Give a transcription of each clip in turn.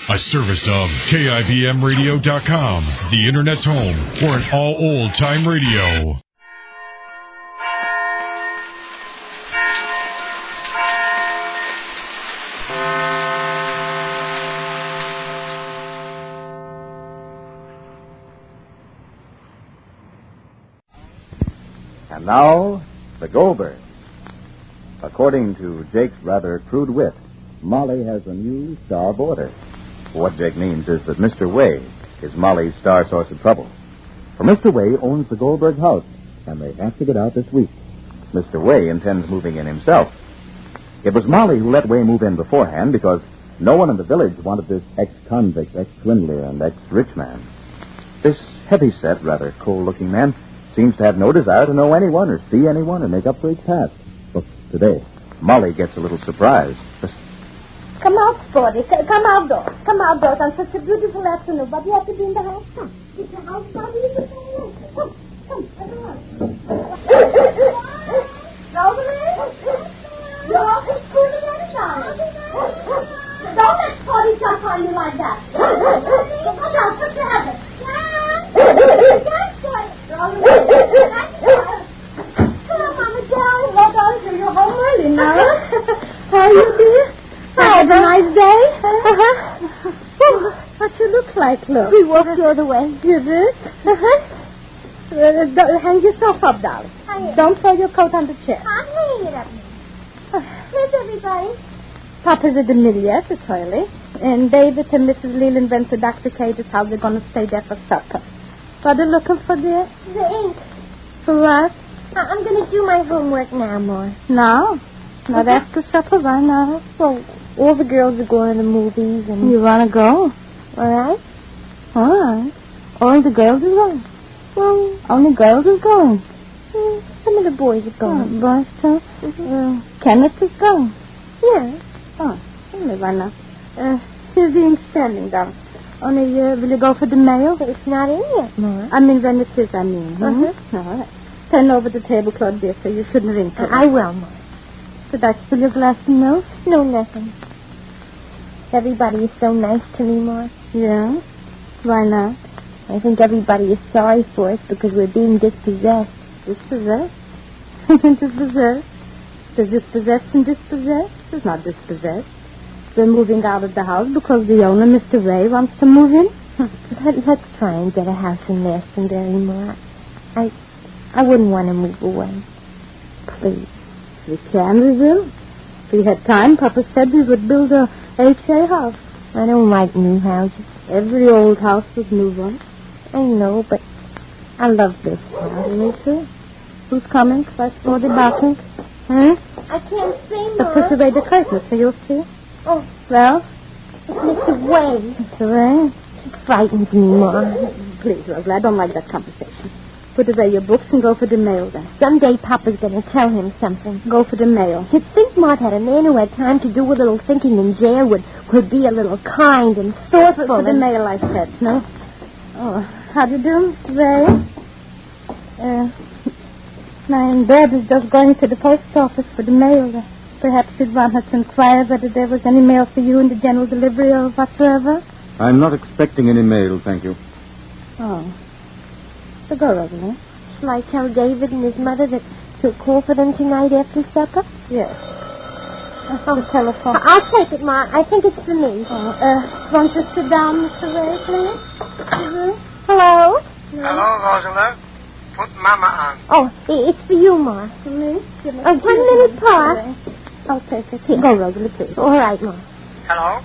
A service of KIBMradio.com, the Internet's home for an all old-time radio. And now, the Goldbergs. According to Jake's rather crude wit, Molly has a new star boarder. What Jake means is that Mr. Way is Molly's star source of trouble. For Mr. Way owns the Goldberg house, and they have to get out this week. Mr. Way intends moving in himself. It was Molly who let Way move in beforehand because no one in the village wanted this ex-convict, ex-swindler, and ex-rich man. This heavy-set, rather cold-looking man seems to have no desire to know anyone or see anyone or make up for his past. But today, Molly gets a little surprised. Come out, Sporty. Come outdoors. Come outdoors on such a beautiful afternoon. But you have to be in the house. Come. It's your house, Bobby. Come. Come on. Rosalie? You're off to school again, darling. Don't let Sporty jump on you like that. Come on, put your head in. Yes, Sporty. Rosalie. Come on, Mama Joe. Well done. You're home early now. How are you, dear? Had a nice day? Uh-huh. Oh, what you look like, look. We walked the other way. You did? Uh-huh. Hang yourself up, darling. Don't throw your coat on the chair. I'm hanging it up. Where's everybody? Papa's at the mill yet, it's early. And David and Mrs. Leland went to Dr. Cage's house. They're going to stay there for supper. What are you looking for, dear? The ink. For what? I'm going to do my homework now, More. Now? Not after supper, why not? Well, all the girls are going to the movies and... You want to go? All right. All right. All the girls are going. Well, only girls are going. Some of the boys are going. Boys, too? Mm-hmm. Kenneth is going. Yeah. Oh, why not? Here's the ink standing down. Only, will you go for the mail? It's not in yet, Ma. I mean, when it is, I mean. Mm-hmm. All right. Turn over the tablecloth, dear, so you shouldn't ring for I will, Ma. Did I spill your glass of milk? No, nothing. Everybody is so nice to me, Ma. Yeah? Why not? I think everybody is sorry for us because we're being dispossessed. Dispossessed? Dispossessed? There's dispossessed and dispossessed? It's not dispossessed. We're moving out of the house because the owner, Mr. Ray, wants to move in. Let's try and get a house in Glastonbury, Ma. I wouldn't want to move away. Please. We can, we will. If we had time, Papa said we would build a HA house. I don't like new houses. Every old house was new one. I know, but I love this house. Me too. Who's coming? First for the bathroom? I can't see, Ma. Push away the curtain so you'll see. Oh. Well? It's Mr. Wayne. Mr. Wayne? He frightens me, Ma. Please, Rosalie, I don't like that conversation. Put away your books and go for the mail, then. Someday Papa's going to tell him something. Go for the mail. You'd think, Ma, that a man who had time to do a little thinking in jail would be a little kind and thoughtful. For the mail, I said, no? Oh, how do you do, Ray? My dad is just going to the post office for the mail. Perhaps you'd want her to inquire whether there was any mail for you in the general delivery or whatsoever. I'm not expecting any mail, thank you. Oh. So go, Rosalie. Shall I tell David and his mother that he'll call for them tonight after supper? Yes. The telephone. I'll take it, Ma. I think it's for me. Won't you sit down, Mr. Ray, please? Mm-hmm. Hello? Hello, Rosalie. Put Mama on. Oh, it's for you, Ma. For me? 1 minute, Pa. I'll take it. Here. Go, Rosalie, please. All right, Ma. Hello?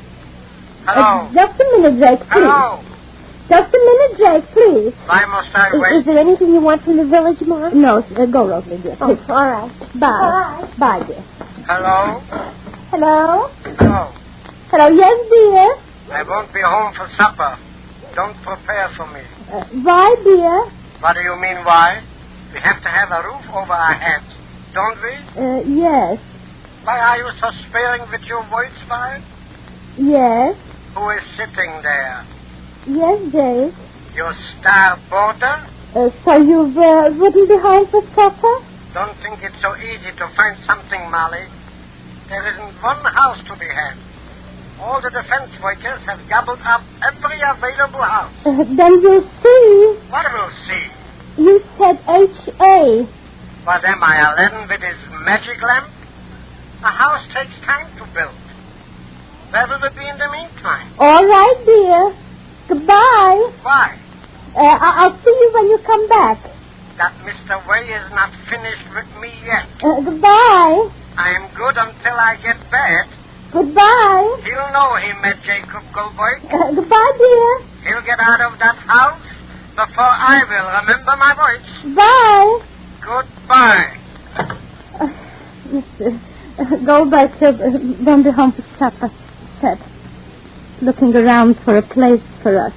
Hello? Just a minute, Jake, please. Hello? Just a minute, Jake, please. Why must I wait? Is there anything you want from the village, Ma? No, go, Rosalie, dear. Oh, all right. Bye. Bye, dear. Hello? Hello? Hello? Hello, yes, dear? I won't be home for supper. Don't prepare for me. Why, dear? What do you mean, why? We have to have a roof over our heads, don't we? Yes. Why are you so sparing with your words, Vine? Yes. Who is sitting there? Yes, Dave. Your star boarder? So you wouldn't be home for supper? Don't think it's so easy to find something, Molly. There isn't one house to be had. All the defense workers have gobbled up every available house. Then we'll see. What will see? You said H.A. What am I, Aladdin with his magic lamp? A house takes time to build. Where will it be in the meantime? All right, dear. Goodbye. Why? I'll see you when you come back. That Mr. Way is not finished with me yet. Goodbye. I am good until I get bad. Goodbye. He'll know he met Jacob Goldberg. Goodbye, dear. He'll get out of that house before I will remember my voice. Bye. Goodbye. Mr. Goldberg won't be home for supper, said. Looking around for a place for us.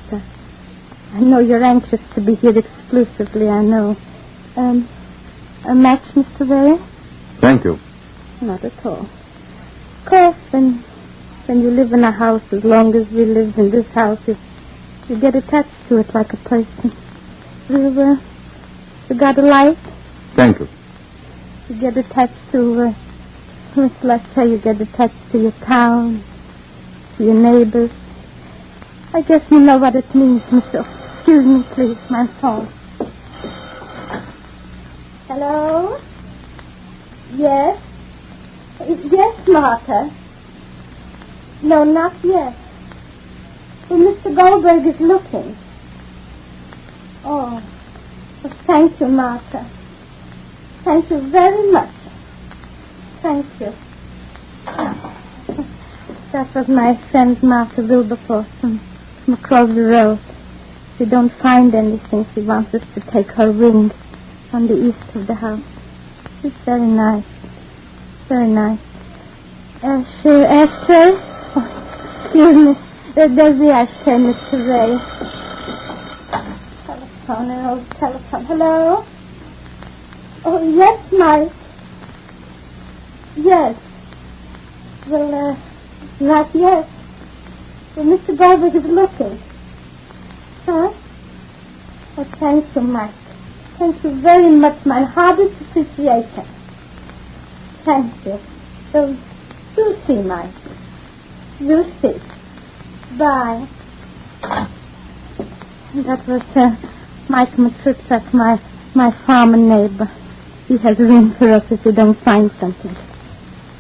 I know you're anxious to be here exclusively, I know. A match, Mr. Ray? Thank you. Not at all. Of course, when you live in a house as long as we lived in this house, you get attached to it like a person. You got a light? Thank you. You get attached to, let's say you get attached to your town, to your neighbors. I guess you know what it means, Mr. Excuse me, please, my phone. Hello? Yes? Yes, Martha. No, not yet. Well, Mr. Goldberg is looking. Oh, well, thank you, Martha. Thank you very much. Thank you. That was my friend Martha Wilberforce from across the road. If we don't find anything, she wants us to take her wing on the east of the house. It's very nice. Very nice. Ashtray? Oh, excuse me. There's the ashtray, Mr. Ray. Telephone, an old telephone. Hello? Oh, yes, Mike. Yes. Well, not yet. Well, Mr. Goldberg is looking. Huh? Oh, thank you, Mike. Thank you very much. My hardest appreciation. Thank you. So, you'll see, Mike. You'll see. Bye. That was Mike Matrutchak, my farmer neighbor. He has room for us if we don't find something.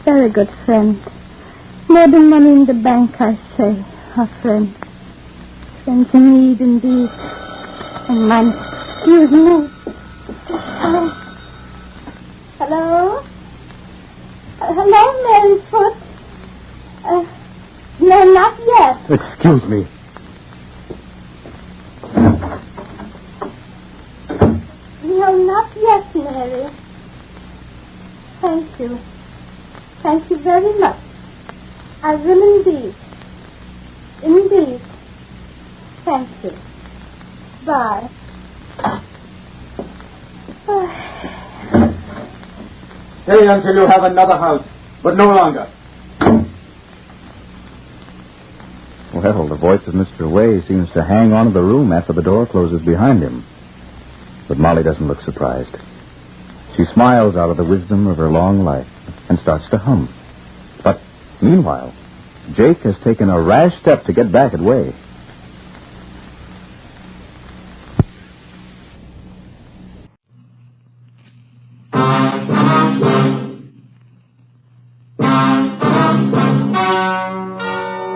Very good friend. More than money in the bank, I say. Our friend. Friends in need, indeed. And mine. Excuse me. Hello? Hello, Mary Foot. No, not yet. Excuse me. No, not yet, Mary. Thank you. Thank you very much. I will indeed. Indeed. Thank you. Bye. Stay until you have another house, but no longer. Well, the voice of Mr. Way seems to hang on to the room after the door closes behind him. But Molly doesn't look surprised. She smiles out of the wisdom of her long life and starts to hum. But meanwhile, Jake has taken a rash step to get back at Way.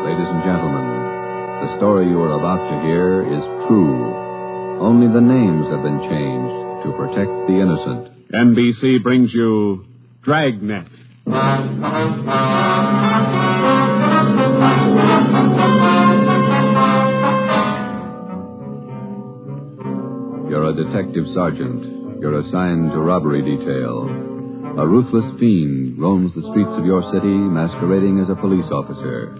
Ladies and gentlemen, the story you are about to hear is true. Only the names have been changed to protect the innocent. NBC brings you Dragnet. You're a detective sergeant. You're assigned to robbery detail. A ruthless fiend roams the streets of your city masquerading as a police officer.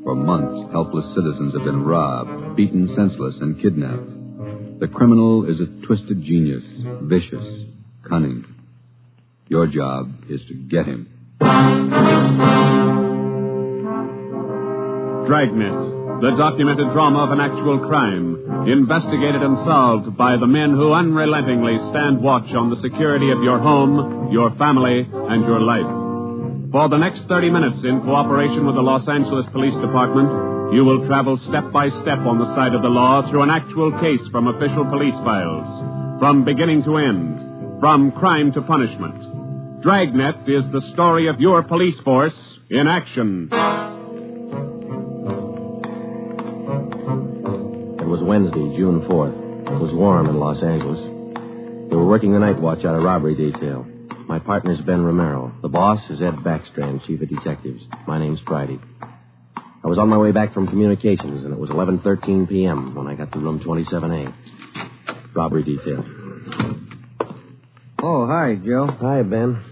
For months, helpless citizens have been robbed, beaten senseless, and kidnapped. The criminal is a twisted genius, vicious, cunning. Your job is to get him. Dragnet, the documented drama of an actual crime, investigated and solved by the men who unrelentingly stand watch on the security of your home, your family, and your life. For the next 30 minutes, in cooperation with the Los Angeles Police Department, you will travel step by step on the side of the law through an actual case from official police files. From beginning to end, from crime to punishment. Dragnet is the story of your police force in action. It was Wednesday, June 4th. It was warm in Los Angeles. They were working the night watch out of robbery detail. My partner's Ben Romero. The boss is Ed Backstrand, chief of detectives. My name's Friday. I was on my way back from communications, and it was 11:13 p.m. when I got to room 27A. Robbery detail. Oh, hi, Joe. Hi, Ben.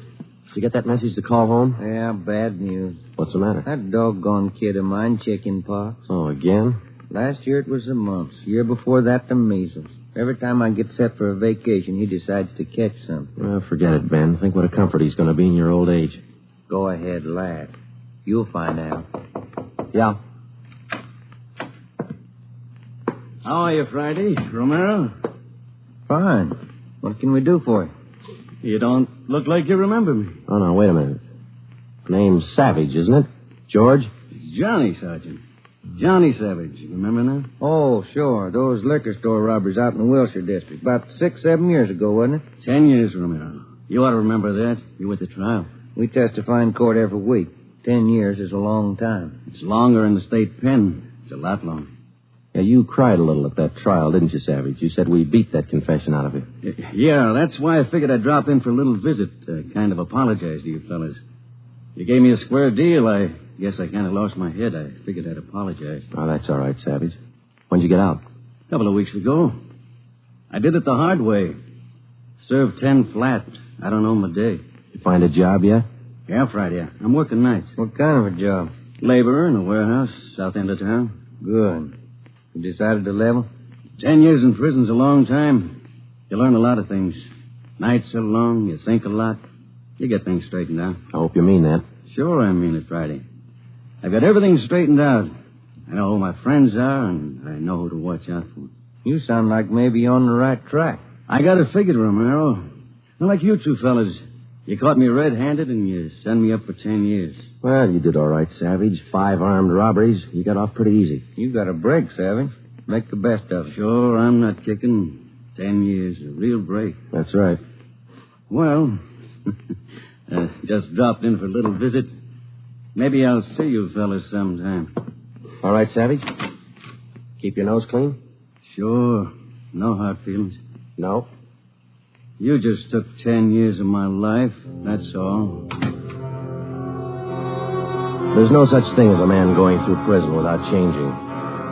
Did you get that message to call home? Yeah, bad news. What's the matter? That doggone kid of mine, chicken pox. Oh, again? Last year it was the mumps. Year before that, the measles. Every time I get set for a vacation, he decides to catch something. Well, forget it, Ben. Think what a comfort he's going to be in your old age. Go ahead, laugh. You'll find out. Yeah. How are you, Friday? Romero? Fine. What can we do for you? You don't look like you remember me. Oh, no, wait a minute. Name's Savage, isn't it? George? It's Johnny, Sergeant. Johnny Savage. Remember now? Oh, sure. Those liquor store robberies out in the Wilshire district. About 6-7 years ago, wasn't it? 10 years, Romero. You ought to remember that. You were at the trial. We testify in court every week. 10 years is a long time. It's longer in the state pen. It's a lot longer. Yeah, you cried a little at that trial, didn't you, Savage? You said we beat that confession out of you. Yeah, that's why I figured I'd drop in for a little visit. Kind of apologize to you fellas. You gave me a square deal. I guess I kind of lost my head. I figured I'd apologize. Oh, that's all right, Savage. When'd you get out? A couple of weeks ago. I did it the hard way. Served 10 flat. I don't know my day. You find a job yet? Yeah, Friday. I'm working nights. What kind of a job? Laborer in a warehouse, south end of town. Good. You decided to level? 10 years in prison's a long time. You learn a lot of things. Nights are long. You think a lot. You get things straightened out. I hope you mean that. Sure I mean it, Friday. I've got everything straightened out. I know who my friends are, and I know who to watch out for. You sound like maybe you're on the right track. I got it figured, Romero. Not like you two fellas. You caught me red-handed, and you sent me up for 10 years. Well, you did all right, Savage. 5 armed robberies. You got off pretty easy. You got a break, Savage. Make the best of it. Sure, I'm not kicking. 10 years, a real break. That's right. Well, just dropped in for a little visit. Maybe I'll see you fellas sometime. All right, Savage? Keep your nose clean? Sure. No hard feelings. No. You just took 10 years of my life, that's all. There's no such thing as a man going through prison without changing.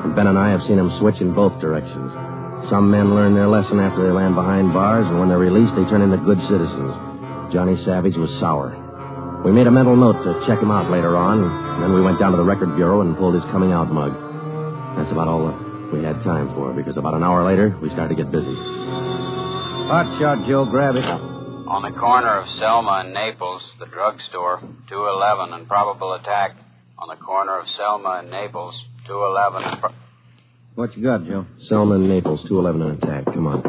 And Ben and I have seen him switch in both directions. Some men learn their lesson after they land behind bars, and when they're released, they turn into good citizens. Johnny Savage was sour. We made a mental note to check him out later on, and then we went down to the record bureau and pulled his coming out mug. That's about all we had time for, because about an hour later, we started to get busy. Hot shot, Joe. Grab it. On the corner of Selma and Naples, the drugstore, 211 and probable attack. On the corner of Selma and Naples, 211 and... What you got, Joe? Selma and Naples, 211 and attack. Come on.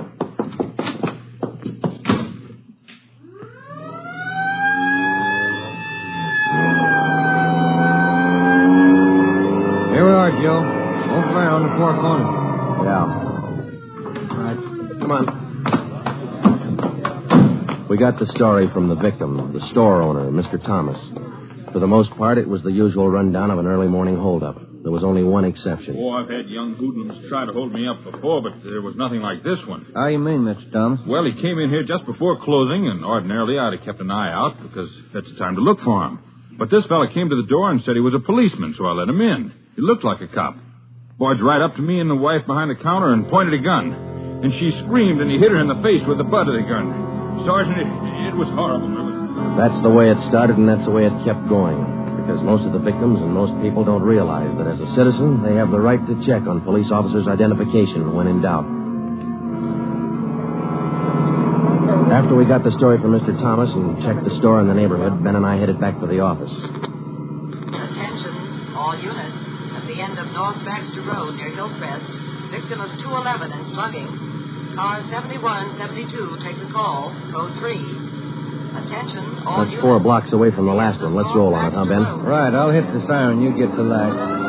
Here we are, Joe. Over there on the far corner. Yeah. All right. Come on. We got the story from the victim, the store owner, Mr. Thomas. For the most part, it was the usual rundown of an early morning holdup. There was only one exception. Oh, I've had young hoodlums try to hold me up before, but there was nothing like this one. How you mean, Mr. Thomas? Well, he came in here just before closing, and ordinarily I'd have kept an eye out because that's the time to look for him. But this fella came to the door and said he was a policeman, so I let him in. He looked like a cop. Barged right up to me and the wife behind the counter and pointed a gun. And she screamed, and he hit her in the face with the butt of the gun. Sergeant, it was horrible, really. That's the way it started, and that's the way it kept going. Because most of the victims and most people don't realize that as a citizen, they have the right to check on police officers' identification when in doubt. After we got the story from Mr. Thomas and checked the store in the neighborhood, Ben and I headed back to the office. Attention, all units. At the end of North Baxter Road near Hillcrest, victim of 211 and slugging. Car 7172 takes a call, code 3. Attention, all That's 4 blocks away from the last one. Let's roll on it, huh, Ben? Right, I'll hit the siren. You get the light.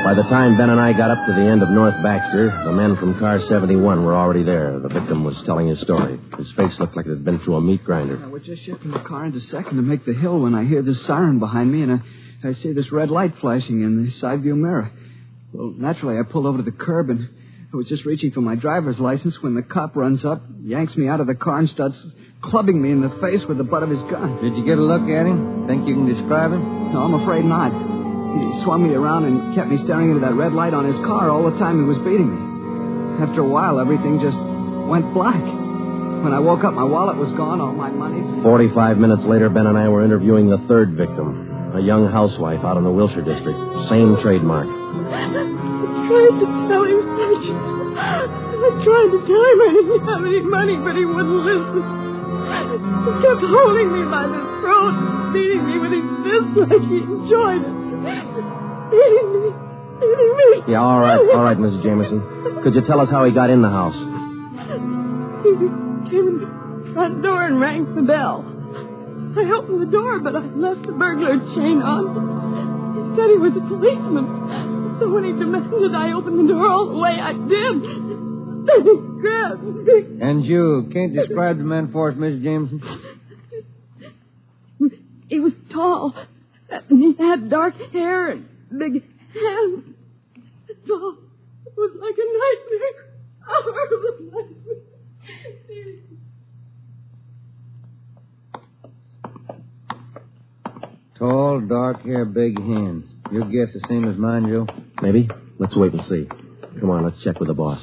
By the time Ben and I got up to the end of North Baxter, the men from car 71 were already there. The victim was telling his story. His face looked like it had been through a meat grinder. I was just shifting the car into second to make the hill when I hear this siren behind me, and I see this red light flashing in the side view mirror. Well, naturally, I pulled over to the curb, and I was just reaching for my driver's license when the cop runs up, yanks me out of the car, and starts clubbing me in the face with the butt of his gun. Did you get a look at him? Think you can describe him? No, I'm afraid not. He swung me around and kept me staring into that red light on his car all the time he was beating me. After a while, everything just went black. When I woke up, my wallet was gone, all my money. 45 minutes later, Ben and I were interviewing the third victim, a young housewife out in the Wilshire district. Same trademark. I tried to tell him, Sergeant. I tried to tell him I didn't have any money, but he wouldn't listen. He kept holding me by the throat and beating me with his fist like he enjoyed it. Beating me. Yeah, all right, Mrs. Jameson. Could you tell us how he got in the house? He came in the front door and rang the bell. I opened the door, but I left the burglar chain on. He said he was a policeman. So when he demanded I open the door all the way, I did. Then he grabbed me. And you can't describe the man for us, Mrs. Jameson? He was tall, and he had dark hair and big hands. That's all. It was like a nightmare. A horrible nightmare. Tall, dark hair, big hands. Your guess the same as mine, Joe? Maybe. Let's wait and see. Come on, let's check with the boss.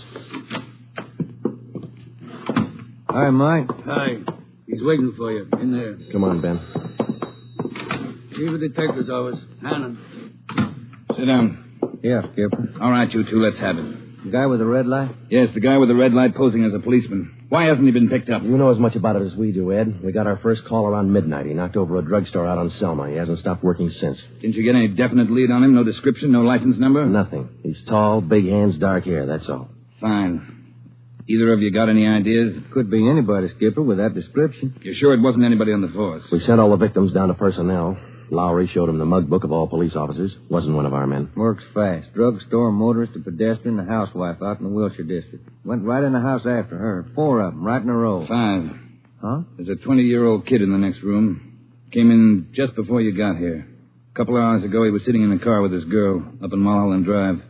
Hi, Mike. Hi. He's waiting for you. In there. Come on, Ben. Chief of Detective's office. Hannon. Sit down. Yeah, Skipper. All right, you two, let's have it. The guy with the red light? Yes, the guy with the red light posing as a policeman. Why hasn't he been picked up? You know as much about it as we do, Ed. We got our first call around midnight. He knocked over a drugstore out on Selma. He hasn't stopped working since. Didn't you get any definite lead on him? No description, no license number? Nothing. He's tall, big hands, dark hair, that's all. Fine. Either of you got any ideas? Could be anybody, Skipper, with that description. You're sure it wasn't anybody on the force? We sent all the victims down to personnel. Lowry showed him the mug book of all police officers. Wasn't one of our men. Works fast. Drugstore, motorist, a pedestrian, a housewife out in the Wilshire district. Went right in the house after her. 4 of them, right in a row. 5. Huh? There's a 20-year-old kid in the next room. Came in just before you got here. A couple of hours ago, he was sitting in the car with his girl up in Mulholland Drive.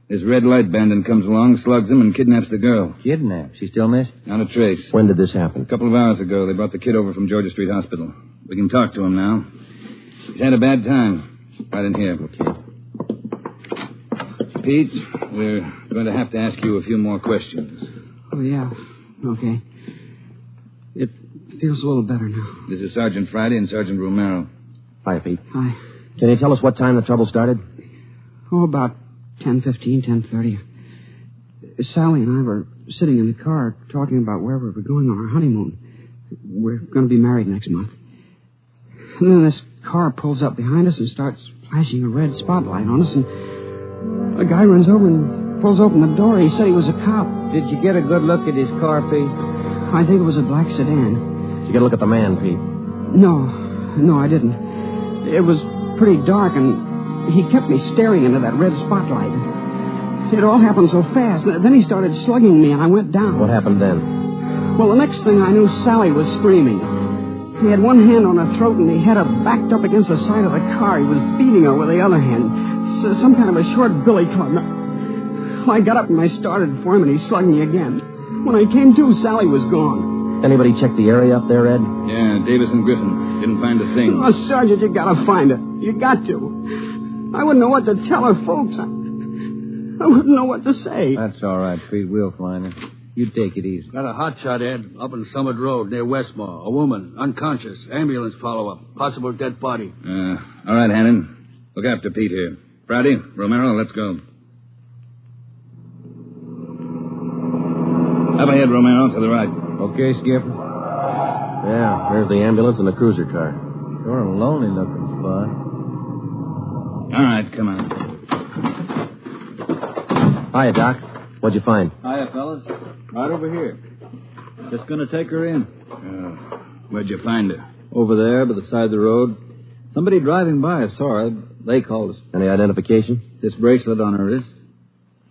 This red light bandit comes along, slugs him, and kidnaps the girl. Kidnapped? She still missing? Not a trace. When did this happen? A couple of hours ago. They brought the kid over from Georgia Street Hospital. We can talk to him now. He's had a bad time. Right in here. Okay. Pete, we're going to have to ask you a few more questions. Oh, yeah. Okay. It feels a little better now. This is Sergeant Friday and Sergeant Romero. Hi, Pete. Hi. Can you tell us what time the trouble started? Oh, about 10:15, 10:30. Sally and I were sitting in the car talking about where we were going on our honeymoon. We're going to be married next month. And then this car pulls up behind us and starts flashing a red spotlight on us, and a guy runs over and pulls open the door. He said he was a cop. Did you get a good look at his car, Pete? I think it was a black sedan. Did you get a look at the man, Pete? No, I didn't. It was pretty dark, and he kept me staring into that red spotlight. It all happened so fast. Then he started slugging me, and I went down. What happened then? Well, the next thing I knew, Sally was screaming. He had one hand on her throat, and he had her backed up against the side of the car. He was beating her with the other hand. Some kind of a short billy club. I got up and I started for him, and he slugged me again. When I came to, Sally was gone. Anybody check the area up there, Ed? Yeah, Davis and Griffin. Didn't find a thing. Oh, Sergeant, you gotta find her. You got to. I wouldn't know what to tell her folks. I wouldn't know what to say. That's all right, Pete. We'll find her. You take it easy. Got a hot shot, Ed, up in Summit Road near Westmore. A woman, unconscious. Ambulance follow-up. Possible dead body. All right, Hannon. Look after Pete here. Friday, Romero, let's go. Up ahead, Romero, to the right. Okay, Skipper. Yeah, there's the ambulance and the cruiser car. Sort of lonely-looking spot. All right, come on. Hiya, Doc. What'd you find? Hiya, fellas. Right over here. Just going to take her in. Where'd you find her? Over there, by the side of the road. Somebody driving by saw her. They called us. Any identification? This bracelet on her wrist.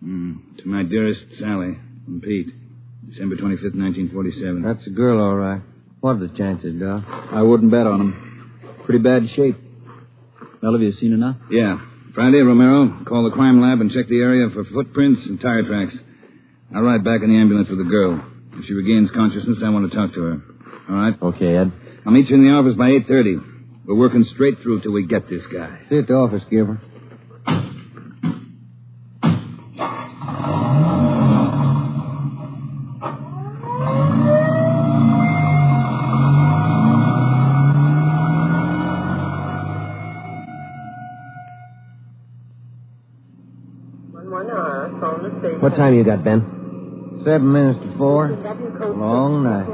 To my dearest Sally from Pete. December 25th, 1947. That's a girl, all right. What are the chances, Doc? I wouldn't bet on him. Pretty bad shape. Well, have you seen her now? Yeah. Friday, Romero, call the crime lab and check the area for footprints and tire tracks. I'll ride back in the ambulance with the girl. If she regains consciousness, I want to talk to her. All right? Okay, Ed. I'll meet you in the office by 8:30. We're working straight through till we get this guy. See you at the office, Giver. What time you got, Ben? 7 minutes to 4. Long night.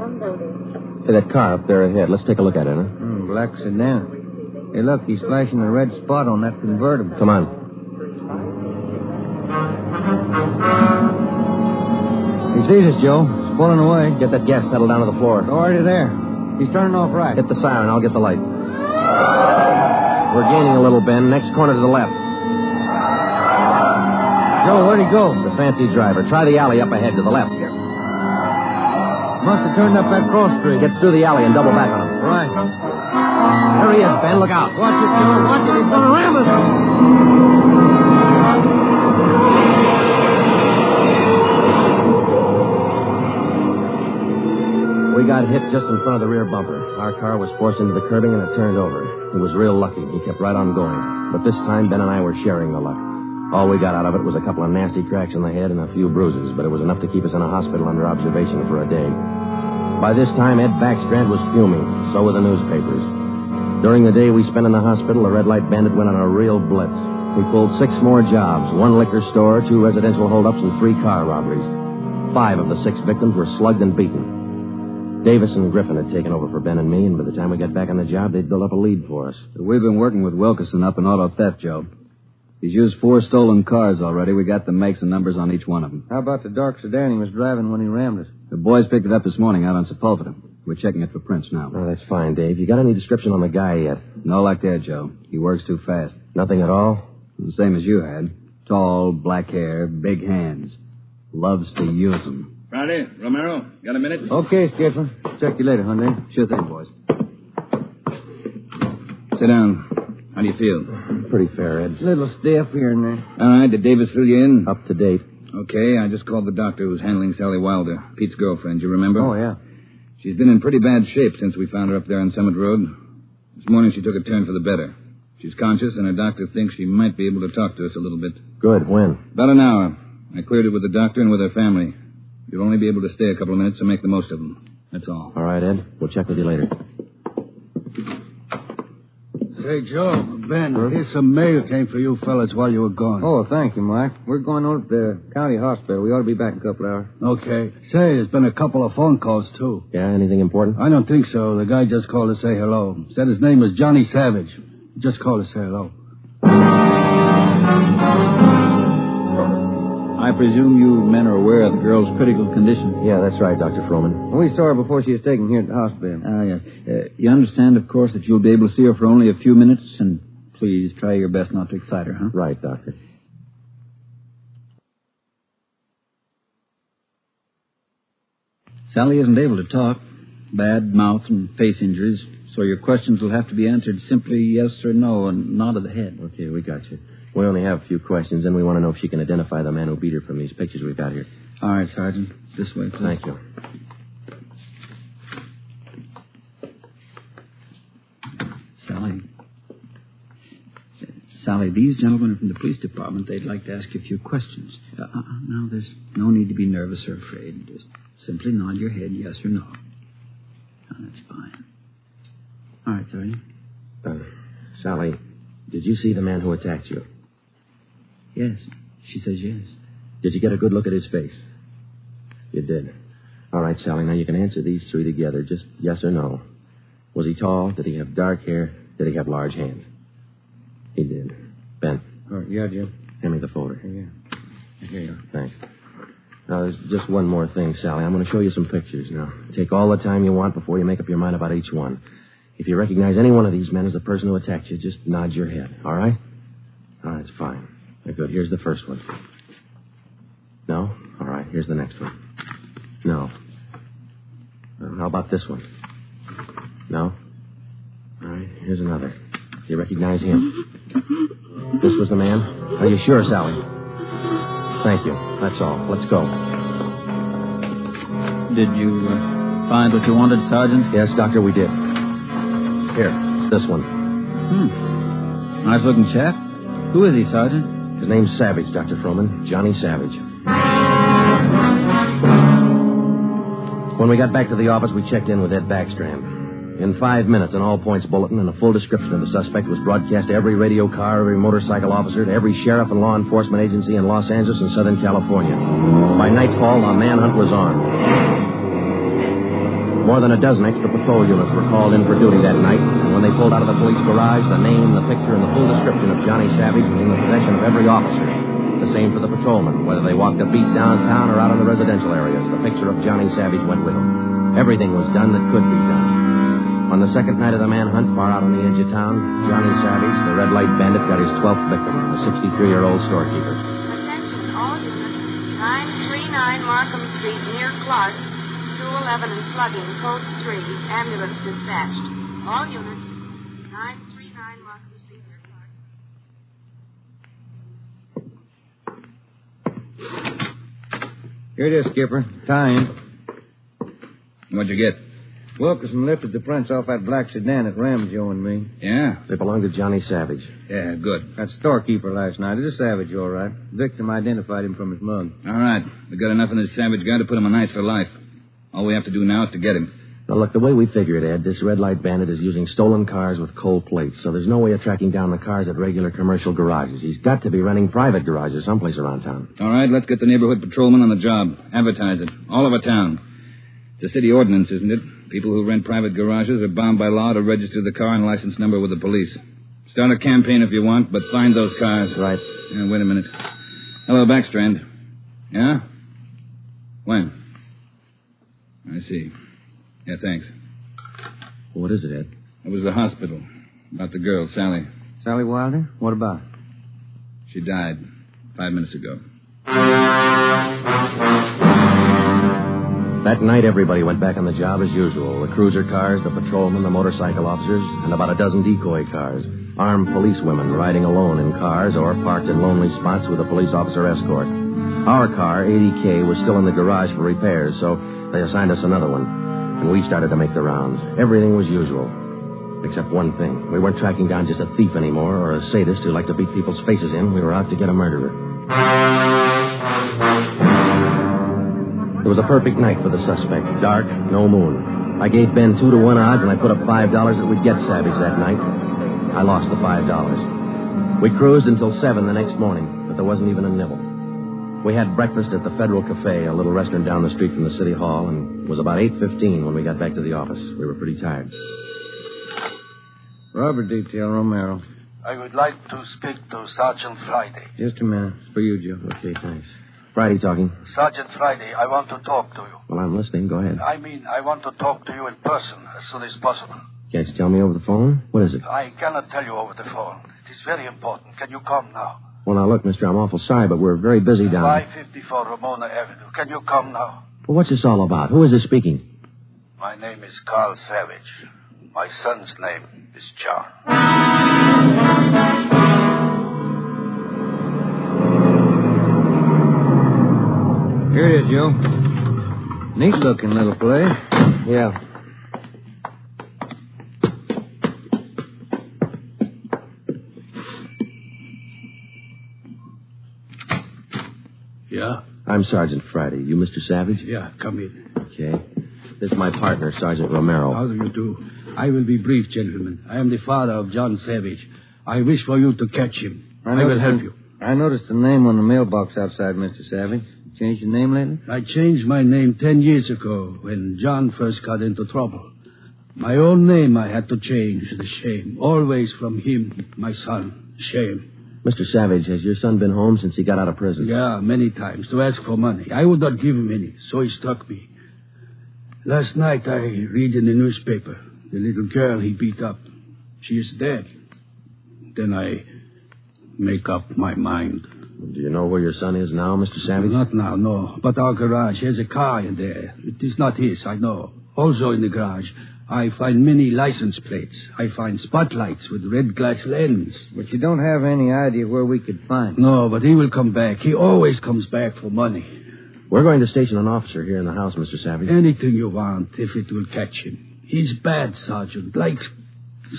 Hey, that car up there ahead. Let's take a look at it, huh? Black sedan. Hey, look, he's flashing a red spot on that convertible. Come on. He sees us, Joe. He's pulling away. Get that gas pedal down to the floor. Already there. He's turning off right. Hit the siren. I'll get the light. We're gaining a little, Ben. Next corner to the left. Joe, where'd he go? The fancy driver. Try the alley up ahead to the left. Must have turned up that cross street. Get through the alley and double back on him. Right. There he is, Ben. Look out. Watch it, Joe. Watch it. He's going to ram us. We got hit just in front of the rear bumper. Our car was forced into the curbing and it turned over. He was real lucky. He kept right on going. But this time, Ben and I were sharing the luck. All we got out of it was a couple of nasty cracks in the head and a few bruises, but it was enough to keep us in a hospital under observation for a day. By this time, Ed Backstrand was fuming. So were the newspapers. During the day we spent in the hospital, the Red Light Bandit went on a real blitz. We pulled 6 more jobs, 1 liquor store, 2 residential holdups, and 3 car robberies. 5 of the 6 victims were slugged and beaten. Davis and Griffin had taken over for Ben and me, and by the time we got back on the job, they'd built up a lead for us. We've been working with Wilkerson up in auto theft, Joe. He's used 4 stolen cars already. We got the makes and numbers on each one of them. How about the dark sedan he was driving when he rammed us? The boys picked it up this morning out on Sepulveda. We're checking it for prints now. Oh, that's fine, Dave. You got any description on the guy yet? No luck there, Joe. He works too fast. Nothing at all? The same as you had. Tall, black hair, big hands. Loves to use them. Friday, Romero, got a minute? Okay, Skipper. Check you later, Hyundai. Sure thing, boys. Sit down. How do you feel? Pretty fair, Ed. A little stiff here and there. All right, did Davis fill you in? Up to date. Okay, I just called the doctor who's handling Sally Wilder, Pete's girlfriend, you remember? Oh, yeah. She's been in pretty bad shape since we found her up there on Summit Road. This morning she took a turn for the better. She's conscious, and her doctor thinks she might be able to talk to us a little bit. Good. When? About an hour. I cleared it with the doctor and with her family. You'll only be able to stay a couple of minutes, so make the most of them. That's all. All right, Ed. We'll check with you later. Say, Joe, Ben, here's some mail came for you fellas while you were gone. Oh, thank you, Mike. We're going over to the county hospital. We ought to be back in a couple of hours. Okay. Say, there's been a couple of phone calls, too. Yeah, anything important? I don't think so. The guy just called to say hello. Said his name was Johnny Savage. Just called to say hello. I presume you men are aware of the girl's critical condition. Yeah, that's right, Dr. Froman. We saw her before she was taken here at the hospital. Yes. You understand, of course, that you'll be able to see her for only a few minutes, and please try your best not to excite her, huh? Right, Doctor. Sally isn't able to talk. Bad mouth and face injuries, so your questions will have to be answered simply yes or no and nod of the head. Okay, we got you. We only have a few questions, and we want to know if she can identify the man who beat her from these pictures we've got here. All right, Sergeant. This way, please. Thank you. Sally, these gentlemen are from the police department. They'd like to ask you a few questions. Now, there's no need to be nervous or afraid. Just simply nod your head yes or no. That's fine. All right, Sergeant. Sally, did you see the man who attacked you? Yes. She says yes. Did you get a good look at his face? You did. All right, Sally, now you can answer these 3 together. Just yes or no. Was he tall? Did he have dark hair? Did he have large hands? He did. Ben. All right, yeah, Jim. Hand me the folder. Yeah. Here you are. Thanks. Now, there's just one more thing, Sally. I'm going to show you some pictures. Now, take all the time you want before you make up your mind about each one. If you recognize any one of these men as the person who attacked you, just nod your head, all right? Oh, that's fine. Good. Here's the first one. No? All right, here's the next one. No. How about this one? No? All right, here's another. Do you recognize him? This was the man? Are you sure, Sally? Thank you. That's all. Let's go. Did you find what you wanted, Sergeant? Yes, Doctor, we did. Here, it's this one. Nice-looking chap. Who is he, Sergeant? His name's Savage, Dr. Froman. Johnny Savage. When we got back to the office, we checked in with Ed Backstrand. In 5 minutes, an all-points bulletin and a full description of the suspect was broadcast to every radio car, every motorcycle officer, to every sheriff and law enforcement agency in Los Angeles and Southern California. By nightfall, the manhunt was on. More than a dozen extra patrol units were called in for duty that night, and when they pulled out of the police garage, the name, the picture, and the full description of Johnny Savage was in the possession of every officer. The same for the patrolmen, whether they walked a beat downtown or out in the residential areas. The picture of Johnny Savage went with them. Everything was done that could be done. On the second night of the manhunt, far out on the edge of town, Johnny Savage, the red light bandit, got his 12th victim, a 63-year-old storekeeper. Attention, all units. 939 Markham Street, near Clark. 211 and slugging, code 3. Ambulance dispatched. All units. 939 Markham Street, near Clark. Here it is, Skipper. Time. What'd you get? Wilkerson lifted the prints off that black sedan that rammed Joe and me. Yeah? They belong to Johnny Savage. Yeah, good. That storekeeper last night. It is Savage, all right. Victim identified him from his mug. All right. We got enough in this Savage guy to put him on ice for life. All we have to do now is to get him. Now, look, the way we figure it, Ed, this red light bandit is using stolen cars with cold plates, so there's no way of tracking down the cars at regular commercial garages. He's got to be renting private garages someplace around town. All right, let's get the neighborhood patrolman on the job. Advertise it. All over town. It's a city ordinance, isn't it? People who rent private garages are bound by law to register the car and license number with the police. Start a campaign if you want, but find those cars. Right. Yeah, wait a minute. Hello, Backstrand. Yeah? When? I see. Yeah, thanks. What is it, Ed? It was the hospital. About the girl, Sally. Sally Wilder? What about? She died 5 minutes ago. That night, everybody went back on the job as usual. The cruiser cars, the patrolmen, the motorcycle officers, and about a dozen decoy cars. Armed policewomen riding alone in cars or parked in lonely spots with a police officer escort. Our car, 80K, was still in the garage for repairs, so they assigned us another one. And we started to make the rounds. Everything was usual. Except one thing. We weren't tracking down just a thief anymore or a sadist who liked to beat people's faces in. We were out to get a murderer. It was a perfect night for the suspect. Dark, no moon. I gave Ben 2-to-1 odds, and I put up $5 that we'd get Savage that night. I lost the $5. We cruised until 7 the next morning, but there wasn't even a nibble. We had breakfast at the Federal Cafe, a little restaurant down the street from the City Hall, and it was about 8:15 when we got back to the office. We were pretty tired. Robert Detail, Romero. I would like to speak to Sergeant Friday. Just a minute. It's for you, Joe. Okay, thanks. Friday talking. Sergeant Friday, I want to talk to you. Well, I'm listening. Go ahead. I want to talk to you in person as soon as possible. Can't you tell me over the phone? What is it? I cannot tell you over the phone. It is very important. Can you come now? Well, now, look, mister, I'm awful sorry, but we're very busy down there. 554 Ramona Avenue. Can you come now? Well, what's this all about? Who is this speaking? My name is Carl Savage. My son's name is John. Here it is, Joe. Neat-looking little place. Yeah. Yeah? I'm Sergeant Friday. You Mr. Savage? Yeah, come in. Okay. This is my partner, Sergeant Romero. How do you do? I will be brief, gentlemen. I am the father of John Savage. I wish for you to catch him. I will help you. I noticed the name on the mailbox outside, Mr. Savage. Changed your name lately? I changed my name 10 years ago when John first got into trouble. My own name I had to change, the Shayne. Always from him, my son, Shayne. Mr. Savage, has your son been home since he got out of prison? Yeah, many times, to ask for money. I would not give him any, so he struck me. Last night I read in the newspaper the little girl he beat up. She is dead. Then I make up my mind. Do you know where your son is now, Mr. Savage? Not now, no. But our garage has a car in there. It is not his, I know. Also in the garage, I find many license plates. I find spotlights with red glass lens. But you don't have any idea where we could find him. No, but he will come back. He always comes back for money. We're going to station an officer here in the house, Mr. Savage. Anything you want, if it will catch him. He's bad, Sergeant. Like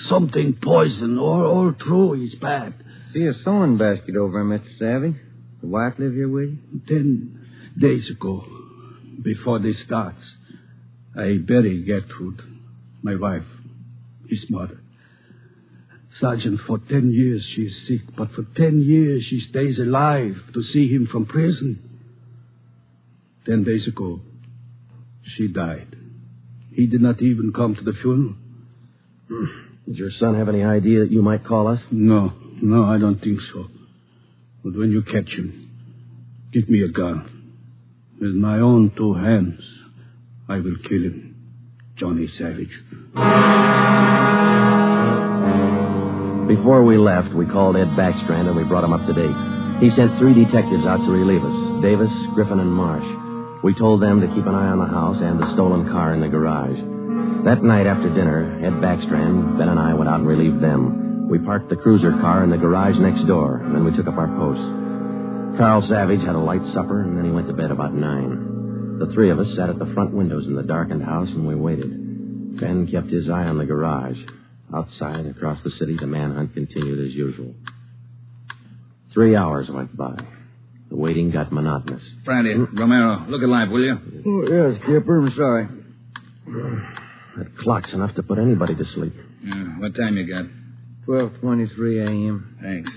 something poison. All through, he's bad. See a sewing basket over him, Mr. Savage. The wife live here with you? 10 days ago, before this starts, I buried Gertrude, my wife, his mother. Sergeant, for 10 years she is sick, but for 10 years she stays alive to see him from prison. 10 days ago, she died. He did not even come to the funeral. Does your son have any idea that you might call us? No, I don't think so. But when you catch him, give me a gun. With my own 2 hands, I will kill him. Johnny Savage. Before we left, we called Ed Backstrand and we brought him up to date. He sent 3 detectives out to relieve us, Davis, Griffin, and Marsh. We told them to keep an eye on the house and the stolen car in the garage. That night after dinner, Ed Backstrand, Ben, and I went out and relieved them. We parked the cruiser car in the garage next door, and then we took up our posts. Carl Savage had a light supper, and then he went to bed about 9. The 3 of us sat at the front windows in the darkened house, and we waited. Ben kept his eye on the garage. Outside, across the city, the manhunt continued as usual. 3 hours went by. The waiting got monotonous. Friday, Romero, look alive, will you? Oh, yes, Skipper. I'm sorry. That clock's enough to put anybody to sleep. Yeah, what time you got? 12:23 a.m. Thanks.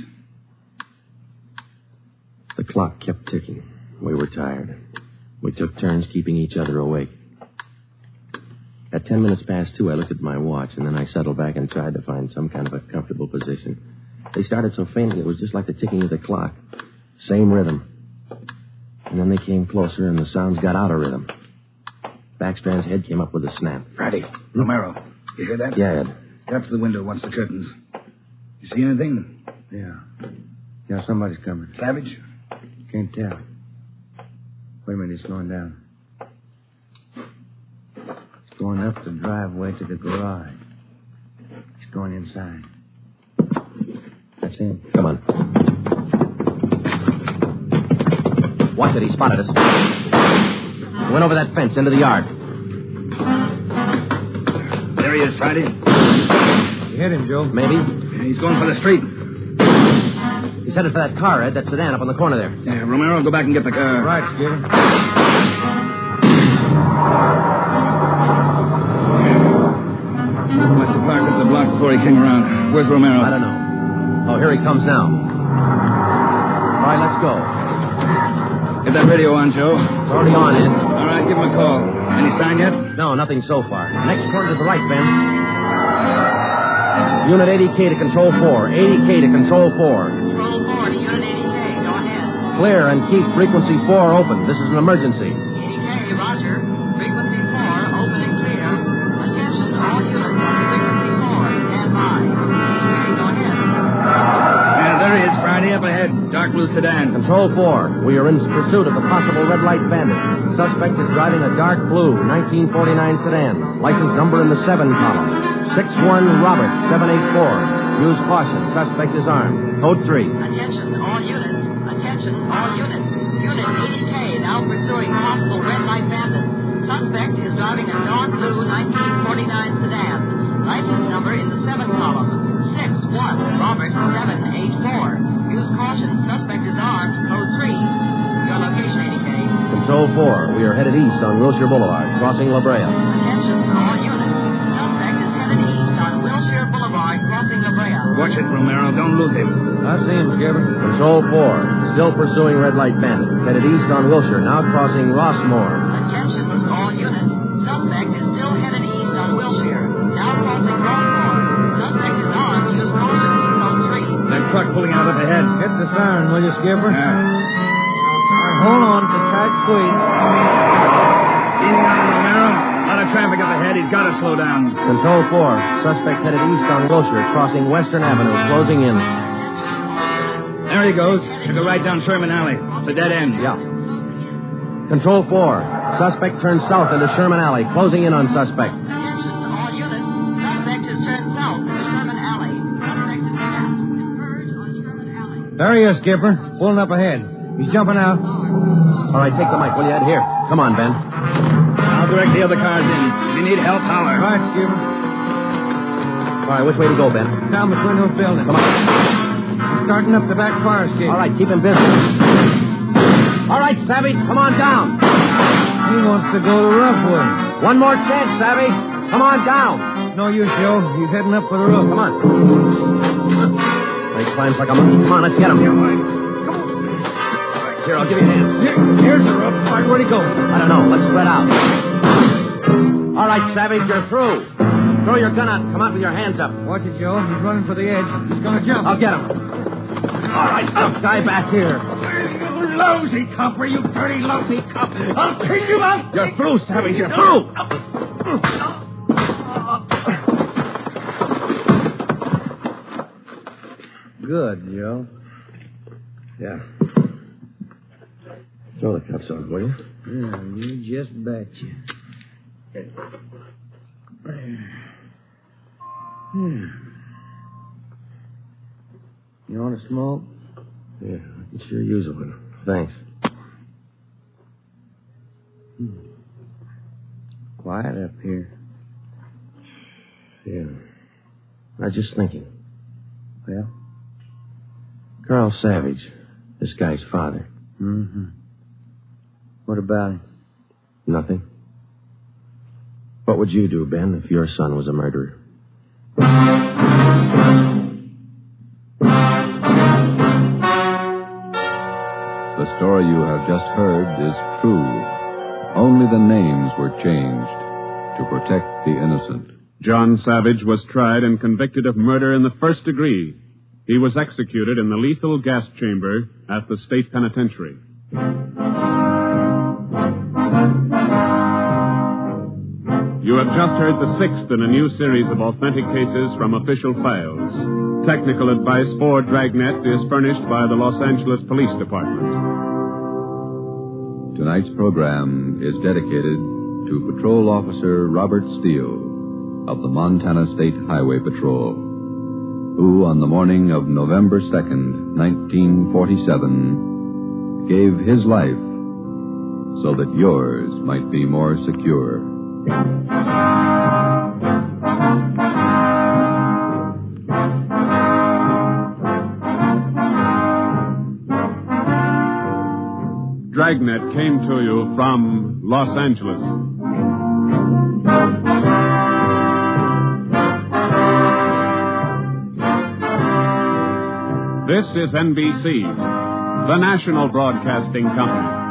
The clock kept ticking. We were tired. We took turns keeping each other awake. At 10 minutes past 2, I looked at my watch, and then I settled back and tried to find some kind of a comfortable position. They started so faintly, it was just like the ticking of the clock. Same rhythm. And then they came closer, and the sounds got out of rhythm. Backstrand's head came up with a snap. Friday, Romero, you hear that? Yeah, Ed. Get up to the window, watch the curtains. You see anything? Yeah, somebody's coming. Savage? Can't tell. Wait a minute, he's slowing down. He's going up the driveway to the garage. He's going inside. That's him. Come on. Watch it, he spotted us. He went over that fence into the yard. There he is, Friday. You hit him, Joe. Maybe. He's going for the street. He's headed for that car, Ed, that sedan up on the corner there. Yeah, Romero, go back and get the car. Right, Skipper. Must have parked up the block before he came around. Where's Romero? I don't know. Oh, here he comes now. All right, let's go. Get that radio on, Joe. It's already on, Ed. All right, give him a call. Any sign yet? No, nothing so far. Next corner to the right, Ben. Unit 80K to Control 4. 80K to Control 4. Control 4 to Unit 80K. Go ahead. Clear and keep frequency 4 open. This is an emergency. 80K, roger. Frequency 4, open and clear. Attention, all units on frequency 4. Stand by. 80K, go ahead. Yeah, there he is, Friday, up ahead. Dark blue sedan. Control 4. We are in pursuit of a possible red light bandit. Suspect is driving a dark blue 1949 sedan. License number in the 7 column. 61 Robert 784. Use caution. Suspect is armed. Code 3. Attention, all units. Attention, all units. Unit 80K now pursuing possible red light bandit. Suspect is driving a dark blue 1949 sedan. License number in the 7 column. 61 Robert 784. Use caution. Suspect is armed. Code 3. Your location, 80K. Control 4. We are headed east on Wilshire Boulevard, crossing La Brea. Attention, all units. Suspect is headed east on Wilshire Boulevard, crossing La Brea. Watch it, Romero. Don't lose him. I see him, Skipper. Control 4. Still pursuing red light bandit. Headed east on Wilshire, now crossing Rossmore. Attention, all units. Suspect is still headed east on Wilshire, now crossing Rossmore. Suspect is armed. Use caution. Code 3. That truck pulling out up ahead. Hit the siren, will you, Skipper? Yeah. All right, hold on. It's a tight squeeze. Easy on him, Madero. A lot of traffic up ahead. He's got to slow down. Control 4. Suspect headed east on Wilshire, crossing Western Avenue, closing in. There he goes. Took a right down Sherman Alley. It's a dead end. Yeah. Control 4. Suspect turns south into Sherman Alley, closing in on suspect. Attention, all units. Suspect has turned south into Sherman Alley. Suspect is trapped. Converge on Sherman Alley. There he is, Skipper. Pulling up ahead. He's jumping out. All right, take the mic, will you, Ed? Here. Come on, Ben. I'll direct the other cars in. If you need help, holler. Right, Skipper. All right, which way to go, Ben? Down between those buildings. Come on. Starting up the back fire escape. All right, keep him busy. All right, Savage, come on down. He wants to go the rough way. One more chance, Savage. Come on down. No use, Joe. He's heading up for the roof. Come on. He climbs like a monkey. Come on, let's get him. Here, I'll give you a hand. Here's the roof. All right, where'd he go? I don't know. Let's spread out. All right, Savage, you're through. Throw your gun out and come out with your hands up. Watch it, Joe. He's running for the edge. He's going to jump. I'll get him. All right, tough guy back here. You lousy copper, you dirty, lousy cop. I'll kill you out. You're through, Savage. You're through. Good, Joe. Yeah. Throw the cuffs on, will you? Yeah, you just betcha. You want to smoke? Yeah, I can sure use one. Thanks. Quiet up here. Yeah. I was just thinking. Well? Carl Savage, this guy's father. Mm-hmm. What about him? Nothing. What would you do, Ben, if your son was a murderer? The story you have just heard is true. Only the names were changed to protect the innocent. John Savage was tried and convicted of murder in the first degree. He was executed in the lethal gas chamber at the state penitentiary. You have just heard the sixth in a new series of authentic cases from official files. Technical advice for Dragnet is furnished by the Los Angeles Police Department. Tonight's program is dedicated to Patrol Officer Robert Steele of the Montana State Highway Patrol, who on the morning of November 2nd, 1947, gave his life so that yours might be more secure. Dragnet came to you from Los Angeles. This is NBC, the national broadcasting company.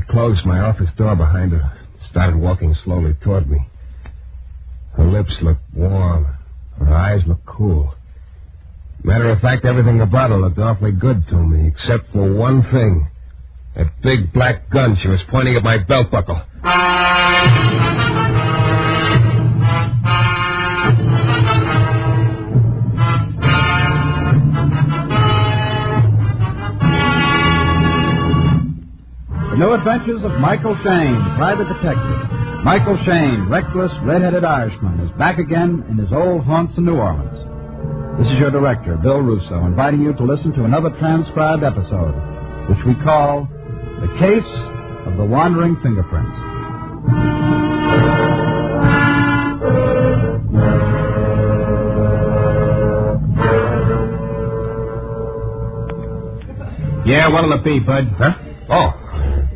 Closed my office door behind her, started walking slowly toward me. Her lips looked warm. Her eyes looked cool. Matter of fact, everything about her looked awfully good to me, except for one thing. That big black gun she was pointing at my belt buckle. New Adventures of Michael Shayne, Private Detective. Michael Shayne, reckless, red-headed Irishman, is back again in his old haunts in New Orleans. This is your director, Bill Russo, inviting you to listen to another transcribed episode, which we call The Case of the Wandering Fingerprints. Yeah, what'll it be, Bud? Huh? Oh,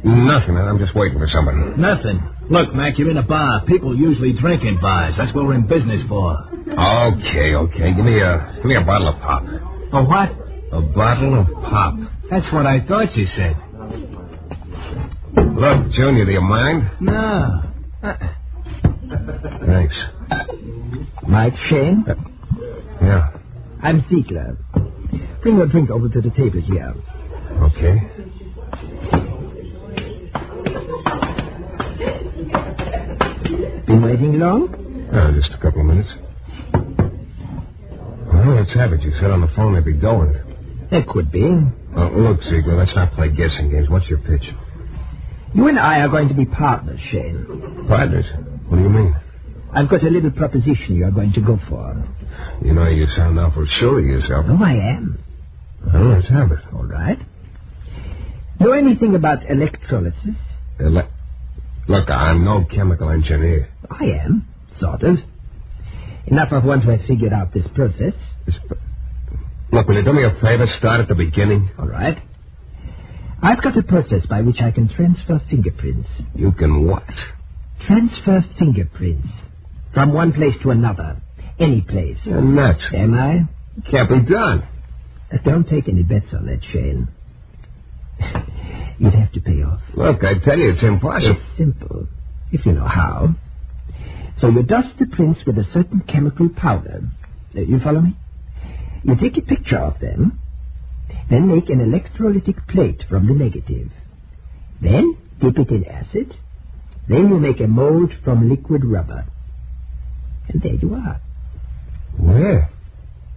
nothing. I'm just waiting for somebody. Nothing. Look, Mac, you're in a bar. People usually drink in bars. That's what we're in business for. Okay. Give me a bottle of pop. A what? A bottle of pop. That's what I thought you said. Look, Junior, do you mind? No. Thanks. Mike Shayne? Yeah. I'm Ziegler. Bring your drink over to the table here. Okay. Been waiting long? Just a couple of minutes. Well, let's have it. You said on the phone they'd be going. That could be. Look, Ziegler, let's not play guessing games. What's your pitch? You and I are going to be partners, Shayne. Partners? What do you mean? I've got a little proposition you are going to go for. You know, you sound awful sure of yourself. Oh, I am. Well, let's have it. All right. Know anything about electrolysis? Look, I'm no chemical engineer. I am, sort of. Enough of one to have figured out this process. Look, will you do me a favor? Start at the beginning. All right. I've got a process by which I can transfer fingerprints. You can what? Transfer fingerprints. From one place to another. Any place. You're nuts. Am I? Can't be done. Don't take any bets on that, Shayne. You'd have to pay off. Look, I tell you, it's impossible. It's simple, if you know how. So you dust the prints with a certain chemical powder. You follow me? You take a picture of them, then make an electrolytic plate from the negative. Then dip it in acid. Then you make a mold from liquid rubber. And there you are. Where?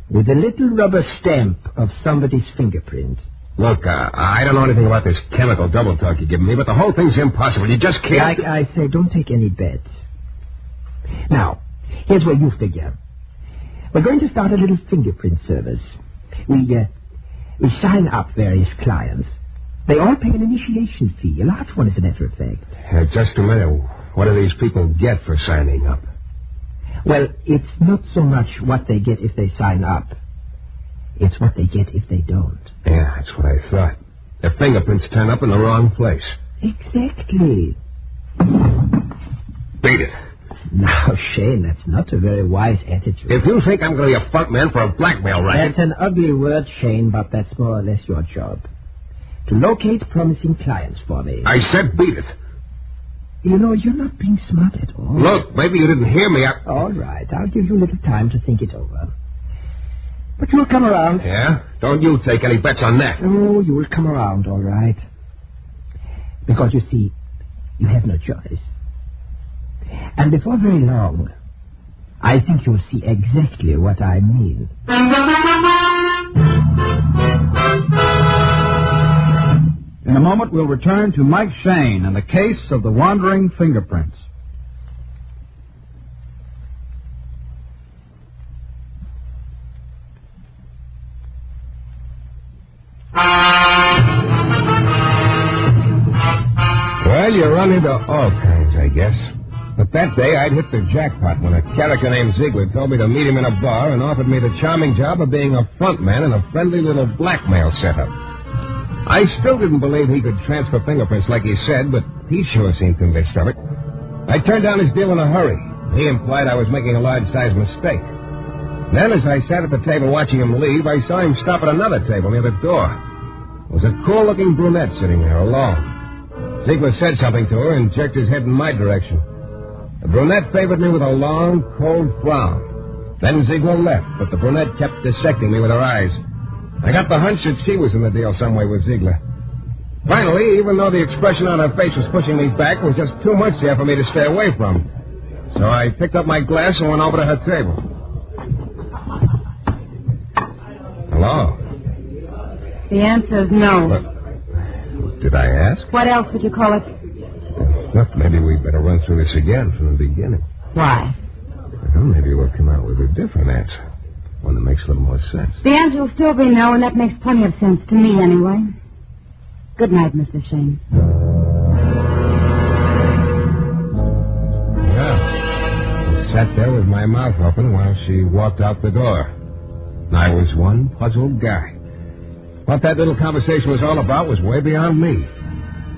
With a little rubber stamp of somebody's fingerprint. Look, I don't know anything about this chemical double talk you're giving me, but the whole thing's impossible. You just can't... Like I say, don't take any bets. Now, here's where you figure. We're going to start a little fingerprint service. We sign up various clients. They all pay an initiation fee, a large one, as a matter of fact. Just a minute. What do these people get for signing up? Well, it's not so much what they get if they sign up. It's what they get if they don't. Yeah, that's what I thought. Their fingerprints turn up in the wrong place. Exactly. Beat it. Now, Shayne, that's not a very wise attitude. If you think I'm going to be a front man for a blackmail racket... That's an ugly word, Shayne, but that's more or less your job. To locate promising clients for me. I said beat it. You know, you're not being smart at all. Look, maybe you didn't hear me. All right, I'll give you a little time to think it over. But you'll come around. Yeah? Don't you take any bets on that. Oh, you'll come around, all right. Because, you see, you have no choice. And before very long, I think you'll see exactly what I mean. In a moment, we'll return to Mike Shayne and the case of the wandering fingerprints. Well, you run into all kinds, I guess. But that day, I'd hit the jackpot when a character named Ziegler told me to meet him in a bar and offered me the charming job of being a front man in a friendly little blackmail setup. I still didn't believe he could transfer fingerprints like he said, but he sure seemed convinced of it. I turned down his deal in a hurry. He implied I was making a large-sized mistake. Then, as I sat at the table watching him leave, I saw him stop at another table near the door. There was a cool-looking brunette sitting there alone. Ziegler said something to her and jerked his head in my direction. The brunette favored me with a long, cold frown. Then Ziegler left, but the brunette kept dissecting me with her eyes. I got the hunch that she was in the deal some way with Ziegler. Finally, even though the expression on her face was pushing me back, there was just too much there for me to stay away from. So I picked up my glass and went over to her table. Hello? The answer is no. What did I ask? What else would you call it? Look, maybe we'd better run through this again from the beginning. Why? Well, maybe we'll come out with a different answer. One that makes a little more sense. The answer will still be no, and that makes plenty of sense to me anyway. Good night, Mr. Shayne. Yeah. I sat there with my mouth open while she walked out the door. I was one puzzled guy. What that little conversation was all about was way beyond me.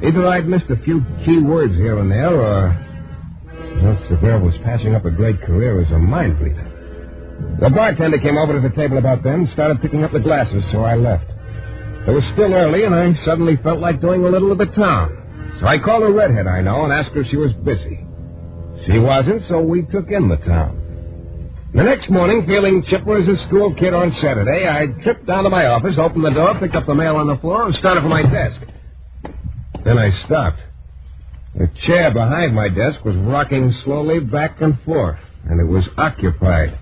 Either I'd missed a few key words here and there, or else the girl was passing up a great career as a mind reader. The bartender came over to the table about then and started picking up the glasses, so I left. It was still early, and I suddenly felt like doing a little of the town. So I called a redhead I know and asked her if she was busy. She wasn't, so we took in the town. The next morning, feeling chipper as a school kid on Saturday, I tripped down to my office, opened the door, picked up the mail on the floor, and started for my desk. Then I stopped. The chair behind my desk was rocking slowly back and forth, and it was occupied.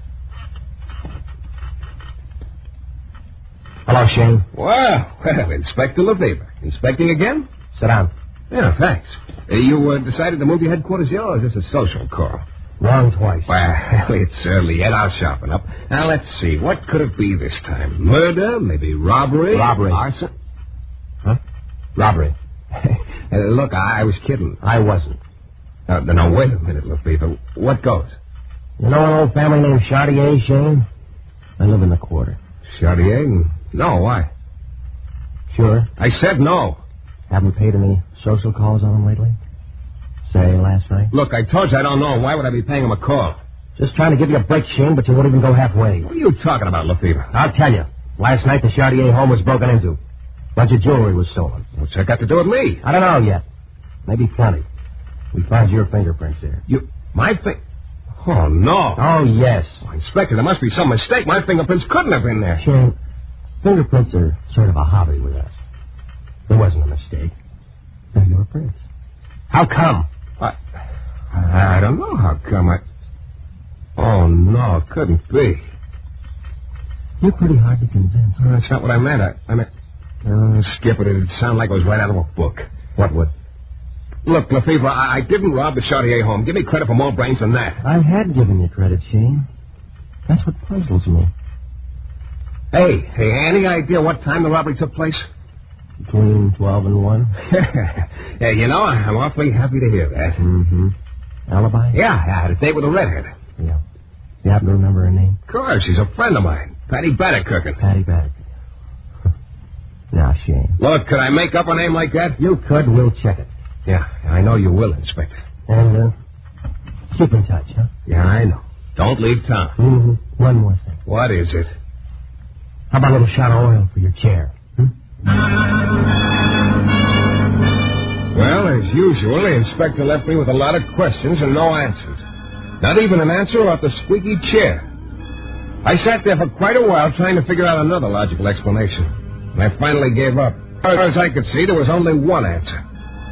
Hello, Shayne. Well, Inspector Lefevre. Inspecting again? Sit down. Yeah, thanks. You decided to move your headquarters here, or is this a social call? Wrong twice. Well, it's early yet. I'll sharpen up. Now, let's see. What could it be this time? Murder? Maybe robbery? Robbery. Arson? Huh? Robbery. Look, I was kidding. I wasn't. No, wait a minute, Lefevre. What goes? You know an old family named Chartier, Shayne? I live in the quarter. Chartier? No, why? Sure. I said no. Haven't paid any social calls on him lately? Say, last night? Look, I told you I don't know him. Why would I be paying him a call? Just trying to give you a break, Shayne, but you won't even go halfway. What are you talking about, Lefevre? I'll tell you. Last night, the Chartier home was broken into. A bunch of jewelry was stolen. What's that got to do with me? I don't know yet. Maybe plenty. We found your fingerprints there. My Oh, no. Oh, yes. Oh, Inspector, there must be some mistake. My fingerprints couldn't have been there. Shayne, fingerprints are sort of a hobby with us. There wasn't a mistake. They're your prints. How come? I don't know how come. Oh, no, it couldn't be. You're pretty hard to convince. Well, that's not what I meant. I meant... Skip it. It'd sound like it was right out of a book. What would? Look, Lefevre, I didn't rob the Chartier home. Give me credit for more brains than that. I had given you credit, Shayne. That's what puzzles me. Hey, any idea what time the robbery took place? Between 12 and 1. Yeah, you know, I'm awfully happy to hear that. Mm-hmm. Alibi? Yeah, I had a date with a redhead. Yeah. You happen to remember her name? Of course, she's a friend of mine. Patty Bannock-Kirkin. Patty Bannock. Now, Shayne. Look, could I make up a name like that? You could. We'll check it. Yeah, I know you will, Inspector. And, keep in touch, huh? Yeah, I know. Don't leave town. Mm-hmm. One more thing. What is it? How about a little shot of oil for your chair? Well, as usual, the inspector left me with a lot of questions and no answers. Not even an answer about the squeaky chair. I sat there for quite a while trying to figure out another logical explanation. And I finally gave up. As far as I could see, there was only one answer.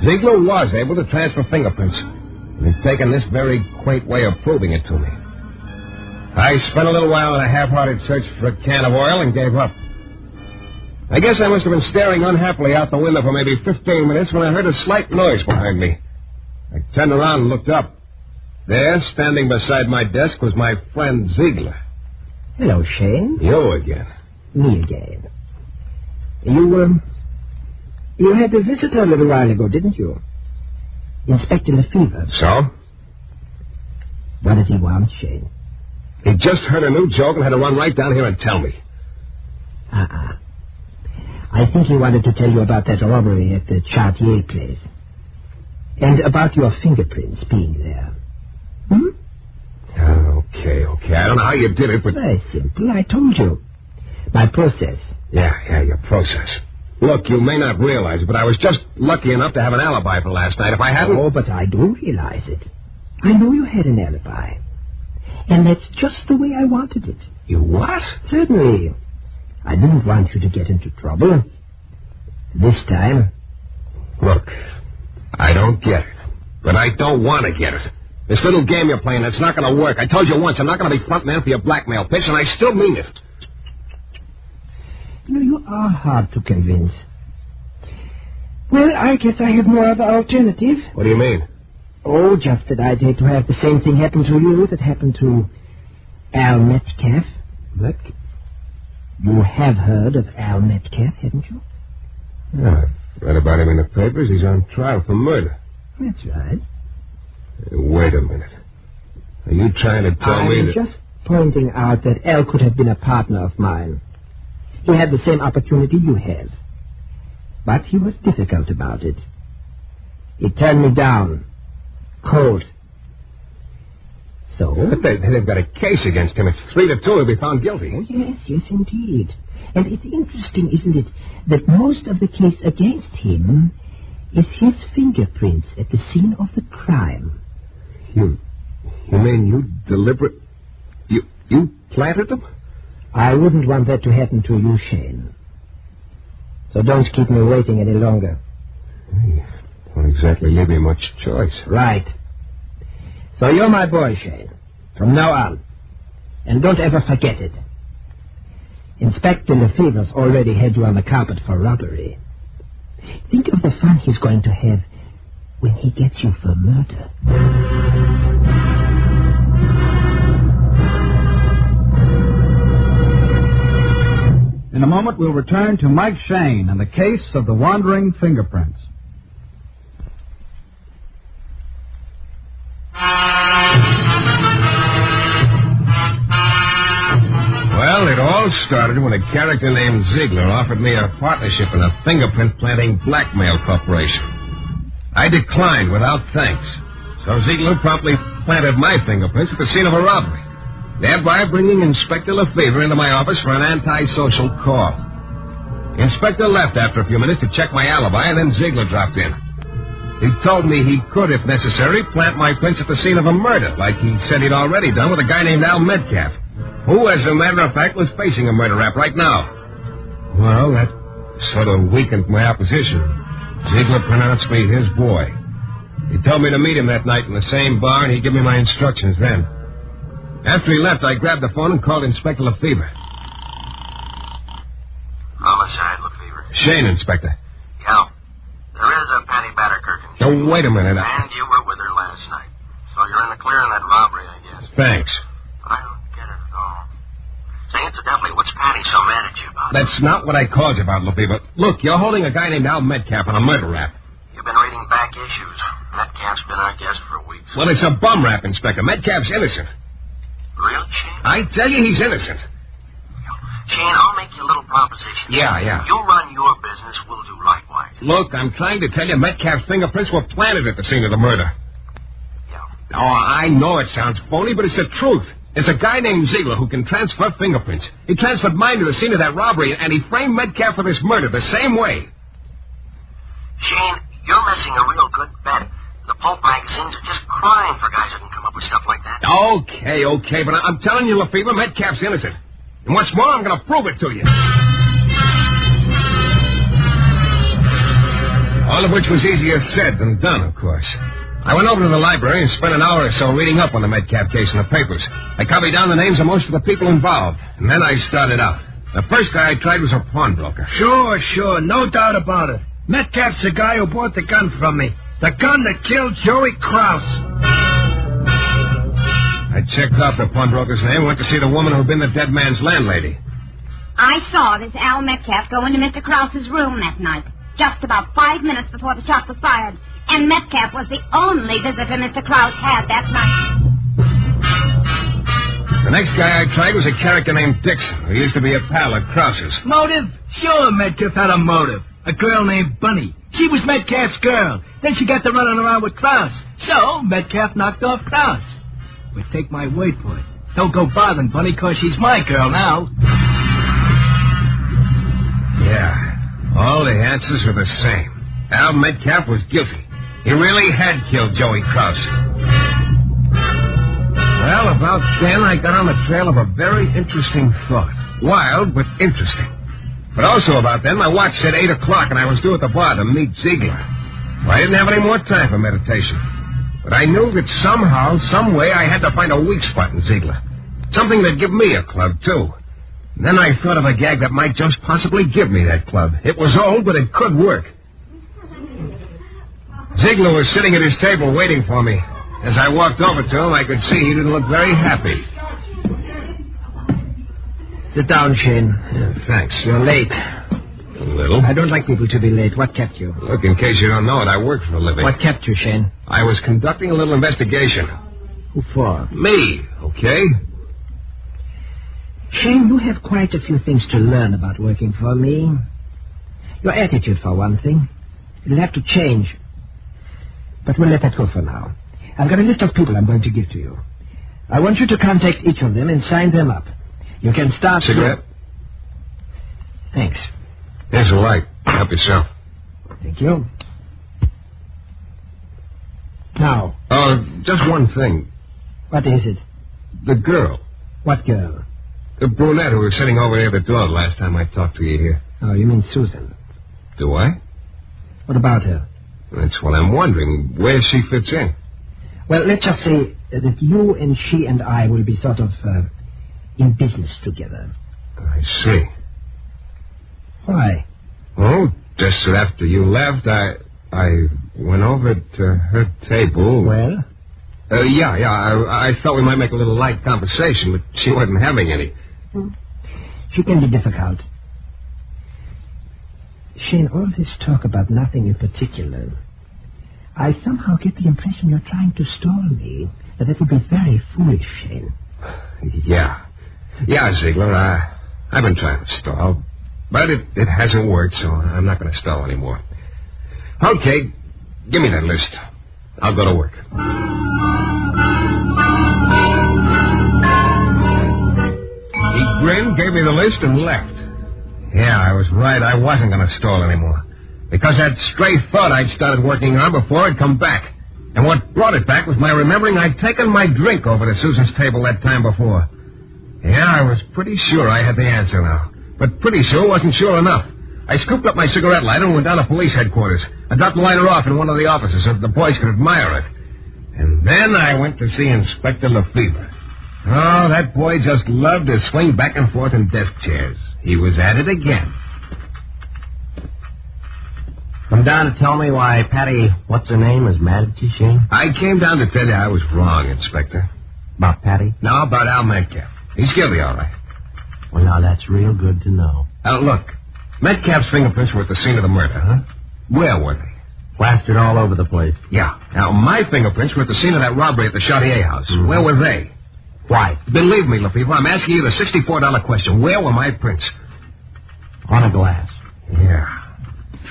Ziegler was able to transfer fingerprints. And he'd taken this very quaint way of proving it to me. I spent a little while in a half-hearted search for a can of oil and gave up. I guess I must have been staring unhappily out the window for maybe 15 minutes when I heard a slight noise behind me. I turned around and looked up. There, standing beside my desk, was my friend Ziegler. Hello, Shayne. You again. Me again. You had a visitor a little while ago, didn't you? Inspector Lefevre. So? What does he want, Shayne? He just heard a new joke and had to run right down here and tell me. I think he wanted to tell you about that robbery at the Chartier place. And about your fingerprints being there. Okay. I don't know how you did it, but... Very simple. I told you. My process. Yeah, your process. Look, you may not realize it, but I was just lucky enough to have an alibi for last night. If I hadn't... Oh, but I do realize it. I know you had an alibi. And that's just the way I wanted it. You what? Certainly. I didn't want you to get into trouble. This time... Look, I don't get it. But I don't want to get it. This little game you're playing, it's not going to work. I told you once, I'm not going to be front man for your blackmail pitch, and I still mean it. You know, you are hard to convince. Well, I guess I have no other alternative. What do you mean? Oh, just that I'd hate to have the same thing happen to you that happened to Al Metcalf. You have heard of Al Metcalf, haven't you? Yeah, I've read about him in the papers. He's on trial for murder. That's right. Wait a minute. Are you trying to tell me that... I'm just pointing out that Al could have been a partner of mine. He had the same opportunity you have. But he was difficult about it. He turned me down. Cold. So? But they've got a case against him. It's 3-2. He'll be found guilty. Oh, yes, indeed. And it's interesting, isn't it, that most of the case against him is his fingerprints at the scene of the crime. You mean you You planted them? I wouldn't want that to happen to you, Shayne. So don't keep me waiting any longer. You don't exactly leave me much choice. Right. So you're my boy, Shayne, from now on. And don't ever forget it. Inspector Lefebvre's already had you on the carpet for robbery. Think of the fun he's going to have when he gets you for murder. In a moment, we'll return to Mike Shayne and the case of the wandering fingerprints. Well, it all started when a character named Ziegler offered me a partnership in a fingerprint-planting blackmail corporation. I declined without thanks, so Ziegler promptly planted my fingerprints at the scene of a robbery, thereby bringing Inspector Lefebvre into my office for an antisocial call. The inspector left after a few minutes to check my alibi, and then Ziegler dropped in. He told me he could, if necessary, plant my prints at the scene of a murder, like he said he'd already done with a guy named Al Metcalf, who, as a matter of fact, was facing a murder rap right now. Well, that sort of weakened my opposition. Ziegler pronounced me his boy. He told me to meet him that night in the same bar, and he'd give me my instructions then. After he left, I grabbed the phone and called Inspector Lefebvre. Homicide, Lefebvre. Shayne, Inspector. Yeah. There is a Patty Batterkirk. Oh, wait a minute. And you were with her last night. So you're in the clear on that robbery, I guess. Thanks. I don't get it at all. Say, incidentally, what's Patty so mad at you about? That's not what I called you about, Lefebvre. Look, you're holding a guy named Al Metcalf on a murder rap. You've been reading back issues. Metcalf's been our guest for weeks. Well, it's a bum rap, Inspector. Metcalf's innocent. Real, Shayne? I tell you, he's innocent. Shayne, I'll make you a little proposition. Yeah. You run your business, we'll do likewise. Look, I'm trying to tell you Metcalf's fingerprints were planted at the scene of the murder. Yeah. Oh, I know it sounds phony, but it's the truth. There's a guy named Ziegler who can transfer fingerprints. He transferred mine to the scene of that robbery, and he framed Metcalf for this murder the same way. Shayne, you're missing a real good bet. The pulp magazines are just crying for guys who can come up with stuff like that. Okay, but I'm telling you, Lefebvre, Metcalf's innocent. And what's more, I'm going to prove it to you. All of which was easier said than done, of course. I went over to the library and spent an hour or so reading up on the Metcalf case in the papers. I copied down the names of most of the people involved, and then I started out. The first guy I tried was a pawnbroker. Sure. No doubt about it. Metcalf's the guy who bought the gun from me. The gun that killed Joey Krause. I checked off the pawnbroker's name and went to see the woman who'd been the dead man's landlady. I saw this Al Metcalf go into Mr. Krause's room that night, just about 5 minutes before the shot was fired. And Metcalf was the only visitor Mr. Krause had that night. The next guy I tried was a character named Dixon, who used to be a pal of Krause's. Motive? Sure, Metcalf had a motive. A girl named Bunny. She was Metcalf's girl. Then she got to running around with Krause. So Metcalf knocked off Krause. But take my word for it. Don't go bothering Bunny, because she's my girl now. Yeah, all the answers were the same. Al Metcalf was guilty. He really had killed Joey Krause. Well, about then, I got on the trail of a very interesting thought. Wild, but interesting. But also about then, my watch said 8 o'clock, and I was due at the bar to meet Ziegler. Well, I didn't have any more time for meditation. But I knew that somehow, some way, I had to find a weak spot in Ziegler. Something that'd give me a club, too. And then I thought of a gag that might just possibly give me that club. It was old, but it could work. Ziegler was sitting at his table waiting for me. As I walked over to him, I could see he didn't look very happy. Sit down, Shayne. Thanks. You're late. A little. I don't like people to be late. What kept you? Look, in case you don't know it, I work for a living. What kept you, Shayne? I was conducting a little investigation. Who for? Me, okay? Shayne, you have quite a few things to learn about working for me. Your attitude, for one thing. It'll have to change. But we'll let that go for now. I've got a list of people I'm going to give to you. I want you to contact each of them and sign them up. You can start... Cigarette? Thanks. Here's a light. Help yourself. Thank you. Now... just one thing. What is it? The girl. What girl? The brunette who was sitting over near the door last time I talked to you here. Oh, you mean Susan. Do I? What about her? That's what I'm wondering, where she fits in. Well, let's just say that you and she and I will be sort of in business together. I see. Why? Oh, just after you left, I went over to her table. Well? I thought we might make a little light conversation, but she wasn't having any. She can be difficult. Shayne, all this talk about nothing in particular, I somehow get the impression you're trying to stall me. That it would be very foolish, Shayne. Yeah, Ziegler, I've been trying to stall, but it hasn't worked, so I'm not going to stall anymore. Okay, give me that list. I'll go to work. He grinned, gave me the list, and left. Yeah, I was right. I wasn't going to stall anymore. Because that stray thought I'd started working on before had come back. And what brought it back was my remembering I'd taken my drink over to Susan's table that time before. Yeah, I was pretty sure I had the answer now. But pretty sure wasn't sure enough. I scooped up my cigarette lighter and went down to police headquarters. I dropped the lighter off in one of the offices so that the boys could admire it. And then I went to see Inspector Lefevre. Oh, that boy just loved to swing back and forth in desk chairs. He was at it again. Come down to tell me why Patty, what's her name, is mad at you, Shayne? I came down to tell you I was wrong, Inspector. About Patty? No, about Al Metcalf. He's guilty, all right. Well, now, that's real good to know. Look, Metcalf's fingerprints were at the scene of the murder, huh? Where were they? Plastered all over the place. Yeah. Now, my fingerprints were at the scene of that robbery at the Chartier house. Mm-hmm. Where were they? Why? Believe me, Lefevre, I'm asking you the $64 question. Where were my prints? On a glass. Yeah.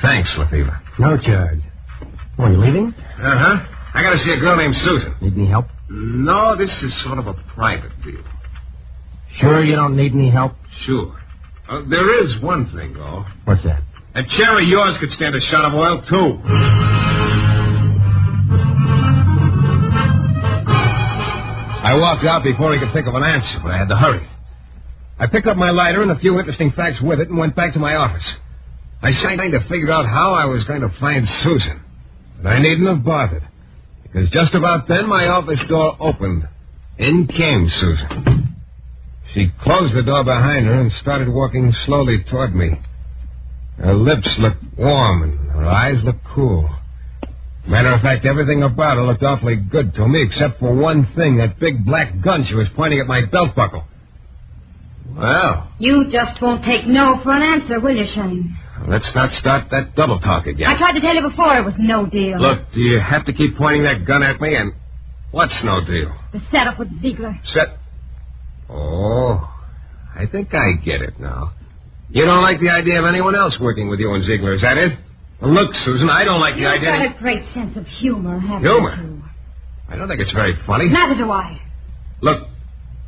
Thanks, Lefevre. No charge. Oh, you leaving? Uh-huh. I gotta see a girl named Susan. Need any help? No, this is sort of a private deal. Sure you don't need any help? Sure. There is one thing, though. What's that? A chair of yours could stand a shot of oil, too. I walked out before he could think of an answer, but I had to hurry. I picked up my lighter and a few interesting facts with it and went back to my office. I tried to figure out how I was going to find Susan, but I needn't have bothered, because just about then my office door opened. In came Susan. She closed the door behind her and started walking slowly toward me. Her lips looked warm and her eyes looked cool. Matter of fact, everything about her looked awfully good to me, except for one thing, that big black gun she was pointing at my belt buckle. Well. You just won't take no for an answer, will you, Shayne? Let's not start that double talk again. I tried to tell you before it was no deal. Look, do you have to keep pointing that gun at me? And what's no deal? The setup with Ziegler. Oh, I think I get it now. You don't like the idea of anyone else working with you and Ziegler, is that it? Well, look, Susan, I don't like the idea... You've got a great sense of humor, haven't Humor? you? I don't think it's very funny. Neither do I. Look,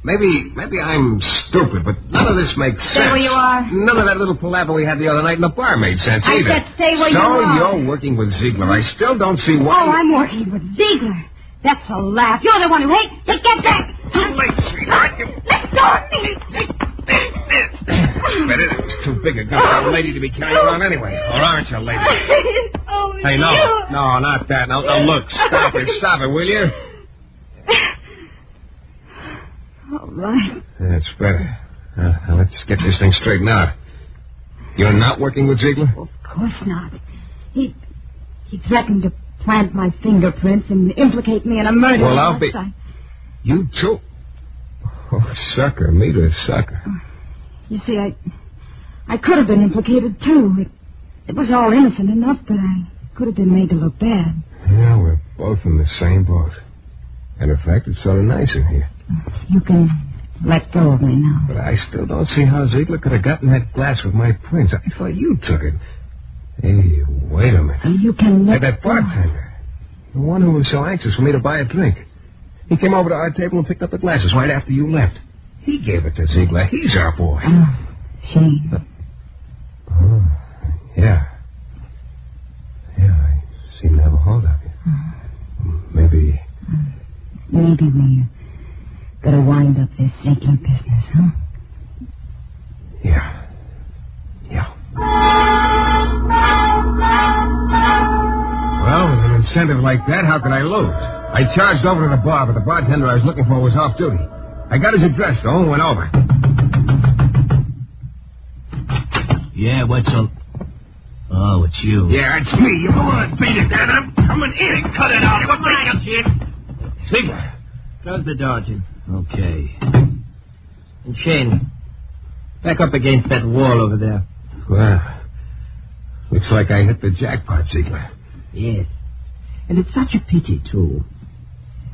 maybe I'm stupid, but none of this makes sense. Stay where you are. None of that little palaver we had the other night in the bar made sense either. I said stay where you are. So you're working with Ziegler. I still don't see why... Oh, I'm working with Ziegler. That's a laugh. You're the one who hates... Hey, get back! Too late, sweetheart. Let go of me! Better. It's too big a gun for a lady to be carrying around anyway. Or aren't you, lady? Oh, hey, no, not that. Now, look, stop it, will you? All right. That's better. Now, let's get this thing straightened out. You're not working with Ziegler? Of course not. He threatened to plant my fingerprints and implicate me in a murder. Well, I'll be... You too? Oh, sucker. Me to sucker. You see, I could have been implicated, too. It was all innocent enough, but I could have been made to look bad. Yeah, we're both in the same boat. And in fact, it's sort of nice in here. You can Let go of me now. But I still don't see how Ziegler could have gotten that glass with my prints. I thought you took it. Hey, wait a minute. You can let that bartender. The one who was so anxious for me to buy a drink. He came over to our table and picked up the glasses right after you left. He gave it to Ziegler. He's our boy. Oh, Shayne. Oh, yeah. Yeah, I seem to have a hold of you. Maybe we gotta wind up this Ziegler business, huh? Yeah. Well, with an incentive like that, how could I lose? I charged over to the bar, but the bartender I was looking for was off duty. I got his address, though, and went over. Yeah, what's up? Oh, it's you. Yeah, it's me. You go on, beat it, man. I'm coming in. Cut it out. What make up, kid? Ziegler. Close the door, Jim. Okay. And Shayne, back up against that wall over there. Well, looks like I hit the jackpot, Ziegler. Yes. And it's such a pity, too.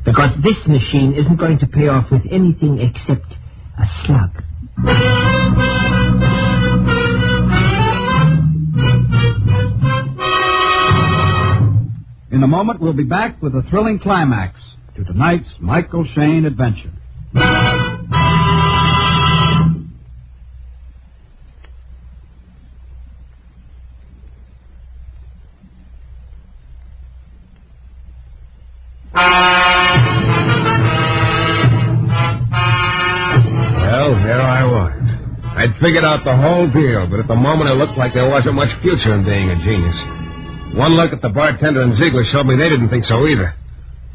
Because this machine isn't going to pay off with anything except a slug. In a moment, we'll be back with a thrilling climax to tonight's Michael Shayne adventure. Well, there I was. I'd figured out the whole deal, but at the moment it looked like there wasn't much future in being a genius. One look at the bartender and Ziegler showed me they didn't think so either.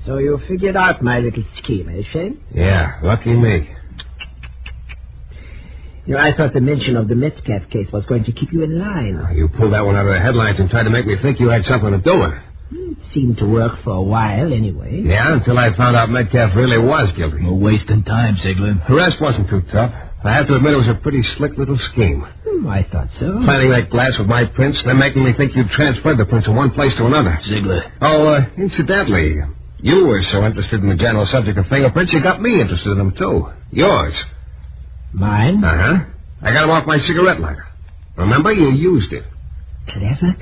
So you figured out my little scheme, eh, Shayne? Yeah, lucky me. You know, I thought the mention of the Metcalf case was going to keep you in line. You pulled that one out of the headlines and tried to make me think you had something to do with it. It seemed to work for a while, anyway. Yeah, until I found out Metcalf really was guilty. No wasting time, Ziegler. The rest wasn't too tough. I have to admit it was a pretty slick little scheme. I thought so. Planting that glass with my prints, then making me think you'd transferred the prints from one place to another. Ziegler. Oh, incidentally, you were so interested in the general subject of fingerprints, you got me interested in them, too. Yours. Mine? Uh-huh. I got them off my cigarette lighter. Remember, you used it. Clever.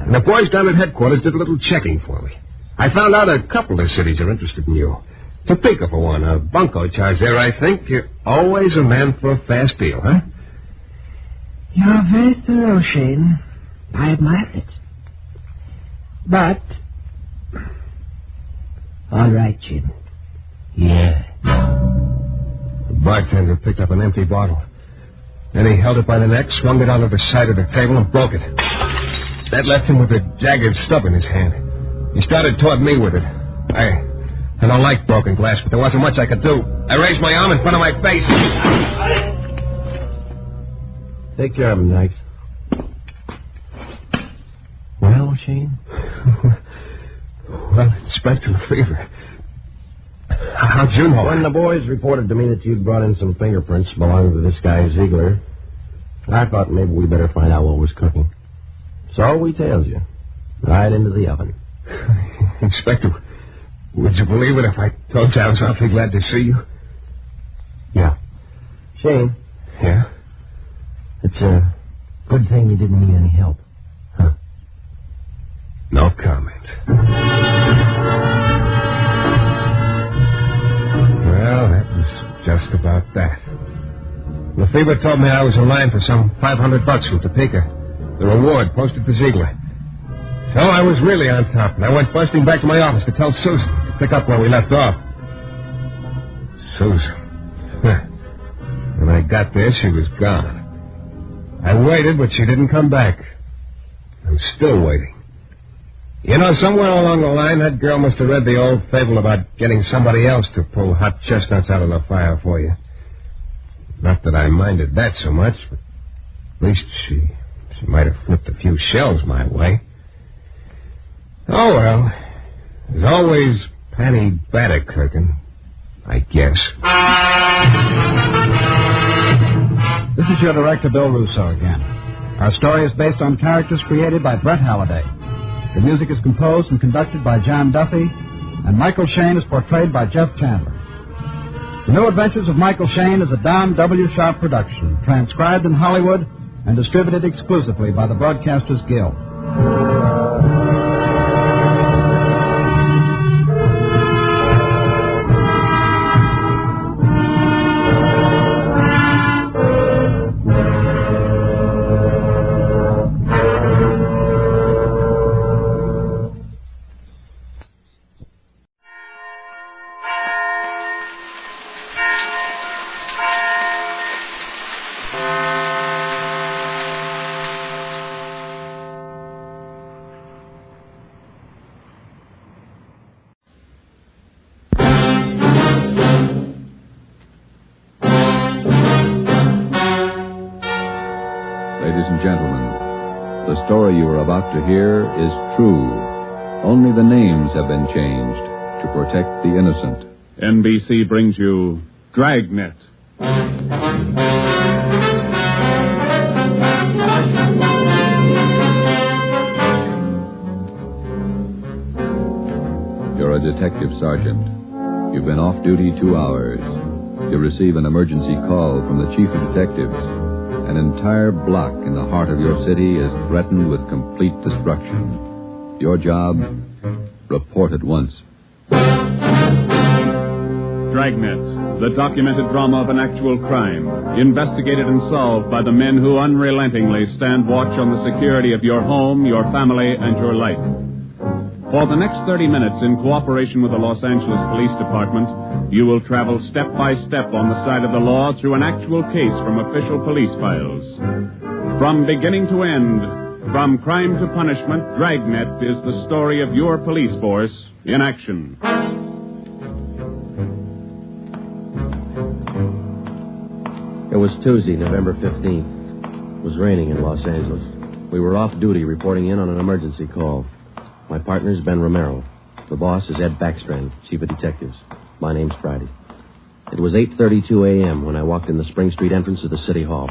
And the boys down at headquarters did a little checking for me. I found out a couple of cities are interested in you. Topeka, for one. A bunco charge there, I think. You're always a man for a fast deal, huh? You're very thorough, Shayne. I admire it. But... all right, Jim. Yeah. The bartender picked up an empty bottle. Then he held it by the neck, swung it onto the side of the table, and broke it. That left him with a jagged stub in his hand. He started toward me with it. I don't like broken glass, but there wasn't much I could do. I raised my arm in front of my face. Take care of him, Nikes. Well, Shayne? Well, Inspector Lefevre. How'd you know? When the boys reported to me that you'd brought in some fingerprints belonging to this guy, Ziegler, I thought maybe we better find out what was cooking. So we tailed you. Right into the oven. Inspector, would you believe it if I told you I was awfully glad to see you? Yeah. Shayne. Yeah? It's a good thing you didn't need any help. Huh? No comment. Well, that was just about that. Lefevre told me I was in line for some $500 from Topeka. The reward posted to Ziegler. So I was really on top, and I went busting back to my office to tell Susan to pick up where we left off. Susan. When I got there, she was gone. I waited, but she didn't come back. I'm still waiting. You know, somewhere along the line, that girl must have read the old fable about getting somebody else to pull hot chestnuts out of the fire for you. Not that I minded that so much, but at least she might have flipped a few shells my way. Oh, well, there's always Penny Batterkirkin, I guess. This is your director, Bill Russo, again. Our story is based on characters created by Brett Halliday. The music is composed and conducted by John Duffy, and Michael Shayne is portrayed by Jeff Chandler. The New Adventures of Michael Shayne is a Don W. Sharp production, transcribed in Hollywood and distributed exclusively by the Broadcasters Guild. Ladies and gentlemen, the story you are about to hear is true. Only the names have been changed to protect the innocent. NBC brings you Dragnet. You're a detective sergeant. You've been off duty 2 hours. You receive an emergency call from the chief of detectives. An entire block in the heart of your city is threatened with complete destruction. Your job? Report at once. Dragnet, the documented drama of an actual crime, investigated and solved by the men who unrelentingly stand watch on the security of your home, your family, and your life. For the next 30 minutes, in cooperation with the Los Angeles Police Department, you will travel step by step on the side of the law through an actual case from official police files. From beginning to end, from crime to punishment, Dragnet is the story of your police force in action. It was Tuesday, November 15th. It was raining in Los Angeles. We were off duty reporting in on an emergency call. My partner's Ben Romero. The boss is Ed Backstrand, chief of detectives. My name's Friday. It was 8:32 a.m. when I walked in the Spring Street entrance of the City Hall.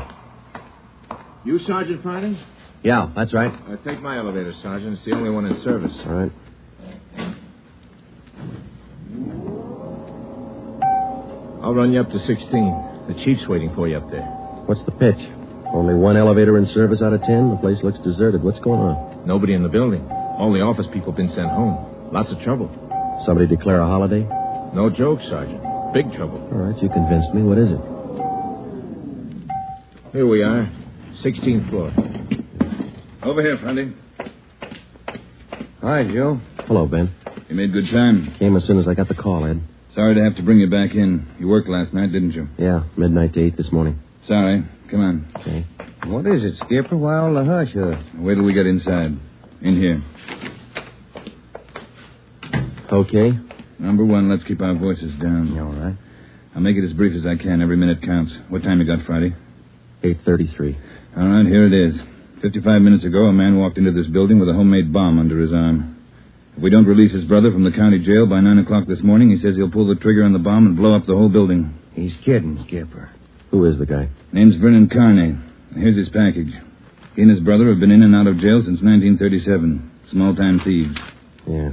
You Sergeant Friday? Yeah, that's right. Take my elevator, Sergeant. It's the only one in service. All right. I'll run you up to 16. The chief's waiting for you up there. What's the pitch? Only one elevator in service out of 10? The place looks deserted. What's going on? Nobody in the building. All the office people have been sent home. Lots of trouble. Somebody declare a holiday? No joke, Sergeant. Big trouble. All right, you convinced me. What is it? Here we are. 16th floor. Over here, Friday. Hi, Joe. Hello, Ben. You made good time. Came as soon as I got the call, Ed. Sorry to have to bring you back in. You worked last night, didn't you? Yeah, midnight to 8 this morning. Sorry. Come on. Okay. What is it, Skipper? Why all the hush? Wait till we get inside. In here. Okay. Number one, let's keep our voices down. You all right? I'll make it as brief as I can. Every minute counts. What time you got, Friday? 8:33. All right, here it is. 55 minutes ago, a man walked into this building with a homemade bomb under his arm. If we don't release his brother from the county jail by 9 o'clock this morning, he says he'll pull the trigger on the bomb and blow up the whole building. He's kidding, Skipper. Who is the guy? Name's Vernon Carney. Here's his package. He and his brother have been in and out of jail since 1937. Small-time thieves. Yeah.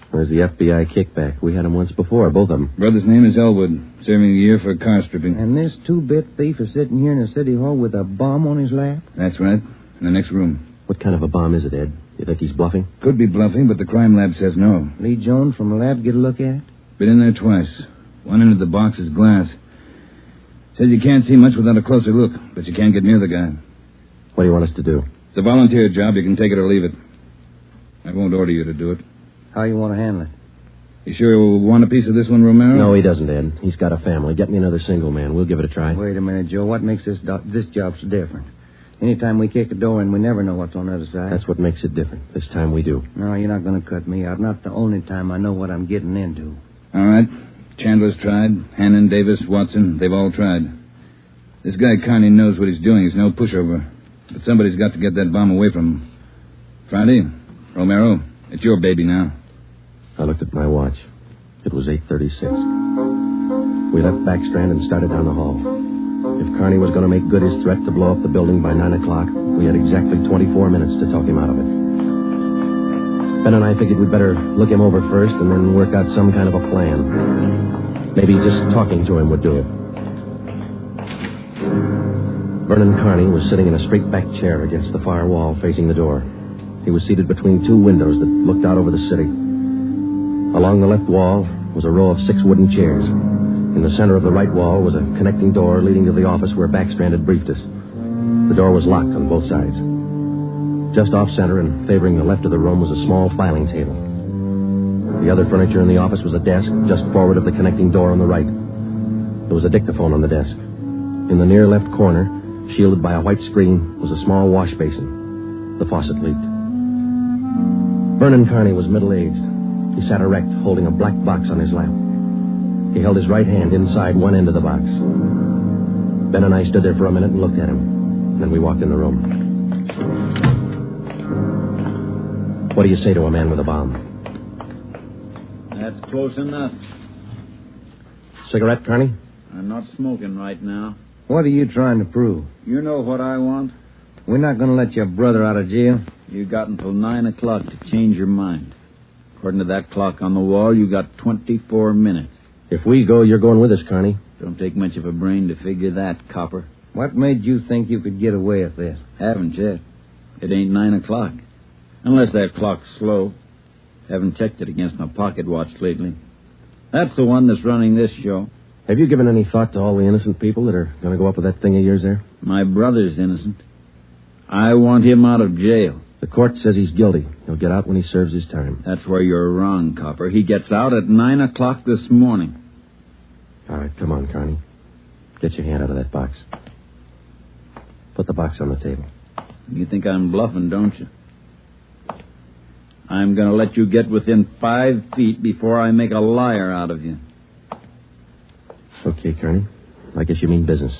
Where's the FBI kickback? We had him once before, both of them. Brother's name is Elwood, serving a year for car stripping. And this two-bit thief is sitting here in the city hall with a bomb on his lap? That's right. In the next room. What kind of a bomb is it, Ed? You think he's bluffing? Could be bluffing, but the crime lab says no. Lee Jones from the lab get a look at? Been in there twice. One end of the box is glass. Says you can't see much without a closer look, but you can't get near the guy. What do you want us to do? It's a volunteer job. You can take it or leave it. I won't order you to do it. How you want to handle it? You sure you want a piece of this one, Romero? No, he doesn't, Ed. He's got a family. Get me another single man. We'll give it a try. Wait a minute, Joe. What makes this job so different? Anytime we kick a door in, we never know what's on the other side. That's what makes it different. This time we do. No, you're not going to cut me out. Not the only time I know what I'm getting into. All right. Chandler's tried. Hannon, Davis, Watson, they've all tried. This guy Carney knows what he's doing. He's no pushover. But somebody's got to get that bomb away from him. Friday, Romero, it's your baby now. I looked at my watch. It was 8:36. We left Backstrand and started down the hall. If Carney was going to make good his threat to blow up the building by 9 o'clock, we had exactly 24 minutes to talk him out of it. Ben and I figured we'd better look him over first and then work out some kind of a plan. Maybe just talking to him would do it. Vernon Carney was sitting in a straight-back chair against the far wall facing the door. He was seated between two windows that looked out over the city. Along the left wall was a row of 6 wooden chairs. In the center of the right wall was a connecting door leading to the office where Backstrand had briefed us. The door was locked on both sides. Just off-center and favoring the left of the room was a small filing table. The other furniture in the office was a desk just forward of the connecting door on the right. There was a dictaphone on the desk. In the near left corner, shielded by a white screen, was a small wash basin. The faucet leaked. Vernon Carney was middle-aged. He sat erect, holding a black box on his lap. He held his right hand inside one end of the box. Ben and I stood there for a minute and looked at him. Then we walked in the room. What do you say to a man with a bomb? That's close enough. Cigarette, Carney? I'm not smoking right now. What are you trying to prove? You know what I want? We're not going to let your brother out of jail. You got until 9 o'clock to change your mind. According to that clock on the wall, you got 24 minutes. If we go, you're going with us, Carney. Don't take much of a brain to figure that, copper. What made you think you could get away with this? Haven't yet. It ain't 9 o'clock. Unless that clock's slow. Haven't checked it against my pocket watch lately. That's the one that's running this show. Have you given any thought to all the innocent people that are going to go up with that thing of yours there? My brother's innocent. I want him out of jail. The court says he's guilty. He'll get out when he serves his time. That's where you're wrong, copper. He gets out at 9 o'clock this morning. All right, come on, Carney. Get your hand out of that box. Put the box on the table. You think I'm bluffing, don't you? I'm going to let you get within 5 feet before I make a liar out of you. Okay, Carney. I guess you mean business.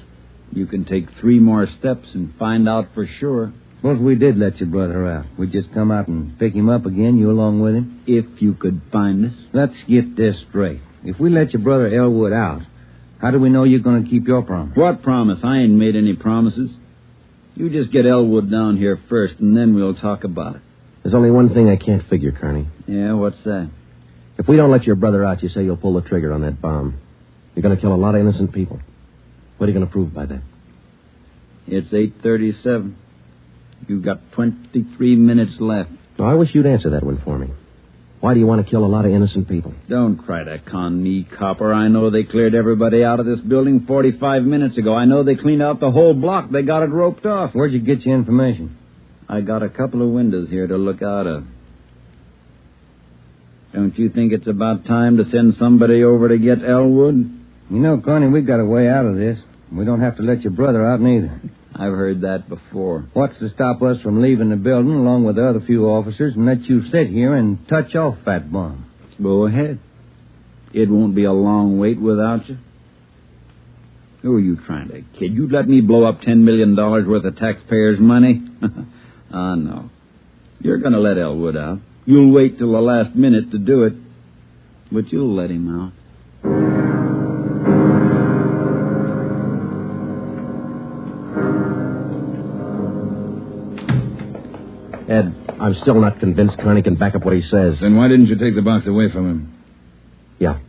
You can take 3 more steps and find out for sure. Suppose we did let your brother out. We'd just come out and pick him up again, you along with him? If you could find us. Let's get this straight. If we let your brother Elwood out, how do we know you're going to keep your promise? What promise? I ain't made any promises. You just get Elwood down here first, and then we'll talk about it. There's only one thing I can't figure, Carney. Yeah, what's that? If we don't let your brother out, you say you'll pull the trigger on that bomb. You're going to kill a lot of innocent people. What are you going to prove by that? It's 8:37. You've got 23 minutes left. No, I wish you'd answer that one for me. Why do you want to kill a lot of innocent people? Don't try to con me, copper. I know they cleared everybody out of this building 45 minutes ago. I know they cleaned out the whole block. They got it roped off. Where'd you get your information? I got a couple of windows here to look out of. Don't you think it's about time to send somebody over to get Elwood? You know, Carney, we've got a way out of this. We don't have to let your brother out neither. I've heard that before. What's to stop us from leaving the building along with the other few officers and let you sit here and touch off that bomb? Go ahead. It won't be a long wait without you. Who are you trying to kid? You'd let me blow up $10 million worth of taxpayers' money? No. You're going to let Elwood out. You'll wait till the last minute to do it, but you'll let him out. Ed, I'm still not convinced Carney can back up what he says. Then why didn't you take the box away from him? Yeah.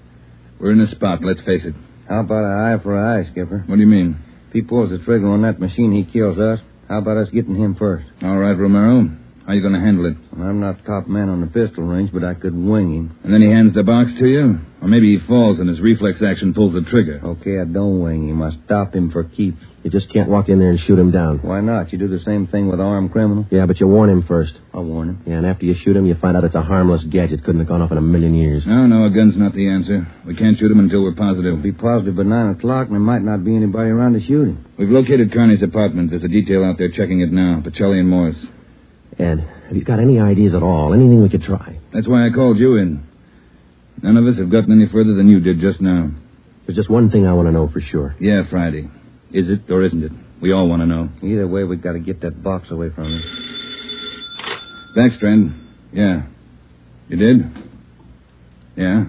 We're in a spot, let's face it. How about an eye for an eye, Skipper? What do you mean? If he pulls the trigger on that machine, he kills us. How about us getting him first? All right, Romero. How are you going to handle it? Well, I'm not top man on the pistol range, but I could wing him. And then he hands the box to you? Or maybe he falls and his reflex action pulls the trigger. Okay, I don't wing him. I stop him for keeps. You just can't walk in there and shoot him down. Why not? You do the same thing with armed criminals. Yeah, but you warn him first. I'll warn him. Yeah, and after you shoot him, you find out it's a harmless gadget. Couldn't have gone off in a million years. No, a gun's not the answer. We can't shoot him until we're positive. We'll be positive by 9 o'clock, and there might not be anybody around to shoot him. We've located Carney's apartment. There's a detail out there checking it now. Pacelli and Morris. Ed, have you got any ideas at all? Anything we could try? That's why I called you in. None of us have gotten any further than you did just now. There's just one thing I want to know for sure. Yeah, Friday. Is it or isn't it? We all want to know. Either way, we've got to get that box away from us. Backstrand. Yeah. You did? Yeah.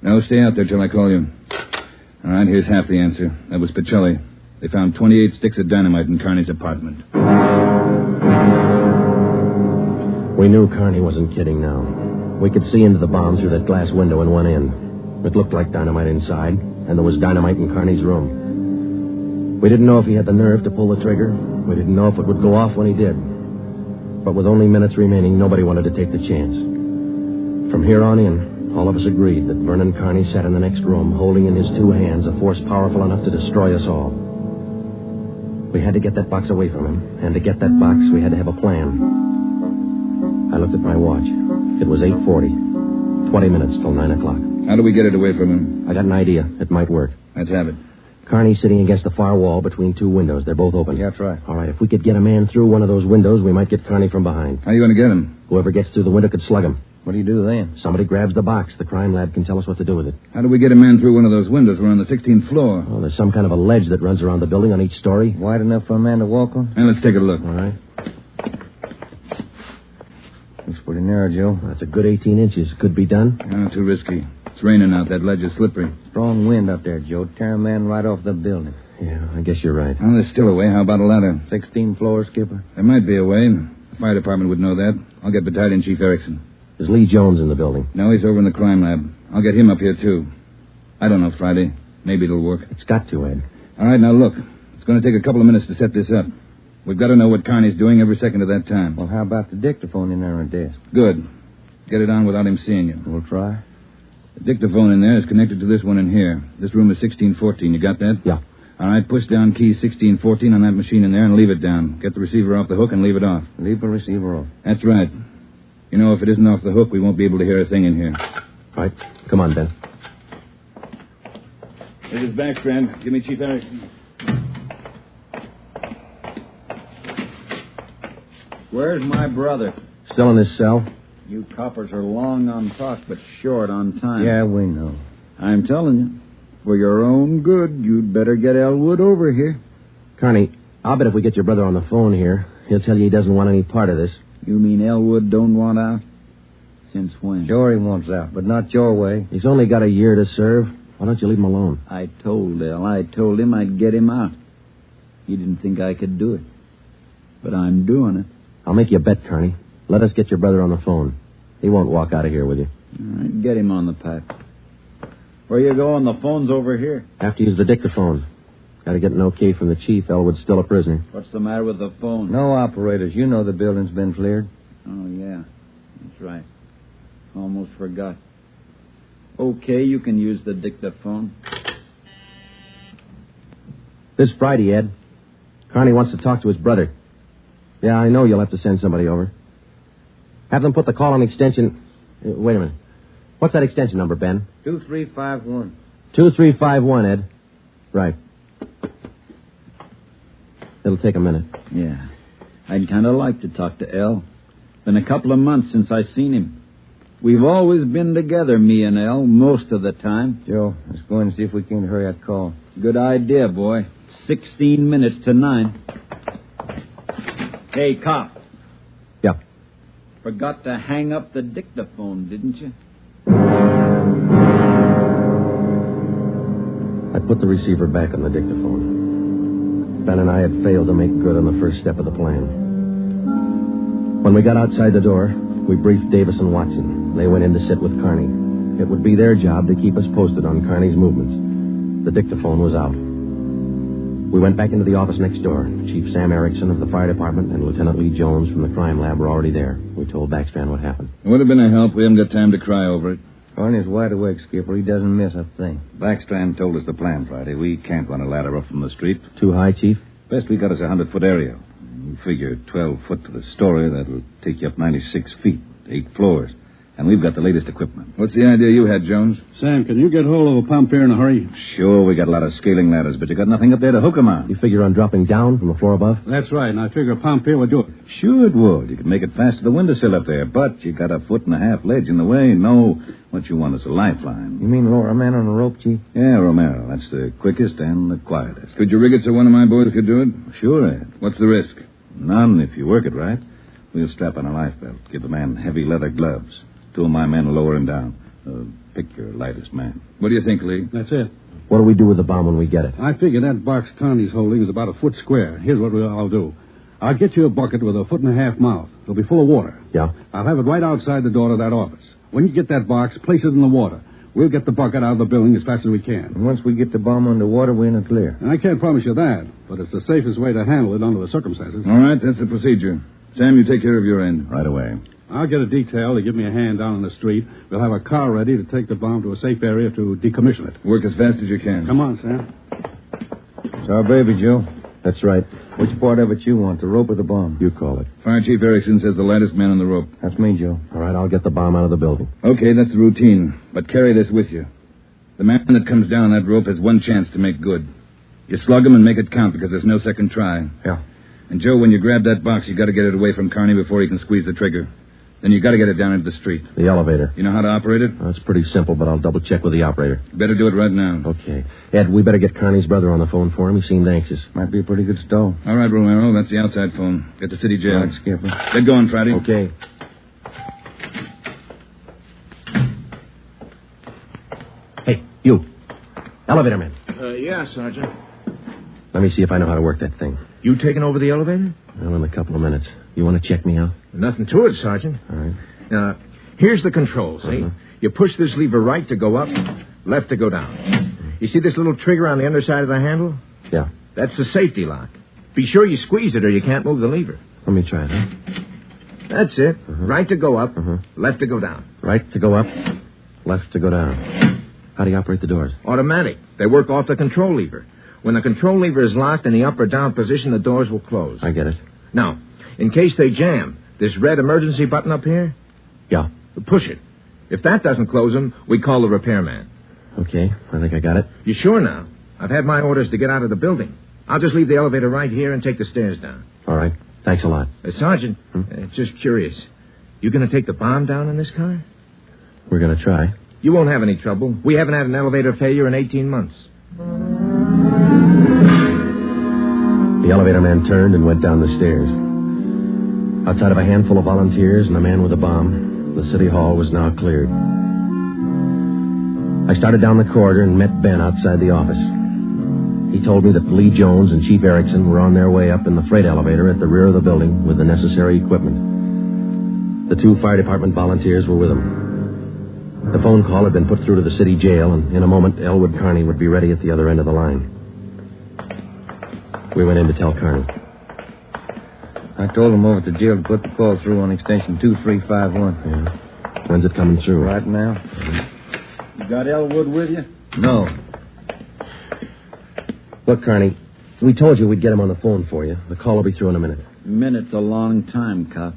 No, stay out there till I call you. All right, here's half the answer. That was Pacelli. They found 28 sticks of dynamite in Carney's apartment. We knew Carney wasn't kidding now. We could see into the bomb through that glass window in one end. It looked like dynamite inside, and there was dynamite in Carney's room. We didn't know if he had the nerve to pull the trigger. We didn't know if it would go off when he did. But with only minutes remaining, nobody wanted to take the chance. From here on in, all of us agreed that Vernon Carney sat in the next room, holding in his two hands a force powerful enough to destroy us all. We had to get that box away from him, and to get that box, we had to have a plan. I looked at my watch. It was 8:40. 20 minutes till 9 o'clock. How do we get it away from him? I got an idea. It might work. Let's have it. Carney's sitting against the far wall between two windows. They're both open. Yeah, that's right. All right, if we could get a man through one of those windows, we might get Carney from behind. How are you going to get him? Whoever gets through the window could slug him. What do you do then? Somebody grabs the box. The crime lab can tell us what to do with it. How do we get a man through one of those windows? We're on the 16th floor. Oh, there's some kind of a ledge that runs around the building on each story. Wide enough for a man to walk on? Hey, let's take a look. All right. Looks pretty narrow, Joe. That's a good 18 inches. Could be done. Not too risky. It's raining out. That ledge is slippery. Strong wind up there, Joe. Tear a man right off the building. Yeah, I guess you're right. Well, there's still a way. How about a ladder? 16 floors, Skipper. There might be a way. The fire department would know that. I'll get Battalion Chief Erickson. Is Lee Jones in the building? No, he's over in the crime lab. I'll get him up here, too. I don't know, Friday. Maybe it'll work. It's got to, Ed. All right, now look. It's going to take a couple of minutes to set this up. We've got to know what Carney's doing every second of that time. Well, how about the dictaphone in there on the desk? Good. Get it on without him seeing you. We'll try. The dictaphone in there is connected to this one in here. This room is 1614. You got that? Yeah. All right, push down key 1614 on that machine in there and leave it down. Get the receiver off the hook and leave it off. Leave the receiver off. That's right. You know, if it isn't off the hook, we won't be able to hear a thing in here. Right. Come on, Ben. This is Backstrand. Give me Chief Erickson. Where's my brother? Still in his cell? You coppers are long on talk, but short on time. Yeah, we know. I'm telling you, for your own good, you'd better get Elwood over here. Carney, I'll bet if we get your brother on the phone here, he'll tell you he doesn't want any part of this. You mean Elwood don't want out? Since when? Sure he wants out, but not your way. He's only got a year to serve. Why don't you leave him alone? I told El. I told him I'd get him out. He didn't think I could do it. But I'm doing it. I'll make you a bet, Carney. Let us get your brother on the phone. He won't walk out of here with you. All right, get him on the pipe. Where you going? The phone's over here. Have to use the dictaphone. Got to get an okay from the chief. Elwood's still a prisoner. What's the matter with the phone? No operators. You know the building's been cleared. Oh, yeah. That's right. Almost forgot. Okay, you can use the dictaphone. This Friday, Ed. Carney wants to talk to his brother. Yeah, I know you'll have to send somebody over. Have them put the call on extension... wait a minute. What's that extension number, Ben? 2351. 2351, Ed. Right. It'll take a minute. Yeah. I'd kind of like to talk to El. Been a couple of months since I seen him. We've always been together, me and El, most of the time. Joe, let's go and see if we can hurry that call. Good idea, boy. 16 minutes to 9. Hey, cop. Yeah. Forgot to hang up the dictaphone, didn't you? I put the receiver back on the dictaphone. Ben and I had failed to make good on the first step of the plan. When we got outside the door, we briefed Davis and Watson. They went in to sit with Carney. It would be their job to keep us posted on Carney's movements. The dictaphone was out. We went back into the office next door. Chief Sam Erickson of the fire department and Lieutenant Lee Jones from the crime lab were already there. We told Backstrand what happened. It would have been a help. We haven't got time to cry over it. Carney's wide awake, Skipper. He doesn't miss a thing. Backstrand told us the plan Friday. We can't run a ladder up from the street. Too high, Chief? Best we got is a 100-foot area. You figure 12 foot to the story, that'll take you up 96 feet, 8 floors. And we've got the latest equipment. What's the idea you had, Jones? Sam, can you get hold of a pump here in a hurry? Sure, we got a lot of scaling ladders, but you got nothing up there to hook 'em on. You figure on dropping down from the floor above? That's right, and I figure a pump here would do it. Sure it would. You could make it fast to the windowsill up there, but you got a 1.5 ledge in the way. No, what you want is a lifeline. You mean lower a man on a rope, Chief? Yeah, Romero. That's the quickest and the quietest. Could you rig it so one of my boys could do it? Sure, Ed. What's the risk? None if you work it right. We'll strap on a life belt. Give the man heavy leather gloves. 2 of my men will lower him down. Pick your lightest man. What do you think, Lee? That's it. What do we do with the bomb when we get it? I figure that box Carney's holding is about a foot square. Here's what I'll do. I'll get you a bucket with a 1.5 mouth. It'll be full of water. Yeah? I'll have it right outside the door to that office. When you get that box, place it in the water. We'll get the bucket out of the building as fast as we can. And once we get the bomb underwater, we're in the clear. And I can't promise you that, but it's the safest way to handle it under the circumstances. All right, that's the procedure. Sam, you take care of your end. Right away. I'll get a detail to give me a hand down on the street. We'll have a car ready to take the bomb to a safe area to decommission it. Work as fast as you can. Come on, Sam. It's our baby, Joe. That's right. Which part of it you want, the rope or the bomb? You call it. Fire Chief Erickson says the lightest man on the rope. That's me, Joe. All right, I'll get the bomb out of the building. Okay, that's the routine. But carry this with you. The man that comes down that rope has one chance to make good. You slug him and make it count because there's no second try. Yeah. And, Joe, when you grab that box, you got to get it away from Carney before he can squeeze the trigger. Then you got to get it down into the street. The elevator. You know how to operate it? Well, it's pretty simple, but I'll double-check with the operator. You better do it right now. Okay. Ed, we better get Carney's brother on the phone for him. He seemed anxious. Might be a pretty good stall. All right, Romero, that's the outside phone. Get to city jail. All right, Skipper. Get going, Friday. Okay. Hey, you. Elevator man. Yeah, Sergeant. Let me see if I know how to work that thing. You taking over the elevator? Well, in a couple of minutes. You want to check me out? Nothing to it, Sergeant. All right. Now, here's the control, see? You push this lever right to go up, left to go down. You see this little trigger on the underside of the handle? Yeah. That's the safety lock. Be sure you squeeze it or you can't move the lever. Let me try it, huh? That's it. Right to go up, left to go down. Right to go up, left to go down. How do you operate the doors? Automatic. They work off the control lever. When the control lever is locked in the up or down position, the doors will close. I get it. Now, in case they jam, this red emergency button up here? Yeah. Push it. If that doesn't close them, we call the repairman. Okay, I think I got it. You sure now? I've had my orders to get out of the building. I'll just leave the elevator right here and take the stairs down. All right. Thanks a lot. Sergeant, just curious. You going to take the bomb down in this car? We're going to try. You won't have any trouble. We haven't had an elevator failure in 18 months. The elevator man turned and went down the stairs. Outside of a handful of volunteers and a man with a bomb, the city hall was now cleared. I started down the corridor and met Ben outside the office. He told me that Lee Jones and Chief Erickson were on their way up in the freight elevator at the rear of the building with the necessary equipment. The 2 fire department volunteers were with them. The phone call had been put through to the city jail, and in a moment, Elwood Carney would be ready at the other end of the line. We went in to tell Carney. I told him over at the jail to put the call through on extension 2351. Yeah. When's it coming through? Right now. You got Elwood with you? No. Look, Carney, we told you we'd get him on the phone for you. The call will be through in a minute. Minute's a long time, cop.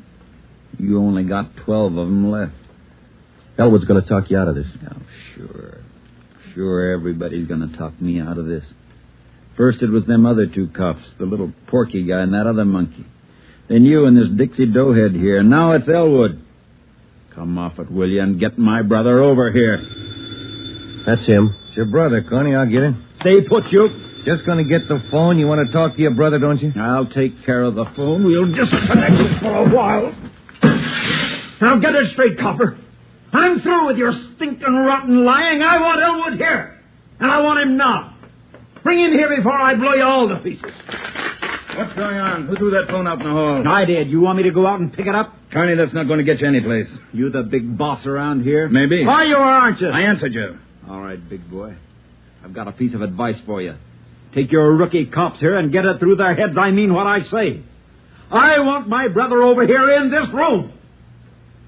You only got 12 of them left. Elwood's going to talk you out of this. Oh, sure. Sure, everybody's going to talk me out of this. First it was them other 2 cops, the little Porky guy and that other monkey. Then you and this Dixie Doughhead here. Now it's Elwood. Come off it, will you, and get my brother over here. That's him. It's your brother, Connie. I'll get him. Stay put, you. Just going to get the phone. You want to talk to your brother, don't you? I'll take care of the phone. We'll disconnect it for a while. Now get it straight, copper. I'm through with your stinking rotten lying. I want Elwood here. And I want him now. Bring him here before I blow you all to pieces. What's going on? Who threw that phone out in the hall? I did. You want me to go out and pick it up? Carney, that's not going to get you anyplace. You the big boss around here? Maybe. Are you or aren't you? I answered you. All right, big boy. I've got a piece of advice for you. Take your rookie cops here and get it through their heads. I mean what I say. I want my brother over here in this room.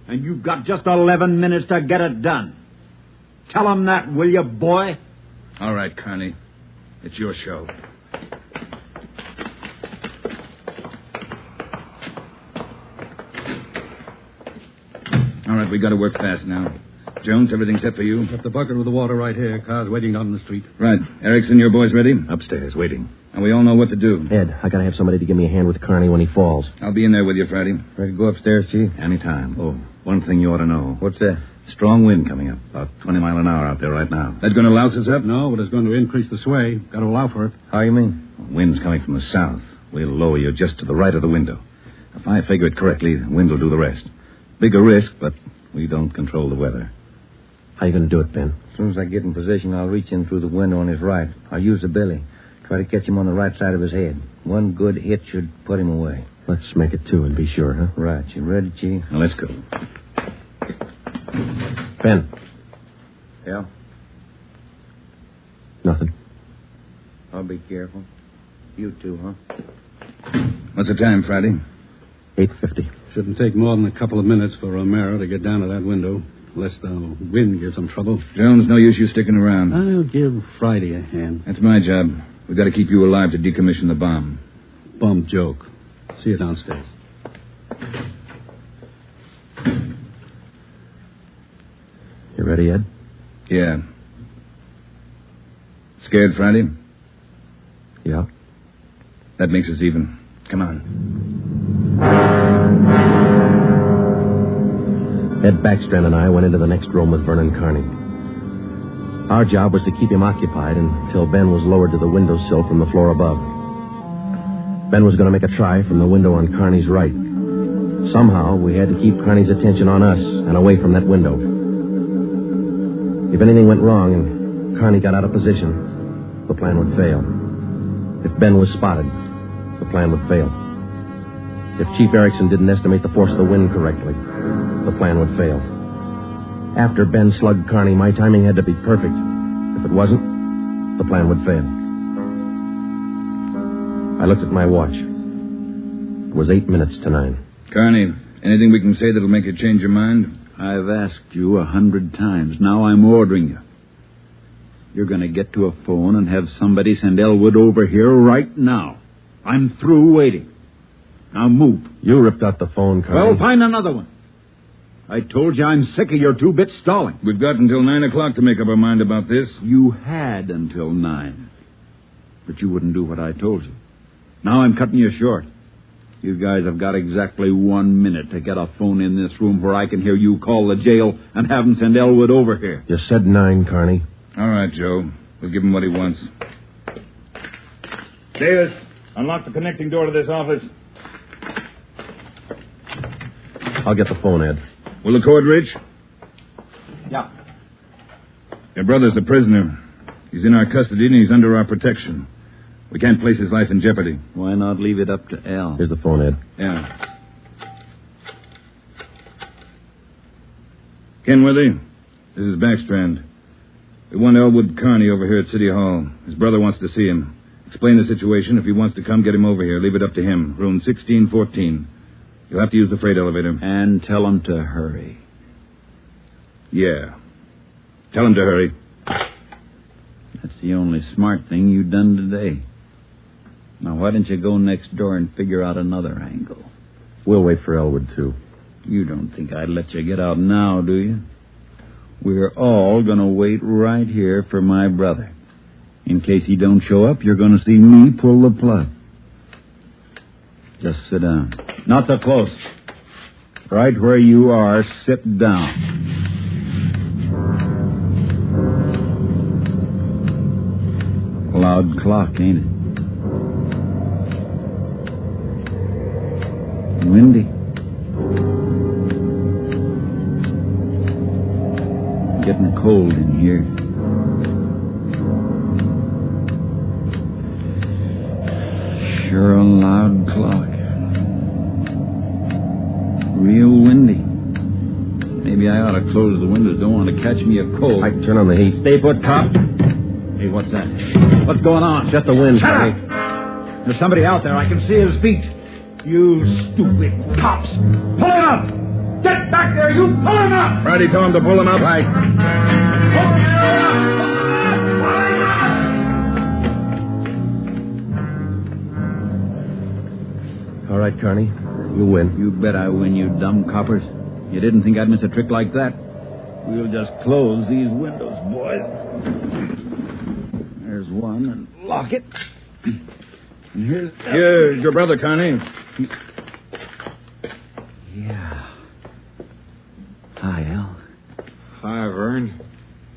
And you've got just 11 minutes to get it done. Tell them that, will you, boy? All right, Carney. It's your show. All right, we got to work fast now. Jones, everything set for you? Got the bucket with the water right here. Car's waiting down the street. Right. Erickson, your boys ready? Upstairs, waiting. And we all know what to do. Ed, I got to have somebody to give me a hand with Carney when he falls. I'll be in there with you, Friday. Ready to go upstairs, Chief? Anytime. Oh, one thing you ought to know. What's that? Strong wind coming up. About 20 miles an hour out there right now. That going to louse us up? No, but it's going to increase the sway. Got to allow for it. How you mean? Wind's coming from the south. We'll lower you just to the right of the window. If I figure it correctly, the wind will do the rest. Bigger risk, but we don't control the weather. How you going to do it, Ben? As soon as I get in position, I'll reach in through the window on his right. I'll use the billy. Try to catch him on the right side of his head. One good hit should put him away. Let's make it 2 and be sure, huh? Right. You ready, Chief? Now, let's go. Ben. Yeah? Nothing. I'll be careful. You too, huh? What's the time, Friday? 8:50. Shouldn't take more than a couple of minutes for Romero to get down to that window, unless the wind gives him trouble. Jones, no use you sticking around. I'll give Friday a hand. That's my job. We've got to keep you alive to decommission the bomb. Bum joke. See you downstairs. You ready, Ed? Yeah. Scared, Friday? Yeah. That makes us even. Come on. Ed Backstrand and I went into the next room with Vernon Carney. Our job was to keep him occupied until Ben was lowered to the windowsill from the floor above. Ben was going to make a try from the window on Carney's right. Somehow, we had to keep Carney's attention on us and away from that window. If anything went wrong and Carney got out of position, the plan would fail. If Ben was spotted, the plan would fail. If Chief Erickson didn't estimate the force of the wind correctly, the plan would fail. After Ben slugged Carney, my timing had to be perfect. If it wasn't, the plan would fail. I looked at my watch. It was 8 minutes to 9. Carney, anything we can say that'll make you change your mind? I've asked you 100 times. Now I'm ordering you. You're going to get to a phone and have somebody send Elwood over here right now. I'm through waiting. Now move. You ripped out the phone, Carney. Well, find another one. I told you I'm sick of your two-bit stalling. We've got until 9 o'clock to make up our mind about this. You had until 9. But you wouldn't do what I told you. Now I'm cutting you short. You guys have got exactly 1 minute to get a phone in this room where I can hear you call the jail and have them send Elwood over here. You said 9, Carney. All right, Joe. We'll give him what he wants. Davis, unlock the connecting door to this office. I'll get the phone, Ed. Will the cord reach? Yeah. Your brother's a prisoner. He's in our custody and he's under our protection. We can't place his life in jeopardy. Why not leave it up to Al? Here's the phone, Ed. Yeah. Kenworthy, this is Backstrand. We want Elwood Carney over here at City Hall. His brother wants to see him. Explain the situation. If he wants to come, get him over here. Leave it up to him. Room 1614. You'll have to use the freight elevator. And tell him to hurry. Yeah. Tell him to hurry. That's the only smart thing you've done today. Now, why don't you go next door and figure out another angle? We'll wait for Elwood, too. You don't think I'd let you get out now, do you? We're all going to wait right here for my brother. In case he don't show up, you're going to see me pull the plug. Just sit down. Not so close. Right where you are, sit down. Loud clock, ain't it? Windy. Getting cold in here. Sure a loud clock. Real windy. Maybe I ought to close the windows. Don't want to catch me a cold. I turn on the heat. Stay put, cop. Hey, what's that? What's going on? Just the wind, Shut Carney. up! There's somebody out there. I can see his feet. You stupid cops. Pull him up! Get back there, you! Pull him up! Friday told him to pull him up. Right. All right, Carney. You win. You bet I win, you dumb coppers. You didn't think I'd miss a trick like that? We'll just close these windows, boys. There's one, and lock it. And Here's your brother, Carney. Yeah. Hi, Al. Hi, Vern.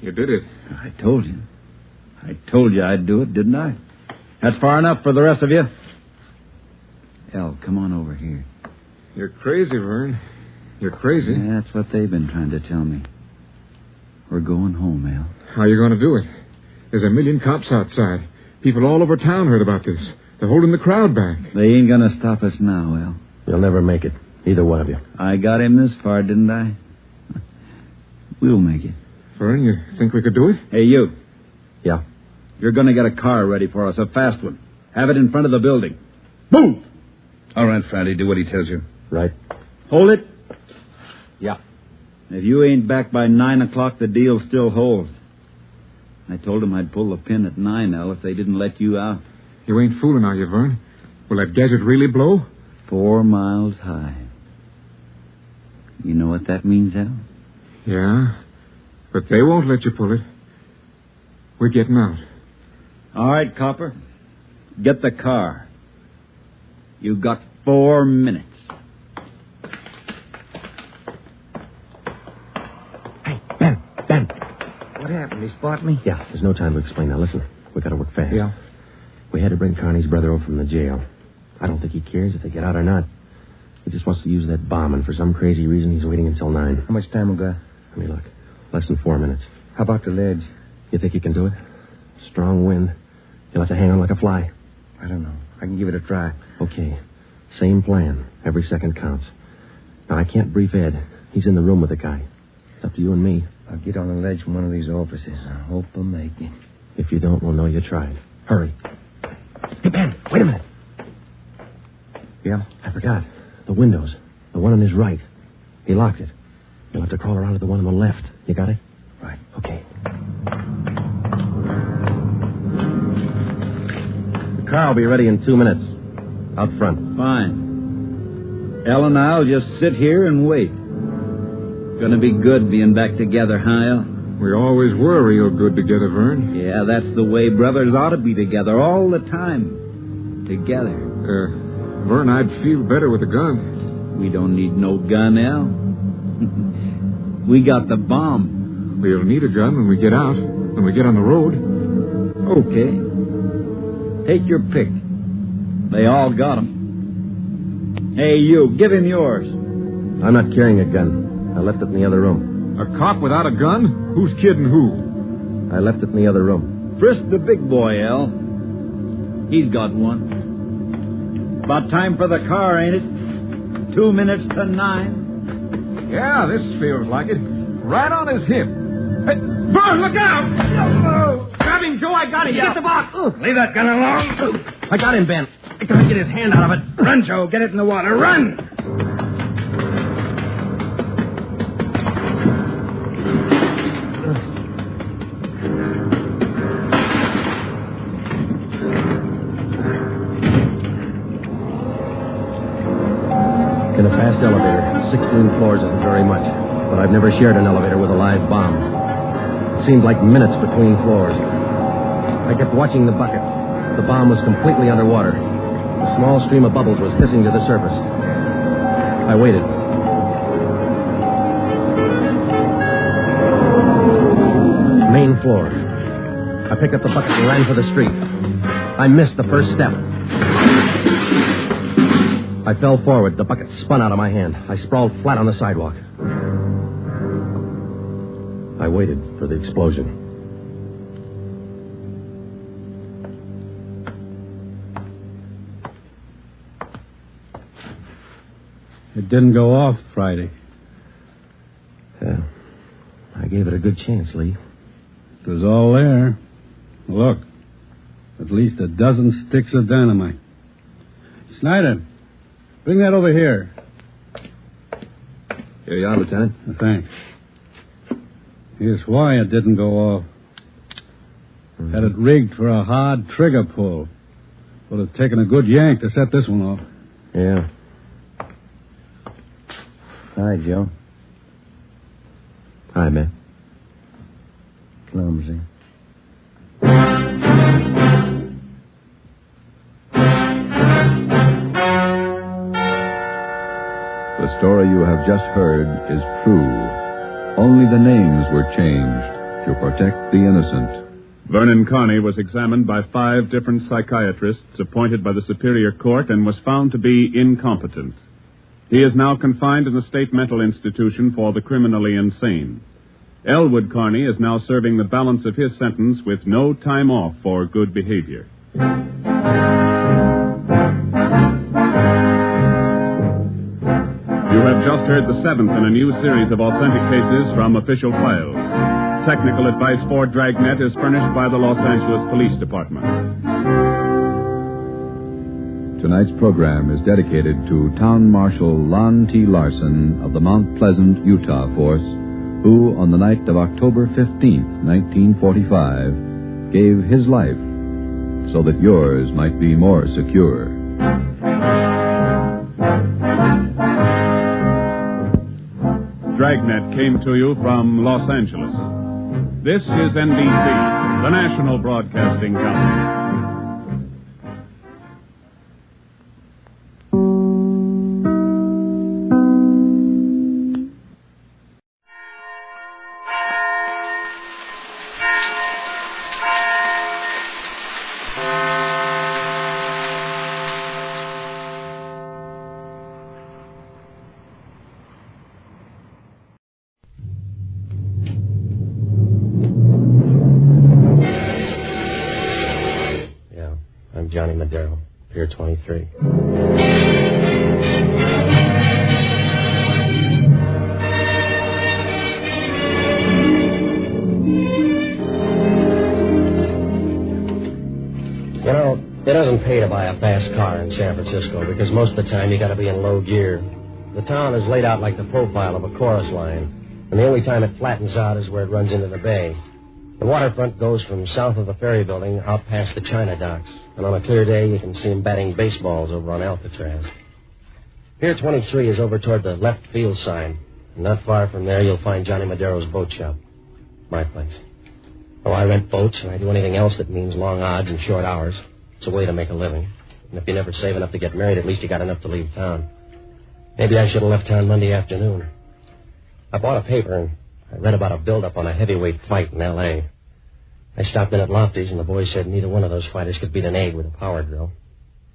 You did it. I told you. I told you I'd do it, didn't I? That's far enough for the rest of you. Al, come on over here. You're crazy, Vern. You're crazy. Yeah, that's what they've been trying to tell me. We're going home, Al. How are you going to do it? There's a million cops outside. People all over town heard about this. They're holding the crowd back. They ain't going to stop us now, Al. You'll never make it. Either one of you. I got him this far, didn't I? We'll make it. Vern, you think we could do it? Hey, you. Yeah. You're going to get a car ready for us, a fast one. Have it in front of the building. Move! All right, Friday, do what he tells you. Right. Hold it. Yeah. If you ain't back by 9 o'clock, the deal still holds. I told him I'd pull the pin at 9, Al, if they didn't let you out. You ain't fooling, are you, Vern? Will that desert really blow? 4 miles high. You know what that means, Al? Yeah, but they won't let you pull it. We're getting out. All right, Copper. Get the car. You got 4 minutes. Hey, Ben. What happened? He spot me? Yeah, there's no time to explain. Now, listen. We gotta work fast. Yeah. We had to bring Carney's brother over from the jail. I don't think he cares if they get out or not. He just wants to use that bomb, and for some crazy reason, he's waiting until 9. How much time we got? Let me look. Less than 4 minutes. How about the ledge? You think you can do it? Strong wind. You'll have to hang on like a fly. I don't know. I can give it a try. Okay. Same plan. Every second counts. Now, I can't brief Ed. He's in the room with the guy. It's up to you and me. I'll get on the ledge from one of these offices. I hope I make it. If you don't, we'll know you tried. Hurry. Hey, Ben, wait a minute. Yeah? I forgot. The windows. The one on his right. He locked it. You'll have to crawl around to the one on the left. You got it? Right. Okay. The car will be ready in 2 minutes. Out front. Fine. El and I'll just sit here and wait. Gonna be good being back together, huh, El? We always were real good together, Vern. Yeah, that's the way brothers ought to be together all the time. Together. Vern, I'd feel better with a gun. We don't need no gun, El. We got the bomb. We'll need a gun when we get out, when we get on the road. Okay. Take your pick. They all got 'em. Hey, you, give him yours. I'm not carrying a gun. I left it in the other room. A cop without a gun? Who's kidding who? I left it in the other room. Frisk the big boy, El. He's got one. About time for the car, ain't it? 2 minutes to 9. Yeah, this feels like it. Right on his hip. Hey, Vern, look out! No. Grab him, Joe. I got him. Get the box. Leave that gun alone. I got him, Ben. I gotta get his hand out of it. Run, Joe. Get it in the water. Run! In a fast elevator, 16 floors isn't very much, but I've never shared an elevator with a live bomb. It seemed like minutes between floors. I kept watching the bucket. The bomb was completely underwater. A small stream of bubbles was hissing to the surface. I waited. Main floor. I picked up the bucket and ran for the street. I missed the first step. I fell forward. The bucket spun out of my hand. I sprawled flat on the sidewalk. I waited for the explosion. It didn't go off Friday. I gave it a good chance, Lee. It was all there. Look, at least a dozen sticks of dynamite. Snyder, bring that over here. Here you are, Lieutenant. Thanks. Here's why it didn't go off. Had it rigged for a hard trigger pull. Would have taken a good yank to set this one off. Yeah. Hi, Joe. Hi, man. Clumsy. The story you have just heard is true. Only the names were changed to protect the innocent. Vernon Carney was examined by 5 different psychiatrists appointed by the Superior Court and was found to be incompetent. He is now confined in the state mental institution for the criminally insane. Elwood Carney is now serving the balance of his sentence with no time off for good behavior. You have just heard the 7th in a new series of authentic cases from official files. technical advice for Dragnet is furnished by the Los Angeles Police Department. Tonight's program is dedicated to Town Marshal Lon T. Larson of the Mount Pleasant, Utah Force, who, on the night of October 15th, 1945, gave his life so that yours might be more secure. Dragnet came to you from Los Angeles. This is NBC, the national broadcasting company. Johnny Madero, Pier 23. You know, it doesn't pay to buy a fast car in San Francisco because most of the time you got to be in low gear. The town is laid out like the profile of a chorus line, and the only time it flattens out is where it runs into the bay. The waterfront goes from south of the ferry building out past the China docks, and on a clear day you can see them batting baseballs over on Alcatraz. Pier 23 is over toward the left field sign, and not far from there you'll find Johnny Madero's boat shop. My place. Oh, I rent boats, and I do anything else that means long odds and short hours. It's a way to make a living. And if you never save enough to get married, at least you got enough to leave town. Maybe I should have left town Monday afternoon. I bought a paper, and I read about a build-up on a heavyweight fight in L.A. I stopped in at Lofty's, and the boys said neither one of those fighters could beat an egg with a power drill.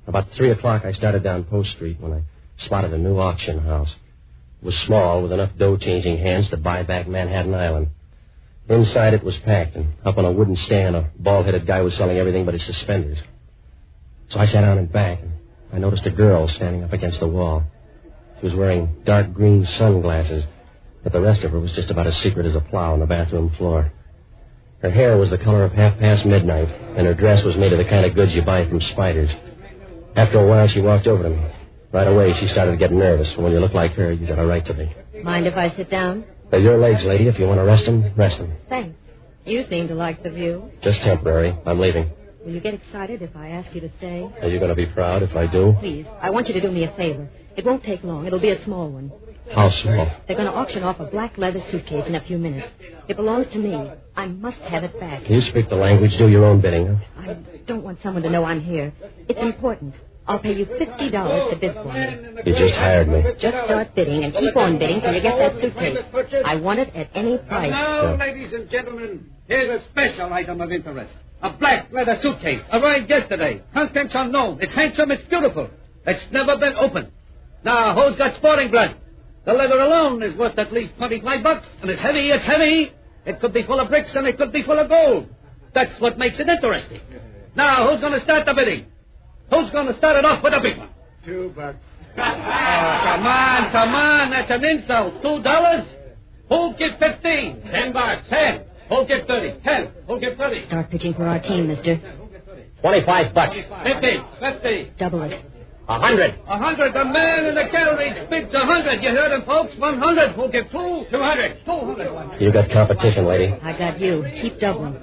About 3 o'clock, I started down Post Street when I spotted a new auction house. It was small, with enough dough-changing hands to buy back Manhattan Island. Inside it was packed, and up on a wooden stand, a bald-headed guy was selling everything but his suspenders. So I sat down in back, and I noticed a girl standing up against the wall. She was wearing dark green sunglasses, but the rest of her was just about as secret as a plow on the bathroom floor. Her hair was the color of midnight, and her dress was made of the kind of goods you buy from spiders. After a while, she walked over to me. Right away, she started to get nervous, and when you look like her, you got a right to be. Mind if I sit down? They're your legs, lady. If you want to rest them, rest them. Thanks. You seem to like the view. Just temporary. I'm leaving. Will you get excited if I ask you to stay? Are you going to be proud if I do? Please, I want you to do me a favor. It won't take long. It'll be a small one. How small? They're going to auction off a black leather suitcase in a few minutes. It belongs to me. I must have it back. You speak the language. Do your own bidding, huh? I don't want someone to know I'm here. It's important. I'll pay you $50 to bid for me. You just hired me. Just start bidding and keep on bidding till you get that suitcase. I want it at any price. Now, ladies and gentlemen, here's a special item of interest. A black leather suitcase. Arrived yesterday. Contents unknown. It's handsome. It's beautiful. It's never been opened. Now, who's got sporting blood? The leather alone is worth at least $25, and it's heavy. It's heavy. It could be full of bricks, and it could be full of gold. That's what makes it interesting. Now, who's going to start the bidding? Who's going to start it off with a big one? $2. Oh, come on. That's an insult. $2? Who'll give 15? $10. 10. Who'll give 30? 10. Who'll give 30? Start pitching for our team, mister. $25. 50. Double it. 100. 100. The man in the gallery bids 100. You heard him, folks. 100. Who'll give 2? 200. 200. You got competition, lady. I got you. Keep doubling.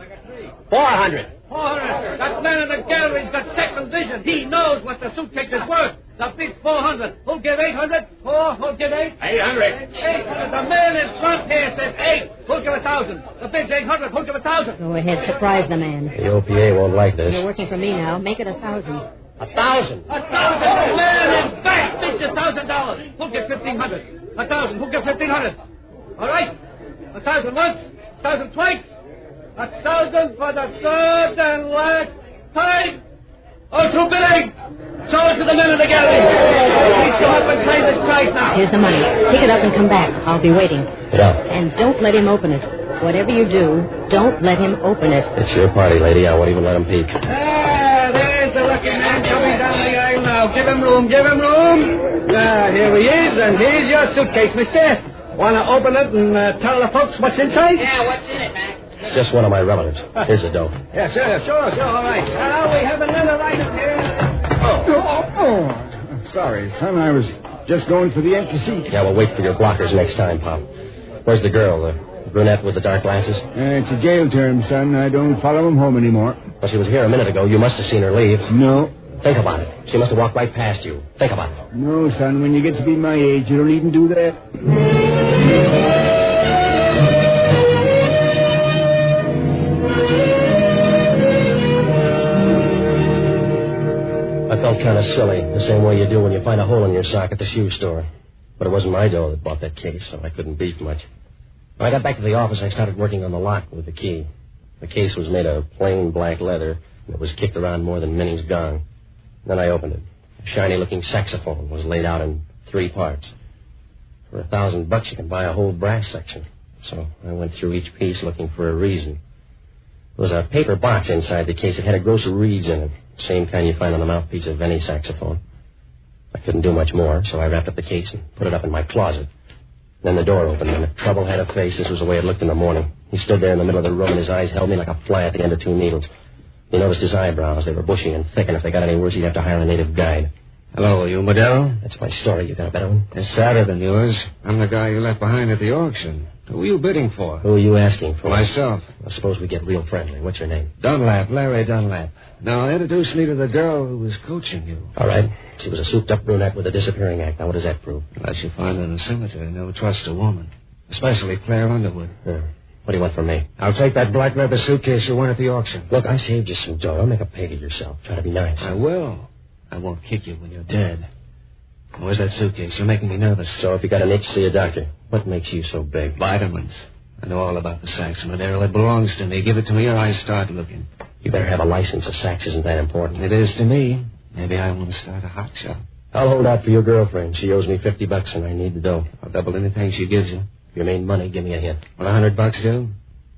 400. 400. That man in the gallery's got second vision. He knows what the suitcase is worth. The bid's 400. Who'll give 800? 4. Who'll give 8? 800. 800. The man in front here says 8. Who'll give 1,000? The bid's 800. Who'll give 1,000? Go ahead. Surprise the man. The OPA won't like this. You're working for me now. Make it 1,000. 1,000. 1,000. The man in back bids $1,000. Who'll give 1,500? 1,000. Who'll give 1,500? All right. 1,000 once. 1,000 twice. 1,000 for the third and last time. Oh, through bidding. Show it to the men in the gallery. Please come up and claim this price now. Here's the money. Pick it up and come back. I'll be waiting. Yeah. And don't let him open it. Whatever you do, don't let him open it. It's your party, lady. I won't even let him peek. There's the lucky man coming down the aisle now. Give him room. Give him room. Here he is, and here's your suitcase, mister. Want to open it and tell the folks what's inside? Yeah, what's in it, Mac? Just one of my relatives. Here's the dough. Yeah, sure, all right. Now we have another item here. Sorry, son. I was just going for the empty seat. Yeah, we'll wait for your blockers next time, Pop. Where's the girl, the brunette with the dark glasses? It's a jail term, son. I don't follow him home anymore. Well, she was here a minute ago. You must have seen her leave. No. Think about it. She must have walked right past you. Think about it. No, son. When you get to be my age, you don't even do that. I felt kind of silly, the same way you do when you find a hole in your sock at the shoe store. But it wasn't my dough that bought that case, so I couldn't beef much. When I got back to the office, I started working on the lock with the key. The case was made of plain black leather, and it was kicked around more than Minnie's gong. Then I opened it. A shiny-looking saxophone was laid out in 3 parts. For $1,000, you can buy a whole brass section. So I went through each piece looking for a reason. There was a paper box inside the case. It had a gross of reeds in it, same kind you find on the mouthpiece of any saxophone. I couldn't do much more, so I wrapped up the case and put it up in my closet. Then the door opened, and if trouble had a face, this was the way it looked in the morning. He stood there in the middle of the room, and his eyes held me like a fly at the end of 2 needles. You noticed his eyebrows. They were bushy and thick, and if they got any worse, he'd have to hire a native guide. Hello, are you Madero? That's my story. You got a better one? It's sadder than yours. I'm the guy you left behind at the auction. Who are you bidding for? Who are you asking for? Myself. I suppose we get real friendly. What's your name? Dunlap, Larry Dunlap. Now, introduce me to the girl who was coaching you. All right. She was a souped-up brunette with a disappearing act. Now, what does that prove? Unless you find her in the cemetery, never trust a woman. Especially Claire Underwood. Yeah. What do you want from me? I'll take that black leather suitcase you won at the auction. Look, I saved you some dough. Don't make a pig of yourself. Try to be nice. I will. I won't kick you when you're dead. Where's that suitcase? You're making me nervous. So if you got an itch, see a doctor. What makes you so big? Vitamins. I know all about the sax, Madero. It belongs to me. Give it to me or I start looking. You better have a license. A sax isn't that important. It is to me. Maybe I want to start a hot shop. I'll hold out for your girlfriend. She owes me $50 and I need the dough. I'll double anything she gives you. If you made money, give me a hint. Will $100 do?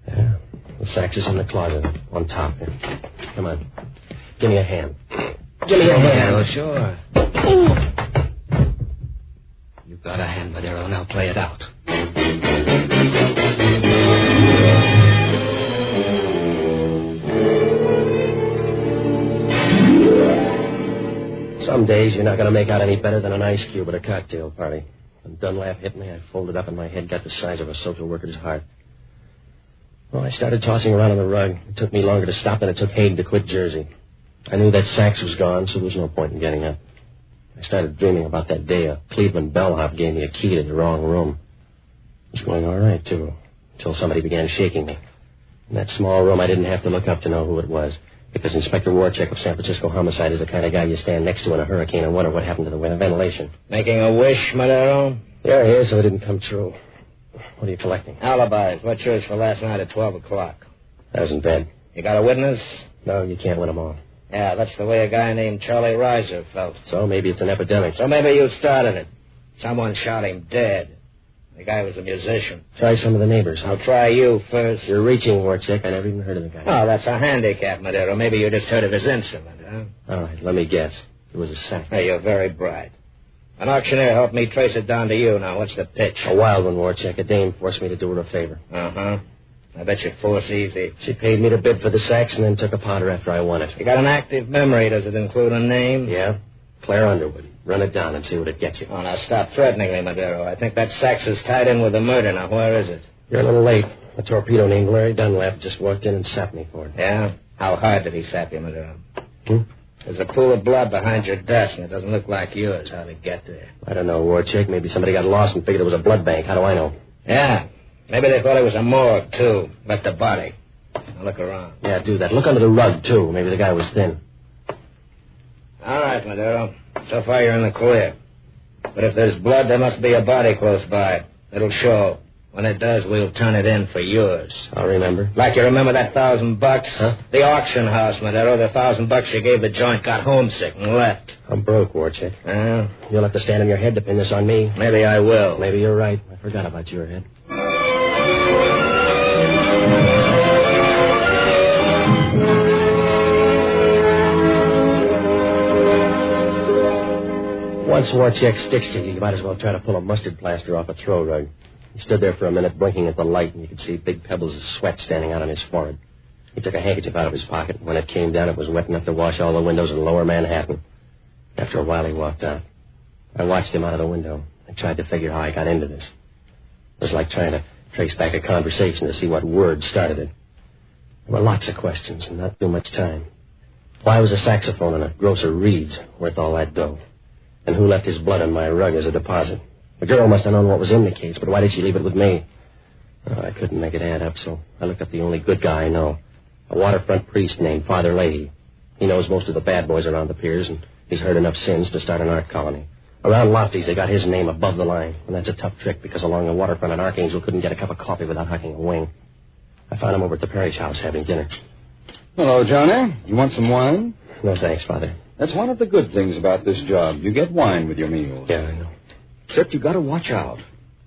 Yeah. The sax is in the closet on top here. Come on. Give me a hand. Give me a hand. Oh, sure. You've got a hand, Madero. Now play it out. Some days you're not going to make out any better than an ice cube at a cocktail party. When Dunlap hit me, I folded up and my head got the size of a social worker's heart. Well, I started tossing around on the rug. It took me longer to stop than it took Haig to quit Jersey. I knew that sax was gone, so there was no point in getting up. I started dreaming about that day a Cleveland bellhop gave me a key to the wrong room. It was going all right, too, until somebody began shaking me. In that small room, I didn't have to look up to know who it was, because Inspector Warchek of San Francisco Homicide is the kind of guy you stand next to in a hurricane and wonder what happened to the ventilation. Making a wish, Madero? Yeah, here, so it didn't come true. What are you collecting? Alibis. What's yours for last night at 12 o'clock? That wasn't bad. You got a witness? No, you can't win them all. Yeah, that's the way a guy named Charlie Reiser felt. So maybe it's an epidemic. So maybe you started it. Someone shot him dead. The guy was a musician. Try some of the neighbors. I'll try you first. You're reaching, Warchek. I never even heard of the guy. Oh, that's a handicap, Madero. Maybe you just heard of his instrument, huh? All right, let me guess. It was a sax. Hey, you're very bright. An auctioneer helped me trace it down to you. Now, what's the pitch? A wild one, Warchek. A dame forced me to do her a favor. Uh-huh. I bet you force easy. She paid me to bid for the sax and then took a powder after I won it. You got an active memory. Does it include a name? Yeah. Claire Underwood. Run it down and see what it gets you. Oh, now stop threatening me, Madero. I think that sax is tied in with the murder. Now, where is it? You're a little late. A torpedo named Larry Dunlap just walked in and sapped me for it. Yeah? How hard did he sap you, Madero? There's a pool of blood behind your desk, and it doesn't look like yours. How'd it get there? I don't know, Warchek. Maybe somebody got lost and figured it was a blood bank. How do I know? Yeah. Maybe they thought it was a morgue, too. Left a body. Now look around. Yeah, do that. Look under the rug, too. Maybe the guy was thin. All right, Madero. So far, you're in the clear. But if there's blood, there must be a body close by. It'll show. When it does, we'll turn it in for yours. I'll remember. Like you remember that $1,000? Huh? The auction house, Madero. The $1,000 you gave the joint got homesick and left. I'm broke, Warchek. You'll have to stand on your head to pin this on me. Maybe I will. Maybe you're right. I forgot about your head. Once Warchek sticks to you, you might as well try to pull a mustard plaster off a throw rug. He stood there for a minute blinking at the light, and you could see big pebbles of sweat standing out on his forehead. He took a handkerchief out of his pocket. When it came down, it was wet enough to wash all the windows in lower Manhattan. After a while, he walked out. I watched him out of the window. I tried to figure how I got into this. It was like trying to trace back a conversation to see what word started it. There were lots of questions and not too much time. Why was a saxophone in a grocer Reed's worth all that dough? And who left his blood on my rug as a deposit? The girl must have known what was in the case, but why did she leave it with me? Oh, I couldn't make it add up, so I looked up the only good guy I know. A waterfront priest named Father Leahy. He knows most of the bad boys around the piers, and he's heard enough sins to start an art colony. Around Lofty's, they got his name above the line, and that's a tough trick, because along the waterfront, an archangel couldn't get a cup of coffee without hucking a wing. I found him over at the Parrish house having dinner. Hello, Johnny. You want some wine? No, thanks, Father. That's one of the good things about this job. You get wine with your meals. Yeah, I know. Except you got to watch out.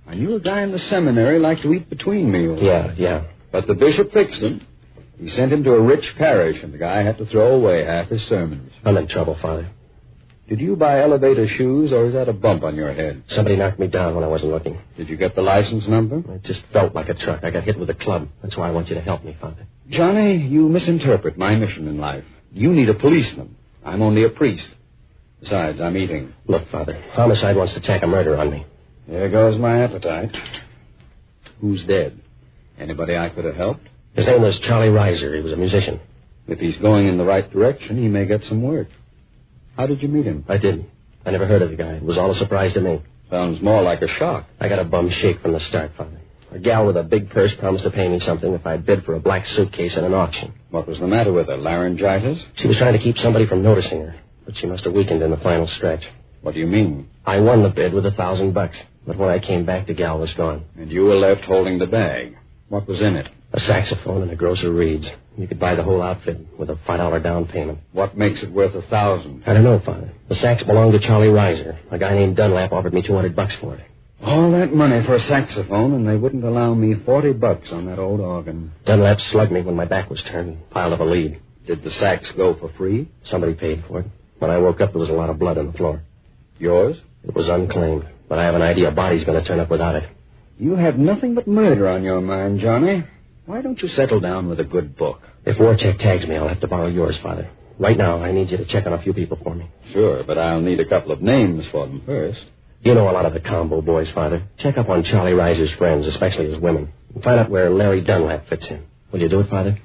I knew a guy in the seminary liked to eat between meals. Yeah. But the bishop fixed him. He sent him to a rich parish, and the guy had to throw away half his sermons. I'm in trouble, Father. Did you buy elevator shoes, or is that a bump on your head? Somebody knocked me down when I wasn't looking. Did you get the license number? It just felt like a truck. I got hit with a club. That's why I want you to help me, Father. Johnny, you misinterpret my mission in life. You need a policeman. I'm only a priest. Besides, I'm eating. Look, Father, homicide wants to tack a murder on me. There goes my appetite. Who's dead? Anybody I could have helped? His name was Charlie Reiser. He was a musician. If he's going in the right direction, he may get some work. How did you meet him? I didn't. I never heard of the guy. It was all a surprise to me. Sounds more like a shock. I got a bum shake from the start, Father. A gal with a big purse promised to pay me something if I'd bid for a black suitcase at an auction. What was the matter with her? Laryngitis? She was trying to keep somebody from noticing her, but she must have weakened in the final stretch. What do you mean? I won the bid with $1,000, but when I came back, the gal was gone. And you were left holding the bag. What was in it? A saxophone and a grocer Reed's. You could buy the whole outfit with a $5 down payment. What makes it worth $1,000? I don't know, Father. The sax belonged to Charlie Reiser. A guy named Dunlap offered me $200 for it. All that money for a saxophone, and they wouldn't allow me $40 on that old organ. Dunlap slugged me when my back was turned and piled up a lead. Did the sax go for free? Somebody paid for it. When I woke up, there was a lot of blood on the floor. Yours? It was unclaimed, but I have an idea a body's going to turn up without it. You have nothing but murder on your mind, Johnny. Why don't you settle down with a good book? If Warcheck tags me, I'll have to borrow yours, Father. Right now, I need you to check on a few people for me. Sure, but I'll need a couple of names for them first. You know a lot of the combo boys, Father. Check up on Charlie Reiser's friends, especially his women. And find out where Larry Dunlap fits in. Will you do it, Father?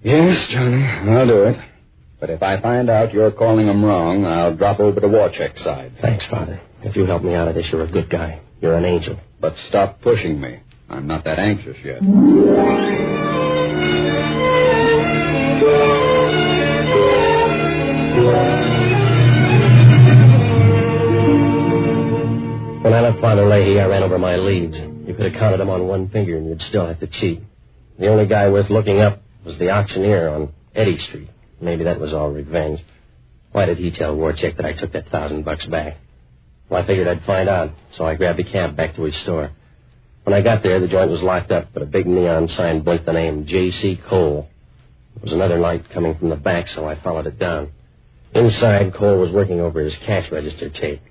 Yes, Johnny, I'll do it. But if I find out you're calling them wrong, I'll drop over to Warcheck's side. Thanks, Father. If you help me out of this, you're a good guy. You're an angel. But stop pushing me. I'm not that anxious yet. When I left Father Leahy, I ran over my leads. You could have counted them on one finger, and you'd still have to cheat. The only guy worth looking up was the auctioneer on Eddy Street. Maybe that was all revenge. Why did he tell Warcheck that I took that $1,000 back? Well, I figured I'd find out, so I grabbed a cab back to his store. When I got there, the joint was locked up, but a big neon sign blinked the name J.C. Cole. There was another light coming from the back, so I followed it down. Inside, Cole was working over his cash register tape.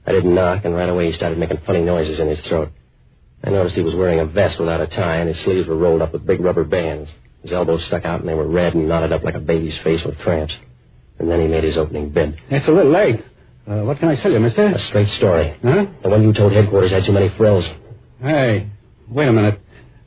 I didn't knock, and right away he started making funny noises in his throat. I noticed he was wearing a vest without a tie, and his sleeves were rolled up with big rubber bands. His elbows stuck out, and they were red and knotted up like a baby's face with cramps. And then he made his opening bid. It's a little late. What can I sell you, mister? A straight story. Huh? The one you told headquarters had too many frills. Hey, wait a minute.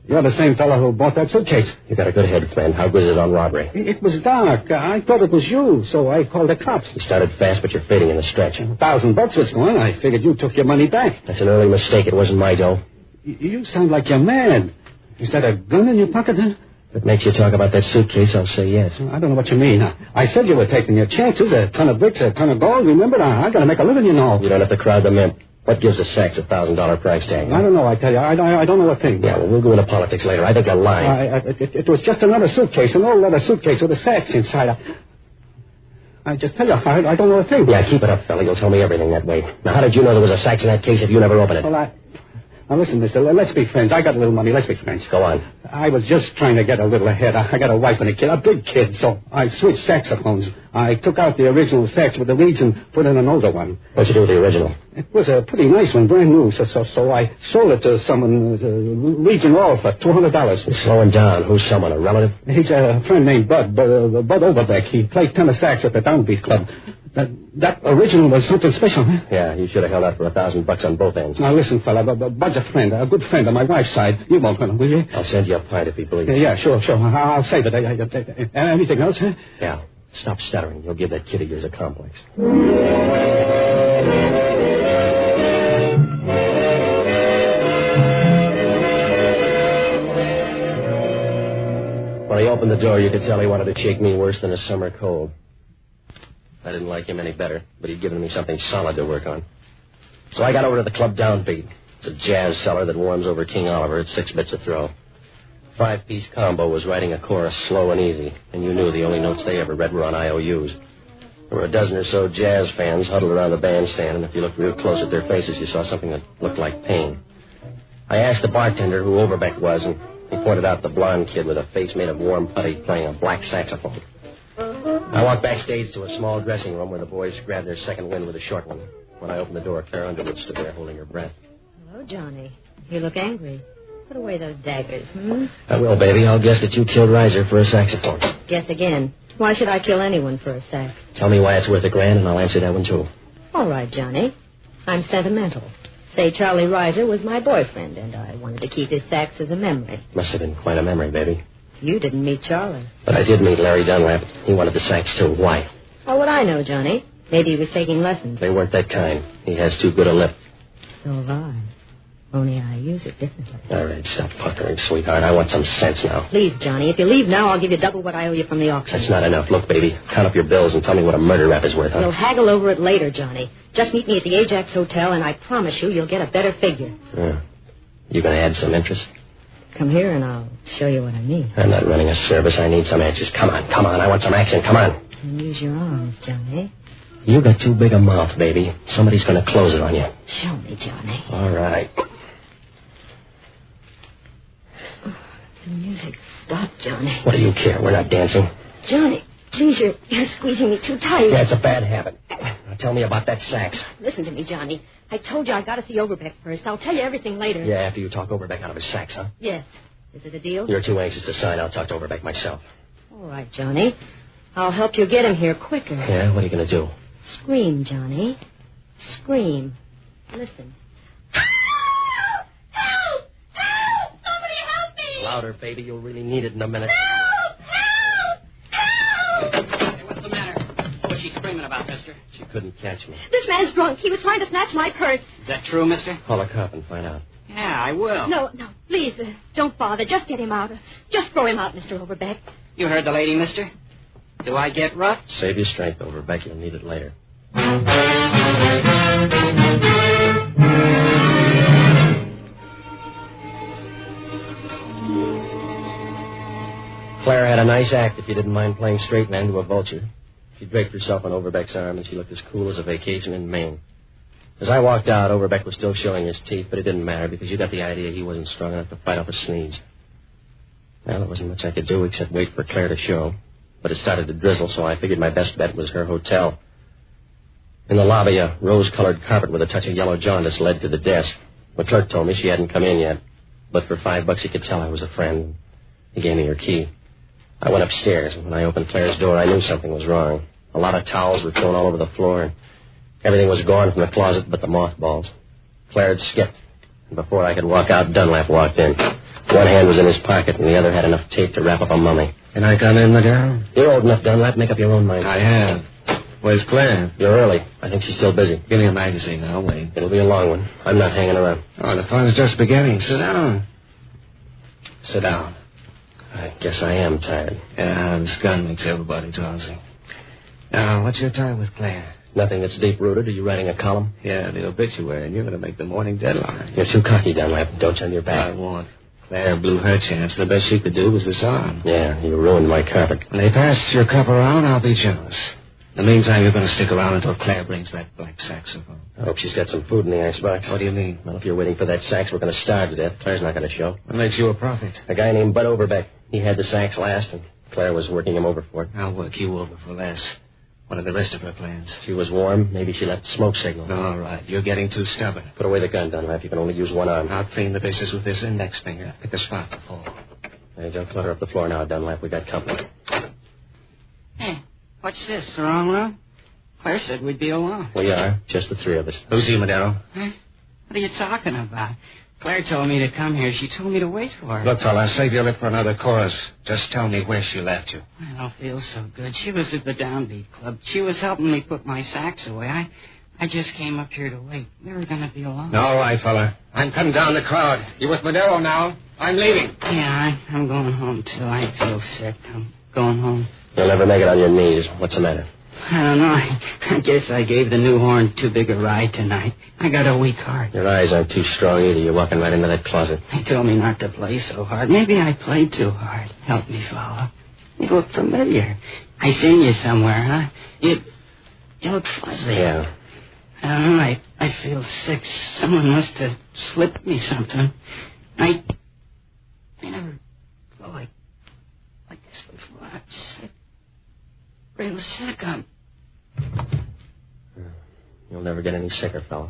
You're the same fellow who bought that suitcase. You got a good head, friend. How good is it on robbery? It was dark. I thought it was you, so I called the cops. You started fast, but you're fading in the stretch. $1,000 was gone. I figured you took your money back. That's an early mistake. It wasn't my dough. You sound like you're mad. Is that a gun in your pocket, huh? If it makes you talk about that suitcase, I'll say yes. I don't know what you mean. I said you were taking your chances. A ton of bricks, a ton of gold. Remember, I got to make a living, you know. You don't have to crowd the mint. What gives a sax a $1,000 price tag? I don't know, I tell you. I don't know a thing. Yeah, well, we'll go into politics later. I think you're lying. It was just another suitcase, an old leather suitcase with a sax inside. I just tell you, I don't know a thing. Yeah, keep it up, fella. You'll tell me everything that way. Now, how did you know there was a sax in that case if you never opened it? Well, Now, listen, mister, let's be friends. I got a little money. Let's be friends. Go on. I was just trying to get a little ahead. I got a wife and a kid, a big kid, so I switched saxophones. I took out the original sax with the reeds and put in an older one. What'd you do with the original? It was a pretty nice one, brand new, so I sold it to someone, Reeds and All, for $200. You're slowing down. Who's someone, a relative? He's a friend named Bud Overbeck. He plays tenor sax at the Downbeat Club. That original was something special, huh? Yeah, you should have held out for $1,000 on both ends. Now, listen, fella, Bud's a friend, a good friend on my wife's side. You won't hurt him, will you? I'll send you a pint if he bleeds. Yeah, sure. I'll save it. Anything else, huh? Yeah. Stop stuttering. You'll give that kid of yours a complex. When he opened the door, you could tell he wanted to shake me worse than a summer cold. I didn't like him any better, but he'd given me something solid to work on. So I got over to the club Downbeat. It's a jazz cellar that warms over King Oliver at 6 bits a throw. 5-piece combo was writing a chorus slow and easy, and you knew the only notes they ever read were on IOUs. There were a dozen or so jazz fans huddled around the bandstand, and if you looked real close at their faces, you saw something that looked like pain. I asked the bartender who Overbeck was, and he pointed out the blonde kid with a face made of warm putty playing a black saxophone. I walked backstage to a small dressing room where the boys grabbed their second wind with a short one. When I opened the door, Claire Underwood stood there holding her breath. Hello, Johnny. You look angry. Put away those daggers, I will, baby. I'll guess that you killed Reiser for a saxophone. Guess again. Why should I kill anyone for a sax? Tell me why it's worth $1,000, and I'll answer that one, too. All right, Johnny. I'm sentimental. Say Charlie Reiser was my boyfriend, and I wanted to keep his sax as a memory. Must have been quite a memory, baby. You didn't meet Charlie. But I did meet Larry Dunlap. He wanted the sax, too. Why? How would I know, Johnny? Maybe he was taking lessons. They weren't that kind. He has too good a lip. So have I. Only I use it differently. All right, stop puckering, sweetheart. I want some sense now. Please, Johnny, if you leave now, I'll give you double what I owe you from the auction. That's not enough. Look, baby, count up your bills and tell me what a murder rap is worth, huh? We'll haggle over it later, Johnny. Just meet me at the Ajax Hotel, and I promise you'll get a better figure. Yeah. You gonna add some interest? Come here, and I'll show you what I mean. I'm not running a service. I need some answers. Come on. I want some action. Come on. And use your arms, Johnny. You got too big a mouth, baby. Somebody's gonna close it on you. Show me, Johnny. All right. The music stopped, Johnny. What do you care? We're not dancing. Johnny, please, you're squeezing me too tight. Yeah, it's a bad habit. Now tell me about that sax. Listen to me, Johnny. I told you I got to see Overbeck first. I'll tell you everything later. Yeah, after you talk Overbeck out of his sax, huh? Yes. Is it a deal? You're too anxious to sign. I'll talk to Overbeck myself. All right, Johnny. I'll help you get him here quicker. Yeah, what are you going to do? Scream, Johnny. Scream. Listen. Louder, baby. You'll really need it in a minute. Hey, what's the matter? What's she screaming about, mister? She couldn't catch me. This man's drunk. He was trying to snatch my purse. Is that true, mister? Call a cop and find out. Yeah, I will. No, please, don't bother. Just get him out. Just throw him out, Mr. Overbeck. You heard the lady, mister? Do I get rough? Save your strength, Overbeck. You'll need it later. Clara had a nice act, if you didn't mind playing straight man to a vulture. She draped herself on Overbeck's arm, and she looked as cool as a vacation in Maine. As I walked out, Overbeck was still showing his teeth, but it didn't matter because you got the idea he wasn't strong enough to fight off a sneeze. Well, there wasn't much I could do except wait for Claire to show. But it started to drizzle, so I figured my best bet was her hotel. In the lobby, a rose-colored carpet with a touch of yellow jaundice led to the desk. The clerk told me she hadn't come in yet, but for $5 he could tell I was a friend. He gave me her key. I went upstairs, and when I opened Claire's door, I knew something was wrong. A lot of towels were thrown all over the floor, and everything was gone from the closet but the mothballs. Claire had skipped, and before I could walk out, Dunlap walked in. One hand was in his pocket, and the other had enough tape to wrap up a mummy. Can I come in, Madero? You're old enough, Dunlap. Make up your own mind. I have. Where's Claire? You're early. I think she's still busy. Give me a magazine. I'll wait. It'll be a long one. I'm not hanging around. Oh, the fun's just beginning. Sit down. Sit down. I guess I am tired. Yeah, this gun makes everybody drowsy. Now, what's your time with Claire? Nothing that's deep-rooted. Are you writing a column? Yeah, the obituary, and you're going to make the morning deadline. You're too cocky, Dunlap. Don't turn your back. I won't. Claire blew her chance. The best she could do was this arm. Yeah, you ruined my carpet. When they pass your cup around, I'll be jealous. In the meantime, you're going to stick around until Claire brings that black saxophone. I hope she's got some food in the icebox. What do you mean? Well, if you're waiting for that sax, we're going to starve to death. Claire's not going to show. What makes you a prophet? A guy named Bud Overbeck. He had the sax last, and Claire was working him over for it. I'll work you over for less. What are the rest of her plans? She was warm. Maybe she left a smoke signal. All right. You're getting too stubborn. Put away the gun, Dunlap. You can only use one arm. I'll clean the bases with this index finger. Pick a spot to fall. Hey, don't clutter up the floor now, Dunlap. We got company. Hey, what's this, the wrong room? Claire said we'd be alone. We are. Just the three of us. Who's he, Madero? Huh? What are you talking about? Claire told me to come here. She told me to wait for her. Look, fella, save your lip for another chorus. Just tell me where she left you. I don't feel so good. She was at the Downbeat Club. She was helping me put my sax away. I just came up here to wait. We were going to be alone. All right, fella. I'm cutting down the crowd. You with Madero now? I'm leaving. Yeah, I'm going home, too. I feel sick. I'm going home. You'll never make it on your knees. What's the matter? I don't know. I guess I gave the new horn too big a ride tonight. I got a weak heart. Your eyes aren't too strong either. You're walking right into that closet. They told me not to play so hard. Maybe I played too hard. Help me, fella. You look familiar. I seen you somewhere, huh? You look fuzzy. Yeah. I don't know. I feel sick. Someone must have slipped me something. I never felt like this before. I'm sick. Real sick. You'll never get any sicker, fella.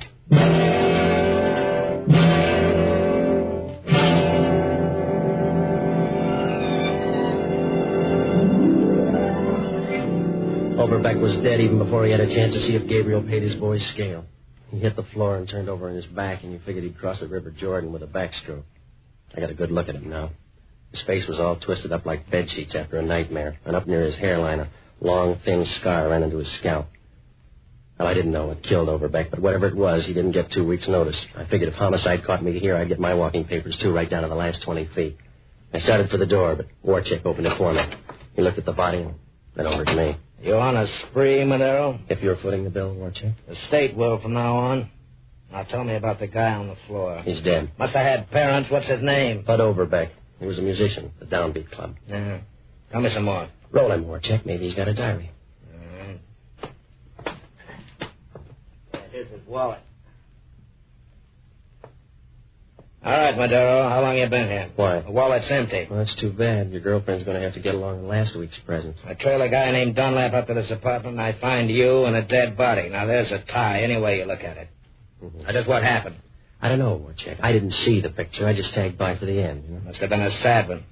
Overbeck was dead even before he had a chance to see if Gabriel paid his boy's scale. He hit the floor and turned over on his back, and you figured he'd cross the River Jordan with a backstroke. I got a good look at him now. His face was all twisted up like bed sheets after a nightmare, and up near his hairline, a long, thin scar ran into his scalp. Well, I didn't know what killed Overbeck, but whatever it was, he didn't get 2 weeks' notice. I figured if homicide caught me here, I'd get my walking papers, too, right down to the last 20 feet. I started for the door, but Warchick opened it for me. He looked at the body and then over to me. You on a spree, Madero? If you're footing the bill, Warchick? The state will from now on. Now tell me about the guy on the floor. He's dead. Must have had parents. What's his name? Bud Overbeck. He was a musician at the Downbeat Club. Yeah. Tell me some more. Roll him, Warchick. Maybe he's got a diary. Here's his wallet. All right, Madero. How long you been here? Why? The wallet's empty. Well, that's too bad. Your girlfriend's going to have to get along with last week's presents. I trail a guy named Dunlap up to this apartment, and I find you and a dead body. Now, there's a tie, any way you look at it. Mm-hmm. Now, just what happened? I don't know, Warchick. I didn't see the picture. I just tagged by for the end. You know? Must have been a sad one.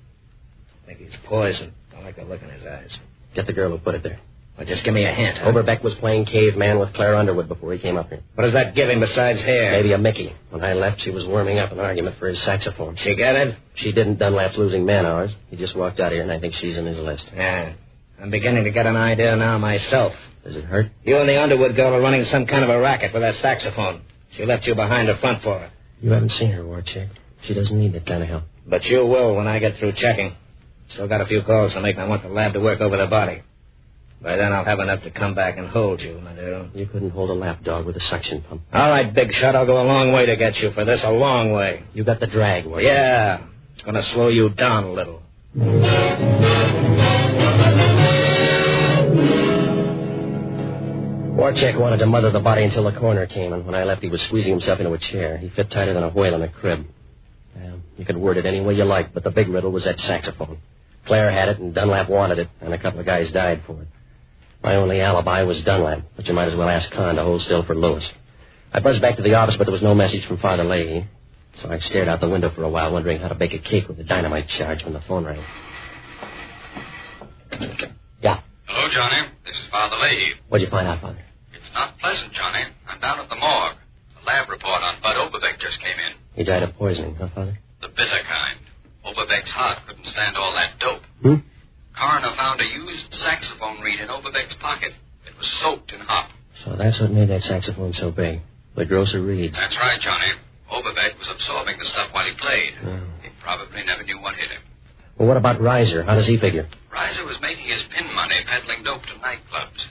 I think he's poisoned. Don't like the look in his eyes. Get the girl who put it there. Well, just give me a hint. Huh? Overbeck was playing caveman with Claire Underwood before he came up here. What does that give him besides hair? Maybe a Mickey. When I left, she was warming up an argument for his saxophone. She get it? She didn't. Dunlap's losing man hours. He just walked out here, and I think she's in his list. Yeah. I'm beginning to get an idea now myself. Does it hurt? You and the Underwood girl are running some kind of a racket with that saxophone. She left you behind her front for her. You haven't seen her, Warchick. She doesn't need that kind of help. But you will when I get through checking. Still got a few calls to make, and I want the lab to work over the body. By then I'll have enough to come back and hold you, Madero. You couldn't hold a lapdog with a suction pump. All right, big shot. I'll go a long way to get you for this, a long way. You got the drag, Warchick. Yeah. It's going to slow you down a little. Warchick wanted to mother the body until the coroner came, and when I left, he was squeezing himself into a chair. He fit tighter than a whale in a crib. You could word it any way you liked, but the big riddle was that saxophone. Claire had it, and Dunlap wanted it, and a couple of guys died for it. My only alibi was Dunlap, but you might as well ask Con to hold still for Lewis. I buzzed back to the office, but there was no message from Father Leahy, so I stared out the window for a while, wondering how to bake a cake with a dynamite charge when the phone rang. Yeah. Hello, Johnny. This is Father Leahy. What'd you find out, Father? It's not pleasant, Johnny. I'm down at the morgue. The lab report on Bud Overbeck just came in. He died of poisoning, huh, Father? The bitter kind. Overbeck's heart couldn't stand all that dope. Hmm? Coroner found a used saxophone reed in Overbeck's pocket. It was soaked in hop. So that's what made that saxophone so big. The grocer reeds. That's right, Johnny. Overbeck was absorbing the stuff while he played. Oh. He probably never knew what hit him. Well, what about Reiser? How does he figure? Reiser was making his pin money peddling dope to nightclubs.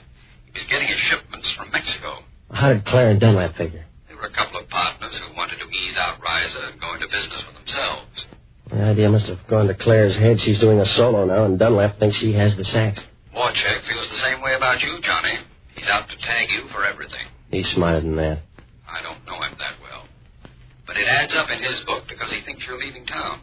He was getting his shipments from Mexico. How did Claire and Dunlap figure? There were a couple of partners who wanted to ease out Reiser and go into business for themselves. The idea must have gone to Claire's head. She's doing a solo now, and Dunlap thinks she has the sax. Warcheck feels the same way about you, Johnny. He's out to tag you for everything. He's smarter than that. I don't know him that well. But it adds up in his book because he thinks you're leaving town.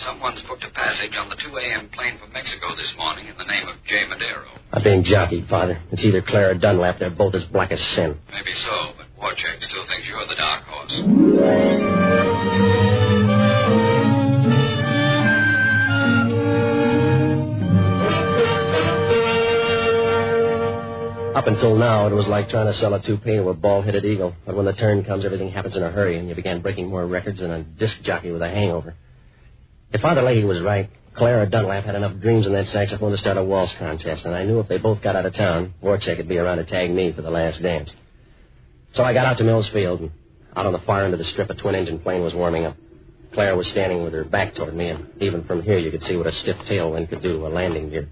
Someone's booked a passage on the 2 a.m. plane from Mexico this morning in the name of J. Madero. I'm being jockeyed, Father. It's either Claire or Dunlap. They're both as black as sin. Maybe so, but Warcheck still thinks you're the dark horse. Up until now, it was like trying to sell a toupee to a bald-headed eagle. But when the turn comes, everything happens in a hurry, and you began breaking more records than a disc jockey with a hangover. If Father Leahy was right, Claire or Dunlap had enough dreams in that saxophone to start a waltz contest, and I knew if they both got out of town, Warcheck would be around to tag me for the last dance. So I got out to Mills Field, and out on the far end of the strip, a twin-engine plane was warming up. Claire was standing with her back toward me, and even from here you could see what a stiff tailwind could do to a landing gear.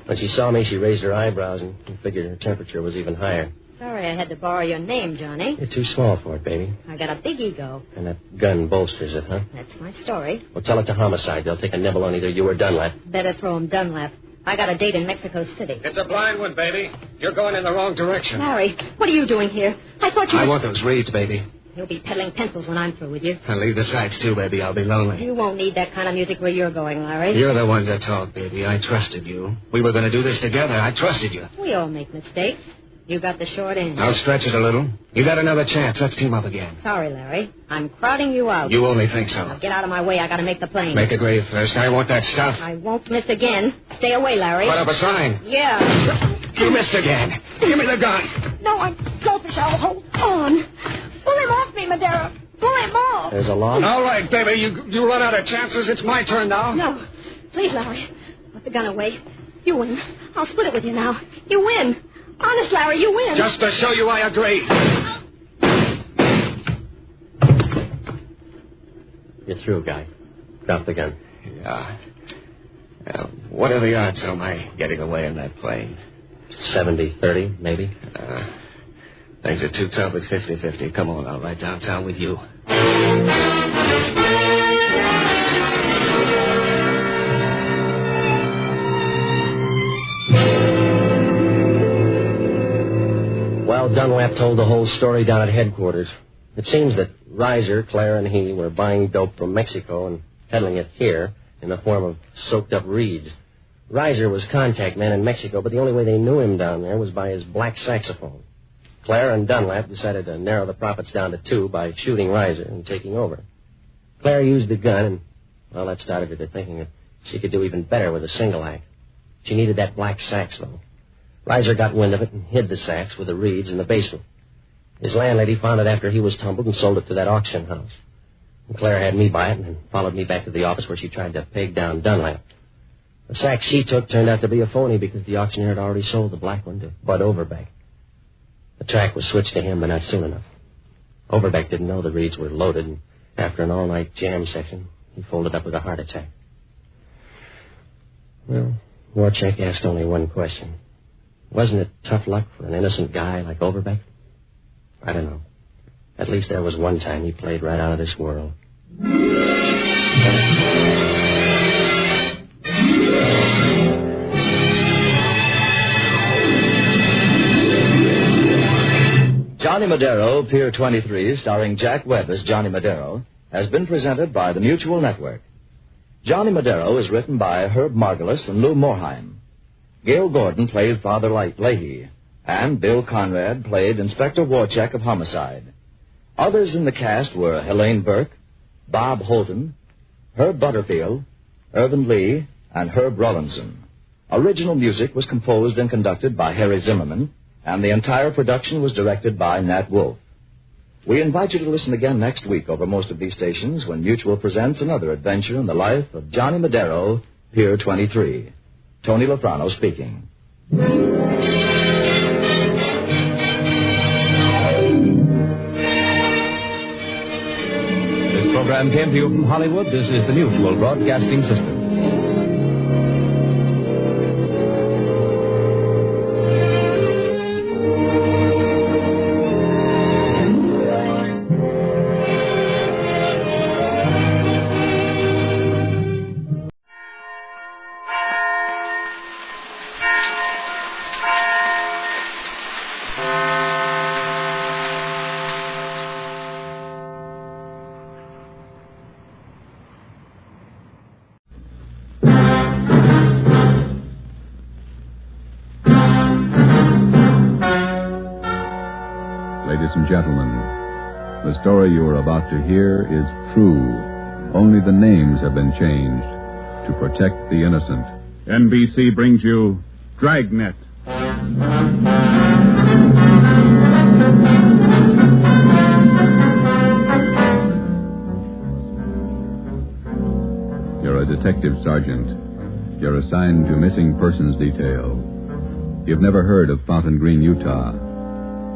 When she saw me, she raised her eyebrows and figured her temperature was even higher. Sorry I had to borrow your name, Johnny. You're too small for it, baby. I got a big ego. And that gun bolsters it, huh? That's my story. Well, tell it to Homicide. They'll take a nibble on either you or Dunlap. Better throw him Dunlap. I got a date in Mexico City. It's a blind one, baby. You're going in the wrong direction. Larry, what are you doing here? I thought you I were... want those reeds, baby. You'll be peddling pencils when I'm through with you. And leave the sax, too, baby. I'll be lonely. You won't need that kind of music where you're going, Larry. You're the ones that talk, baby. I trusted you. We were going to do this together. I trusted you. We all make mistakes. You got the short end. I'll stretch it a little. You got another chance. Let's team up again. Sorry, Larry. I'm crowding you out. You only think so. Now get out of my way. I got to make the plane. Make it grave first. I want that stuff. I won't miss again. Stay away, Larry. Put up a sign. Yeah. You missed again. Give me the gun. No, I'm selfish. I'll hold on. Pull him off me, Madero. Pull him off. There's a law. All right, baby. You run out of chances. It's my turn now. No. Please, Larry. Put the gun away. You win. I'll split it with you now. You win. Honest, Larry, you win. Just to show you I agree. You're through, guy. Drop the gun. Yeah. What are the odds of my getting away in that plane? 70-30, maybe. Things are too tough at 50-50. Come on, I'll ride downtown with you. Well, Dunlap told the whole story down at headquarters. It seems that Reiser, Claire, and he were buying dope from Mexico and peddling it here in the form of soaked-up reeds. Reiser was contact man in Mexico, but the only way they knew him down there was by his black saxophone. Claire and Dunlap decided to narrow the profits down to 2 by shooting Reiser and taking over. Claire used the gun, and, well, that started her to thinking that she could do even better with a single act. She needed that black sax, though. Reiser got wind of it and hid the sax with the reeds in the basement. His landlady found it after he was tumbled and sold it to that auction house. And Claire had me buy it and then followed me back to the office where she tried to peg down Dunlap. The sax she took turned out to be a phony because the auctioneer had already sold the black one to Bud Overbeck. The track was switched to him, but not soon enough. Overbeck didn't know the reeds were loaded, and after an all-night jam session, he folded up with a heart attack. Well, Warcheck asked only one question. Wasn't it tough luck for an innocent guy like Overbeck? I don't know. At least there was one time he played right out of this world. Johnny Madero, Pier 23, starring Jack Webb as Johnny Madero, has been presented by the Mutual Network. Johnny Madero is written by Herb Margolis and Lou Morheim. Gail Gordon played Father Leahy, and Bill Conrad played Inspector Warcheck of Homicide. Others in the cast were Helene Burke, Bob Holton, Herb Butterfield, Irvin Lee, and Herb Rollinson. Original music was composed and conducted by Harry Zimmerman, and the entire production was directed by Nat Wolfe. We invite you to listen again next week over most of these stations when Mutual presents another adventure in the life of Johnny Madero, Pier 23. Tony Lafrano speaking. This program came to you from Hollywood. This is the Mutual Broadcasting System. and gentlemen, the story you are about to hear is true. Only the names have been changed to protect the innocent. NBC brings you Dragnet. You're a detective sergeant. You're assigned to missing persons detail. You've never heard of Fountain Green, Utah.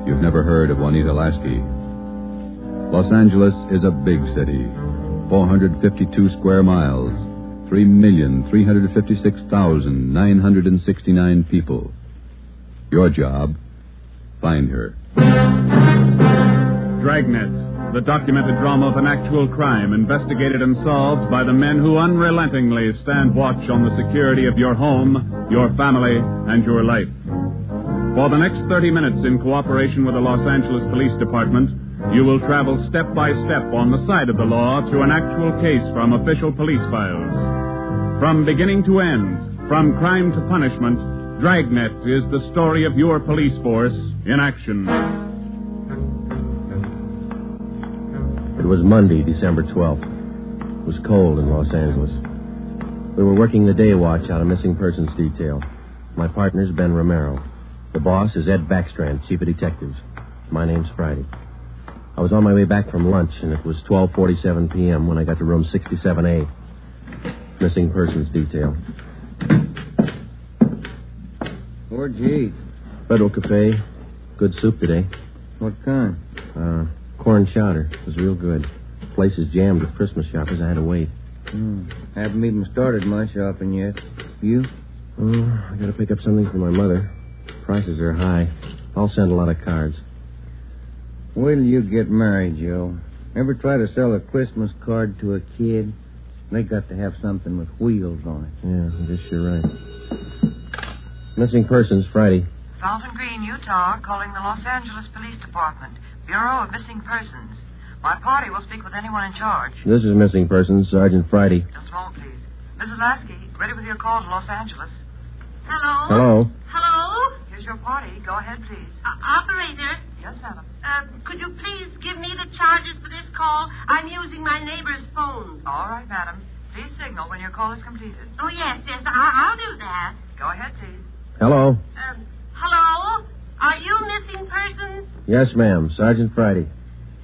You've never heard of Juanita Lasky. Los Angeles is a big city. 452 square miles. 3,356,969 people. Your job, find her. Dragnet, the documented drama of an actual crime investigated and solved by the men who unrelentingly stand watch on the security of your home, your family, and your life. For the next 30 minutes, in cooperation with the Los Angeles Police Department, you will travel step by step on the side of the law through an actual case from official police files. From beginning to end, from crime to punishment, Dragnet is the story of your police force in action. It was Monday, December 12th. It was cold in Los Angeles. We were working the day watch out of missing persons detail. My partner's Ben Romero. The boss is Ed Backstrand, chief of detectives. My name's Friday. I was on my way back from lunch, and it was 12:47 p.m. when I got to room 67A. Missing persons detail. Where'd you eat? Federal Cafe. Good soup today. What kind? Corn chowder. It was real good. The place is jammed with Christmas shoppers. I had to wait. Haven't even started my shopping yet. You? I got to pick up something for my mother. Prices are high. I'll send a lot of cards. Wait till you get married, Joe. Ever try to sell a Christmas card to a kid? They got to have something with wheels on it. Yeah, I guess you're right. Missing persons, Friday. Fountain Green, Utah, calling the Los Angeles Police Department. Bureau of Missing Persons. My party will speak with anyone in charge. This is Missing Persons, Sergeant Friday. Just a moment, please. Mrs. Lasky, ready with your call to Los Angeles. Hello? Hello? Hello? Here's your party. Go ahead, please. Operator? Yes, madam. Could you please give me the charges for this call? I'm using my neighbor's phone. All right, madam. Please signal when your call is completed. Oh, yes. I'll do that. Go ahead, please. Hello? Hello? Are you missing persons? Yes, ma'am. Sergeant Friday.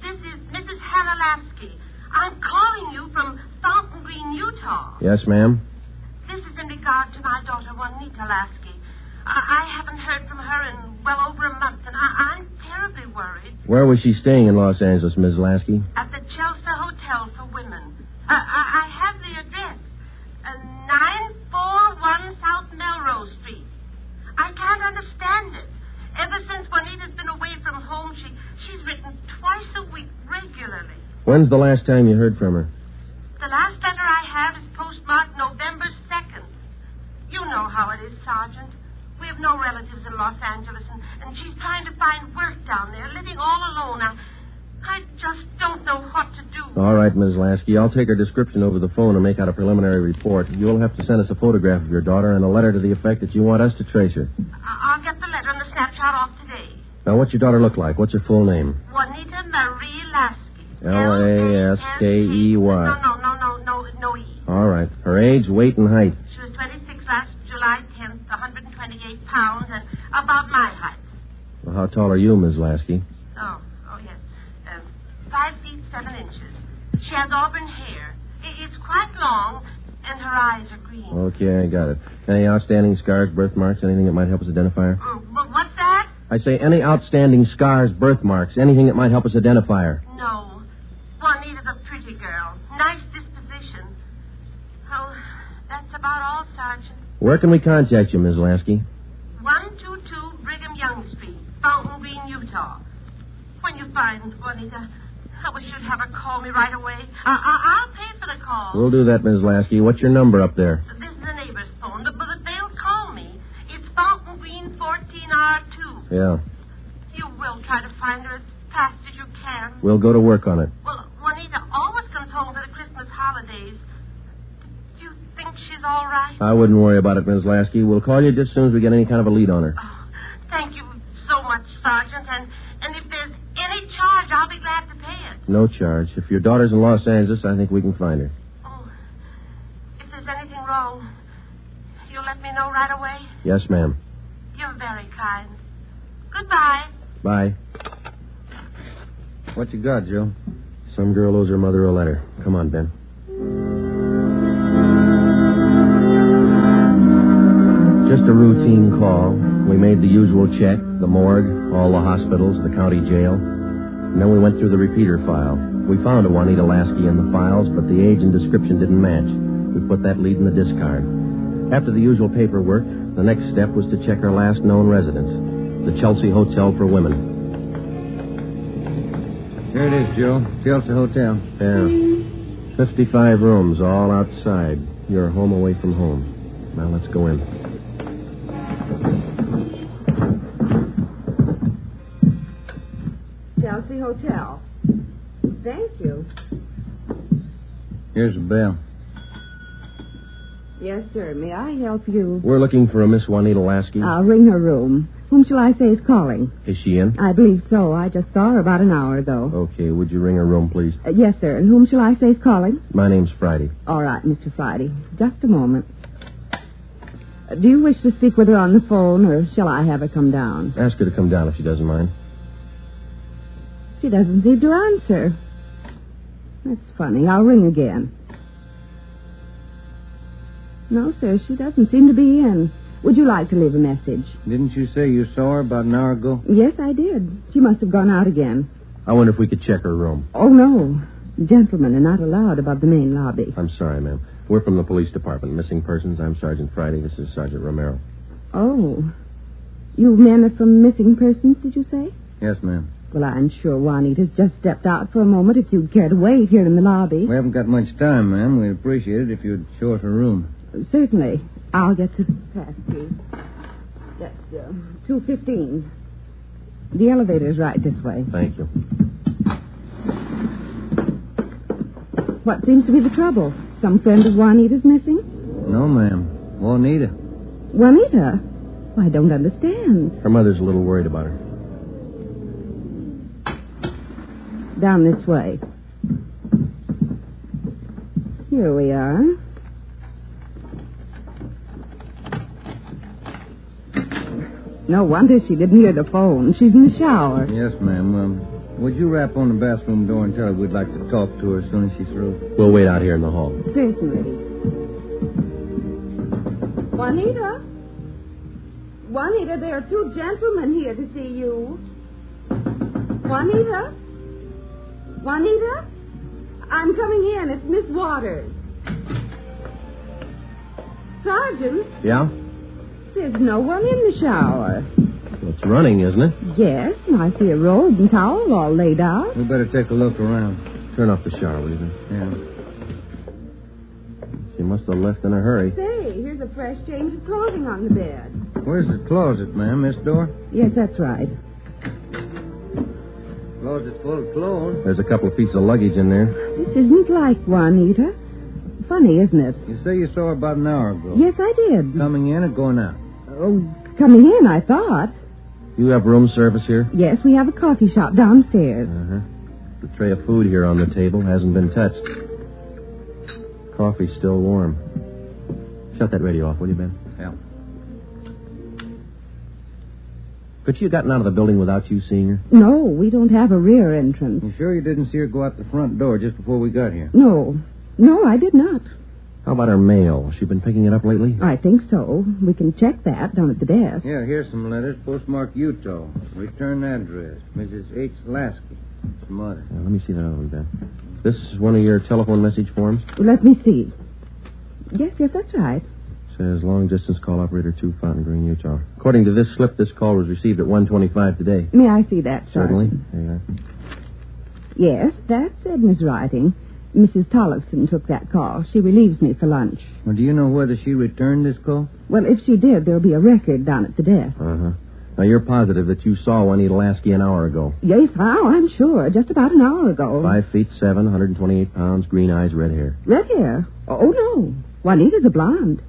This is Mrs. Hannah Lasky. I'm calling you from Fountain Green, Utah. Yes, ma'am. This is in regard to my daughter, Juanita Lasky. I haven't heard from her in well over a month, and I'm terribly worried. Where was she staying in Los Angeles, Ms. Lasky? At the Chelsea Hotel for Women. I have the address. 941 South Melrose Street. I can't understand it. Ever since Juanita's been away from home, she's written twice a week regularly. When's the last time you heard from her? The last letter I have is postmarked November 2nd. You know how it is, Sergeant. We have no relatives in Los Angeles, and she's trying to find work down there, living all alone. I just don't know what to do. All right, Ms. Lasky. I'll take her description over the phone and make out a preliminary report. You'll have to send us a photograph of your daughter and a letter to the effect that you want us to trace her. I'll get the letter and the snapshot off today. Now, what's your daughter look like? What's her full name? Juanita Marie Lasky. Laskey. No E. All right. Her age, weight, and height. She was 26 last July 10th, 128 pounds, and about my height. Well, how tall are you, Ms. Lasky? Oh, yes. 5 feet 7 inches. She has auburn hair. It's quite long, and her eyes are green. Okay, I got it. Any outstanding scars, birthmarks, anything that might help us identify her? What's that? I say any outstanding scars, birthmarks, anything that might help us identify her. No. Juanita's a pretty girl. Nice disposition. Oh, that's about all, Sergeant. Where can we contact you, Ms. Lasky? 122 Brigham Young Street, Fountain Green, Utah. When you find Juanita, I wish you'd have her call me right away. I'll pay for the call. We'll do that, Ms. Lasky. What's your number up there? This is the neighbor's phone, but they'll call me. It's Fountain Green 14R2. Yeah. You will try to find her as fast as you can. We'll go to work on it. Well, Juanita always comes home for the Christmas holidays. Do you think she's all right? I wouldn't worry about it, Ms. Lasky. We'll call you just as soon as we get any kind of a lead on her. Oh, thank you so much, Sergeant. And if there's any No charge. If your daughter's in Los Angeles, I think we can find her. Oh, if there's anything wrong, you'll let me know right away? Yes, ma'am. You're very kind. Goodbye. Bye. What you got, Joe? Some girl owes her mother a letter. Come on, Ben. Just a routine call. We made the usual check, the morgue, all the hospitals, the county jail. And then we went through the repeater file. We found a Juanita Lasky in the files, but the age and description didn't match. We put that lead in the discard. After the usual paperwork, the next step was to check our last known residence, the Chelsea Hotel for Women. Here it is, Joe. Chelsea Hotel. Yeah. 55 rooms, all outside. You're home away from home. Now let's go in. Chelsea Hotel. Thank you. Here's the bell. Yes, sir. May I help you? We're looking for a Miss Juanita Lasky. I'll ring her room. Whom shall I say is calling? Is she in? I believe so. I just saw her about an hour ago. Okay, would you ring her room, please? Yes, sir. And whom shall I say is calling? My name's Friday. All right, Mr. Friday. Just a moment. Do you wish to speak with her on the phone, or shall I have her come down? Ask her to come down if she doesn't mind. She doesn't seem to answer. That's funny. I'll ring again. No, sir, she doesn't seem to be in. Would you like to leave a message? Didn't you say you saw her about an hour ago? Yes, I did. She must have gone out again. I wonder if we could check her room. Oh, no. Gentlemen are not allowed above the main lobby. I'm sorry, ma'am. We're from the police department. Missing persons. I'm Sergeant Friday. This is Sergeant Romero. Oh. You men are from Missing Persons, did you say? Yes, ma'am. Well, I'm sure Juanita's just stepped out for a moment. If you'd care to wait here in the lobby. We haven't got much time, ma'am. We'd appreciate it if you'd show us her room. Certainly. I'll get the pass key. That's 215. The elevator's right this way. Thank you. What seems to be the trouble? Some friend of Juanita's missing? No, ma'am. Juanita. Juanita? I don't understand. Her mother's a little worried about her. Down this way. Here we are. No wonder she didn't hear the phone. She's in the shower. Yes, ma'am. Would you rap on the bathroom door and tell her we'd like to talk to her as soon as she's through? We'll wait out here in the hall. Certainly. Juanita? Juanita, there are two gentlemen here to see you. Juanita? Juanita? I'm coming in. It's Miss Waters. Sergeant? Yeah? There's no one in the shower. Well, it's running, isn't it? Yes, and I see a robe and towel all laid out. We better take a look around. Turn off the shower, will you? Yeah. She must have left in a hurry. Say, here's a fresh change of clothing on the bed. Where's the closet, ma'am? This door? Yes, that's right. Closet's full of clothes. There's a couple of pieces of luggage in there. This isn't like Juanita. Funny, isn't it? You say you saw her about an hour ago. Yes, I did. Coming in or going out? Oh, coming in, I thought. You have room service here? Yes, we have a coffee shop downstairs. Uh-huh. The tray of food here on the table hasn't been touched. Coffee's still warm. Shut that radio off, will you, Ben? Yeah. Could she have gotten out of the building without you seeing her? No, we don't have a rear entrance. You sure you didn't see her go out the front door just before we got here? No, I did not. How about her mail? Has she been picking it up lately? I think so. We can check that down at the desk. Yeah, here's some letters. Postmarked Utah. Return address. Mrs. H. Lasky. Mother. Now, let me see that other one, Ben. This is one of your telephone message forms? Let me see. Yes, that's right. Says long distance call operator 2, Fountain Green, Utah. According to this slip, this call was received at 1:25 today. May I see that, Certainly. Sergeant? There you are. Yes, that's Edna's writing. Mrs. Tollefson took that call. She relieves me for lunch. Well, do you know whether she returned this call? Well, if she did, there'll be a record down at the desk. Uh-huh. Now, you're positive that you saw Juanita Lasky an hour ago? Yes, I'm sure. Just about an hour ago. 5'7", 128 pounds, green eyes, red hair. Red hair? Oh, no. Juanita's a blonde.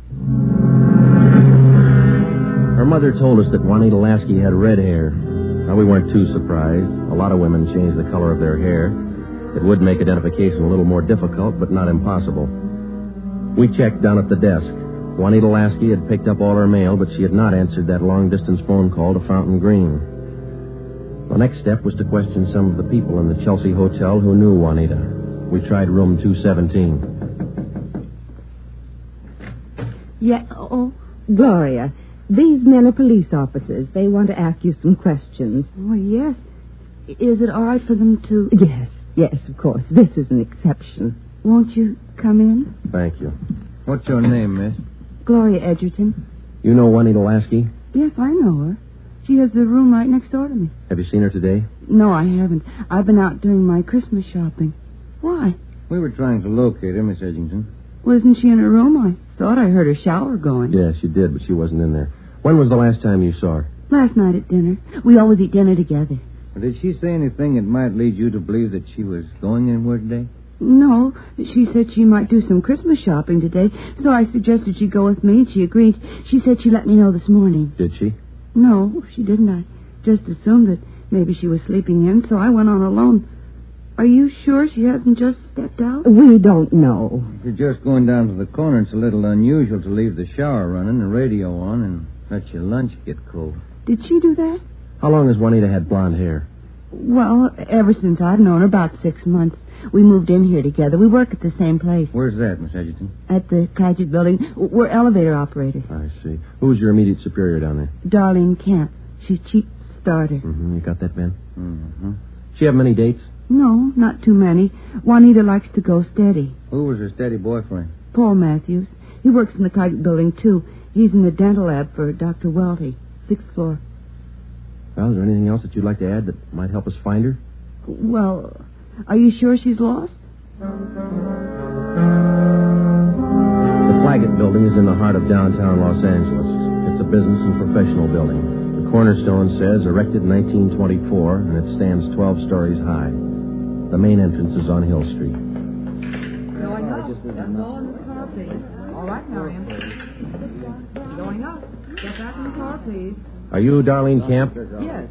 Her mother told us that Juanita Lasky had red hair. Now, we weren't too surprised. A lot of women change the color of their hair. It would make identification a little more difficult, but not impossible. We checked down at the desk. Juanita Lasky had picked up all her mail, but she had not answered that long-distance phone call to Fountain Green. The next step was to question some of the people in the Chelsea Hotel who knew Juanita. We tried room 217. Yeah, oh, Gloria, these men are police officers. They want to ask you some questions. Oh, yes. Is it all right for them to... Yes, of course. This is an exception. Won't you come in? Thank you. What's your name, miss? Gloria Edgerton. You know Juanita Lasky? Yes, I know her. She has the room right next door to me. Have you seen her today? No, I haven't. I've been out doing my Christmas shopping. Why? We were trying to locate her, Miss Edgerton. Well, isn't she in her room? I thought I heard her shower going. Yes, you did, but she wasn't in there. When was the last time you saw her? Last night at dinner. We always eat dinner together. Did she say anything that might lead you to believe that she was going anywhere today? No, she said she might do some Christmas shopping today, so I suggested she go with me, and she agreed. She said she'd let me know this morning. Did she? No, she didn't. I just assumed that maybe she was sleeping in, so I went on alone. Are you sure she hasn't just stepped out? We don't know. If you're just going down to the corner, it's a little unusual to leave the shower running, the radio on, and let your lunch get cold. Did she do that? How long has Juanita had blonde hair? Well, ever since I've known her, about 6 months. We moved in here together. We work at the same place. Where's that, Miss Edgerton? At the Claggett building. We're elevator operators. I see. Who's your immediate superior down there? Darlene Kemp. She's chief starter. Mm-hmm. You got that, Ben? Mm-hmm. She have many dates? No, not too many. Juanita likes to go steady. Who was her steady boyfriend? Paul Matthews. He works in the Claggett building, too. He's in the dental lab for Dr. Welty, 6th floor. Well, is there anything else that you'd like to add that might help us find her? Well, are you sure she's lost? The Claggett building is in the heart of downtown Los Angeles. It's a business and professional building. The cornerstone says erected in 1924, and it stands 12 stories high. The main entrance is on Hill Street. Going up. That's all in the car, please. All right, Marion. Going up. Get back in the car, please. Are you Darlene Camp? Yes.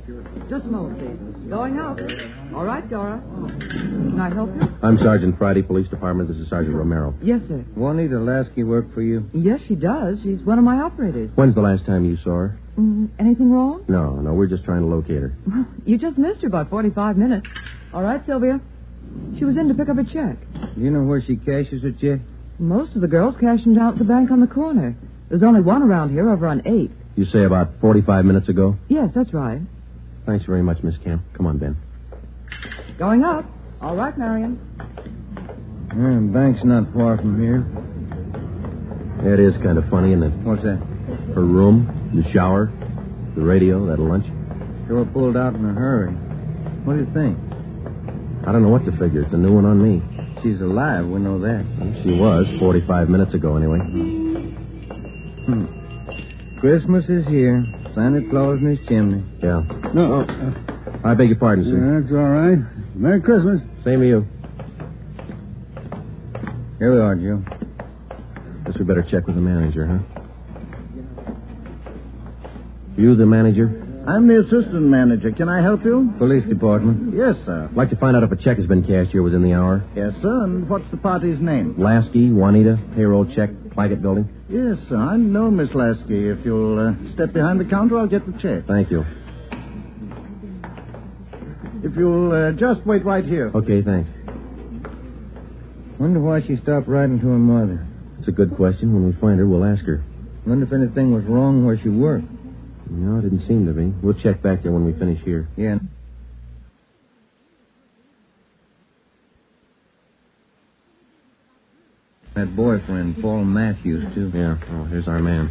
Just a moment, please. Going up. All right, Dora. Can I help you? I'm Sergeant Friday, Police Department. This is Sergeant Romero. Yes, sir. Juanita Lasky work for you? Yes, she does. She's one of my operators. When's the last time you saw her? Anything wrong? No, we're just trying to locate her. You just missed her by 45 minutes. All right, Sylvia. She was in to pick up a check. Do you know where she cashes her check? Most of the girls cash them down at the bank on the corner. There's only one around here over on 8th. You say about 45 minutes ago? Yes, that's right. Thanks very much, Miss Camp. Come on, Ben. Going up. All right, Marion. The bank's not far from here. It is kind of funny, isn't it? What's that? Her room, the shower, the radio, that lunch. Sure pulled out in a hurry. What do you think? I don't know what to figure. It's a new one on me. She's alive, we know that. She was, 45 minutes ago, anyway. Christmas is here. Santa Claus in his chimney. Yeah. No. I beg your pardon, sir. That's all right. Merry Christmas. Same to you. Here we are, Joe. Guess we better check with the manager, huh? You the manager? I'm the assistant manager. Can I help you? Police department. Yes, sir. I'd like to find out if a check has been cashed here within the hour. Yes, sir. And what's the party's name? Lasky, Juanita, payroll check, Claggett building. Yes, sir. I know Miss Lasky. If you'll step behind the counter, I'll get the check. Thank you. If you'll just wait right here. Okay, thanks. Wonder why she stopped writing to her mother. It's a good question. When we find her, we'll ask her. Wonder if anything was wrong where she worked. No, it didn't seem to be. We'll check back there when we finish here. Yeah. That boyfriend, Paul Matthews, too. Yeah. Oh, here's our man.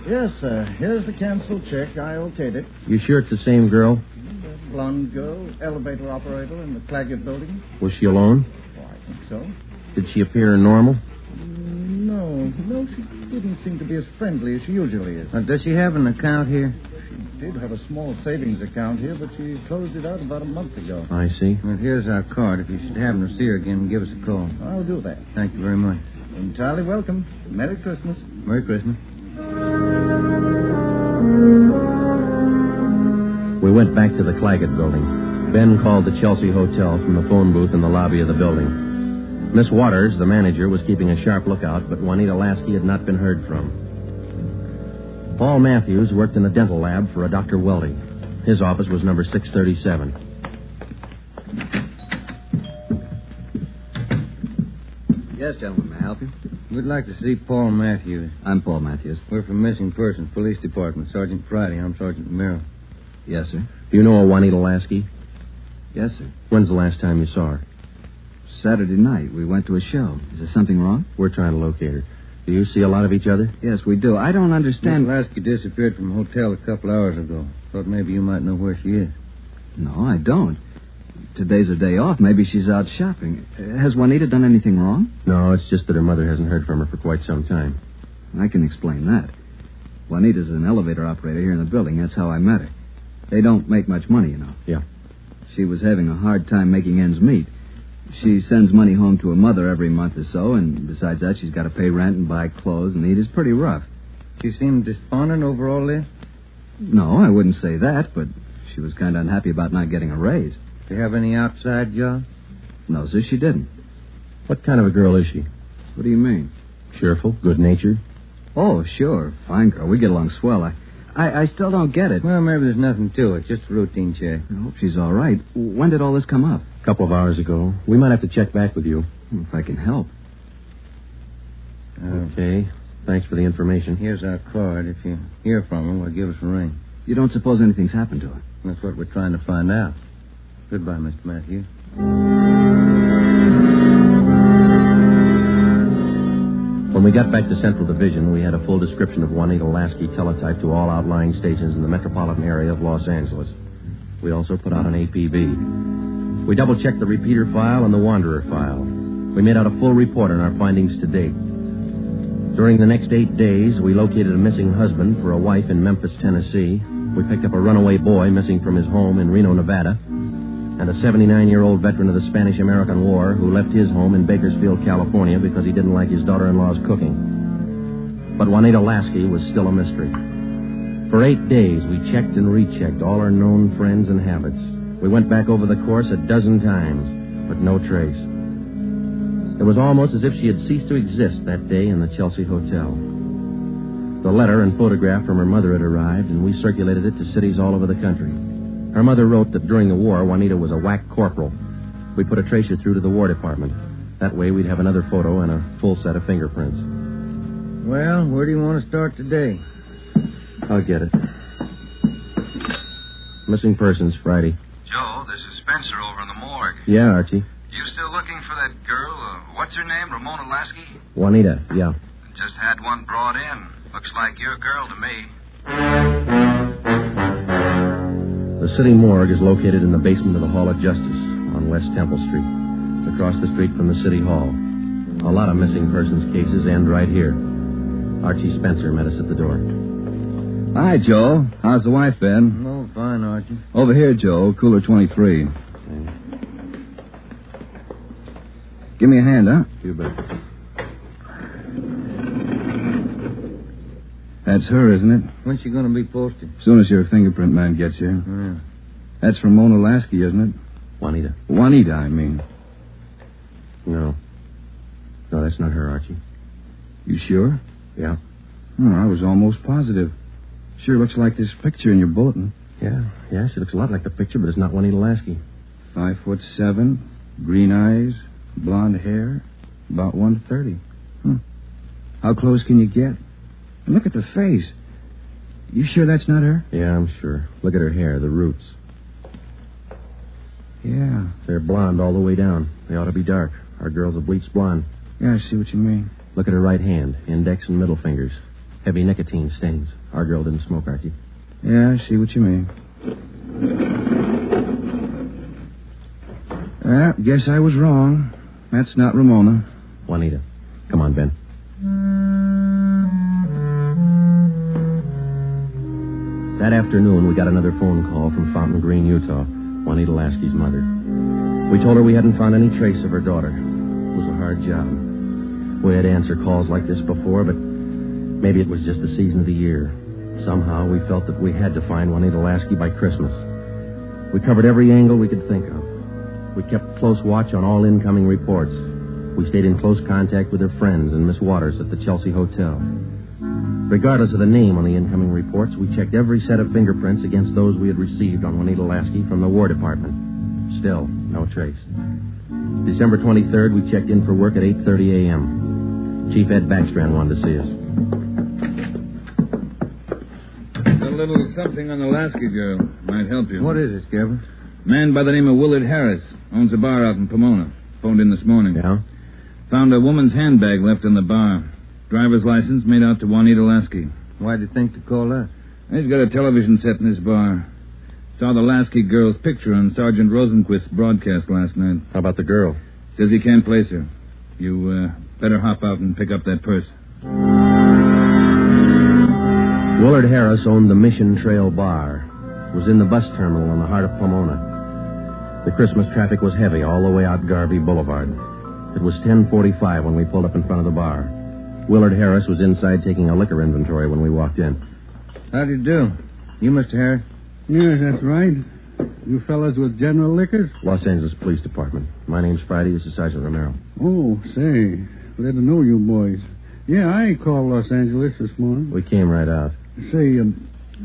Yes, sir. Here's the canceled check. I okayed it. You sure it's the same girl? The blonde girl, elevator operator in the Claggett building. Was she alone? Oh, I think so. Did she appear normal? No, she didn't seem to be as friendly as she usually is. Does she have an account here? She did have a small savings account here, but she closed it out about a month ago. I see. Well, here's our card. If you should happen to see her again, give us a call. I'll do that. Thank you very much. Entirely welcome. Merry Christmas. Merry Christmas. We went back to the Claggett building. Ben called the Chelsea Hotel from the phone booth in the lobby of the building. Miss Waters, the manager, was keeping a sharp lookout, but Juanita Lasky had not been heard from. Paul Matthews worked in the dental lab for a Dr. Weldy. His office was number 637. Yes, gentlemen, may I help you? We'd like to see Paul Matthews. I'm Paul Matthews. We're from Missing Persons Police Department. Sergeant Friday. I'm Sergeant Merrill. Yes, sir. Do you know a Juanita Lasky? Yes, sir. When's the last time you saw her? Saturday night. We went to a show. Is there something wrong? We're trying to locate her. Do you see a lot of each other? Yes, we do. I don't understand. Miss Lasky disappeared from a hotel a couple hours ago. Thought maybe you might know where she is. No, I don't. Today's her day off. Maybe she's out shopping. Has Juanita done anything wrong? No, it's just that her mother hasn't heard from her for quite some time. I can explain that. Juanita's an elevator operator here in the building. That's how I met her. They don't make much money, you know. Yeah. She was having a hard time making ends meet. She sends money home to her mother every month or so, and besides that, she's got to pay rent and buy clothes and eat. It's pretty rough. She seemed despondent over all this? No, I wouldn't say that, but she was kind of unhappy about not getting a raise. Do you have any outside job? No, sir, she didn't. What kind of a girl is she? What do you mean? Cheerful, good-natured? Oh, sure. Fine girl. We get along swell. I still don't get it. Well, maybe there's nothing to it. Just a routine check. I hope she's all right. When did all this come up? A couple of hours ago. We might have to check back with you. If I can help. Okay. Thanks for the information. Here's our card. If you hear from her, well, give us a ring. You don't suppose anything's happened to her? That's what we're trying to find out. Goodbye, Mr. Matthews. When we got back to Central Division, we had a full description of Juanita Lasky teletyped to all outlying stations in the metropolitan area of Los Angeles. We also put out an APB. We double-checked the repeater file and the wanderer file. We made out a full report on our findings to date. During the next 8 days, we located a missing husband for a wife in Memphis, Tennessee. We picked up a runaway boy missing from his home in Reno, Nevada, and a 79-year-old veteran of the Spanish-American War who left his home in Bakersfield, California because he didn't like his daughter-in-law's cooking. But Juanita Lasky was still a mystery. For 8 days, we checked and rechecked all our known friends and habits. We went back over the course a dozen times, but no trace. It was almost as if she had ceased to exist that day in the Chelsea Hotel. The letter and photograph from her mother had arrived, and we circulated it to cities all over the country. Her mother wrote that during the war, Juanita was a whack corporal. We put a tracer through to the War Department. That way, we'd have another photo and a full set of fingerprints. Well, where do you want to start today? I'll get it. Missing persons, Friday. Joe, this is Spencer over in the morgue. Yeah, Archie. You still looking for that girl? What's her name? Ramona Lasky? Juanita, yeah. Just had one brought in. Looks like your girl to me. The city morgue is located in the basement of the Hall of Justice on West Temple Street, across the street from the City Hall. A lot of missing persons cases end right here. Archie Spencer met us at the door. Hi, Joe. How's the wife been? Oh, fine, Archie. Over here, Joe. Cooler 23. Give me a hand, huh? You bet. That's her, isn't it? When's she going to be posted? As soon as your fingerprint man gets here. Yeah. That's Ramona Lasky, isn't it? Juanita. Juanita, I mean. No. No, that's not her, Archie. You sure? Yeah. Oh, I was almost positive. Sure looks like this picture in your bulletin. Yeah, she looks a lot like the picture, but it's not Juanita Lasky. 5'7", green eyes, blonde hair, about 130. How close can you get? And look at the face. You sure that's not her? Yeah, I'm sure. Look at her hair, the roots. Yeah. They're blonde all the way down. They ought to be dark. Our girl's a bleached blonde. Yeah, I see what you mean. Look at her right hand, index and middle fingers. Heavy nicotine stains. Our girl didn't smoke, Archie. Yeah, I see what you mean. Well, guess I was wrong. That's not Ramona. Juanita. Come on, Ben. That afternoon, we got another phone call from Fountain Green, Utah, Juanita Lasky's mother. We told her we hadn't found any trace of her daughter. It was a hard job. We had answered calls like this before, but maybe it was just the season of the year. Somehow we felt that we had to find Juanita Lasky by Christmas. We covered every angle we could think of. We kept close watch on all incoming reports. We stayed in close contact with her friends and Miss Waters at the Chelsea Hotel. Regardless of the name on the incoming reports, we checked every set of fingerprints against those we had received on Juanita Lasky from the War Department. Still, no trace. December 23rd, we checked in for work at 8:30 a.m. Chief Ed Backstrand wanted to see us. A little something on the Lasky girl. Might help you. What is it, Skipper? Man by the name of Willard Harris. Owns a bar out in Pomona. Phoned in this morning. Yeah? Found a woman's handbag left in the bar. Driver's license made out to Juanita Lasky. Why'd you think to call that? He's got a television set in his bar. Saw the Lasky girl's picture on Sergeant Rosenquist's broadcast last night. How about the girl? Says he can't place her. You better hop out and pick up that purse. Willard Harris owned the Mission Trail Bar. It was in the bus terminal in the heart of Pomona. The Christmas traffic was heavy all the way out Garvey Boulevard. It was 10:45 when we pulled up in front of the bar. Willard Harris was inside taking a liquor inventory when we walked in. How do you do? You, Mr. Harris? Yes, that's right. You fellas with General Liquors? Los Angeles Police Department. My name's Friday. This is Sergeant Romero. Oh, say, glad to know you boys. Yeah, I called Los Angeles this morning. We came right out. Say,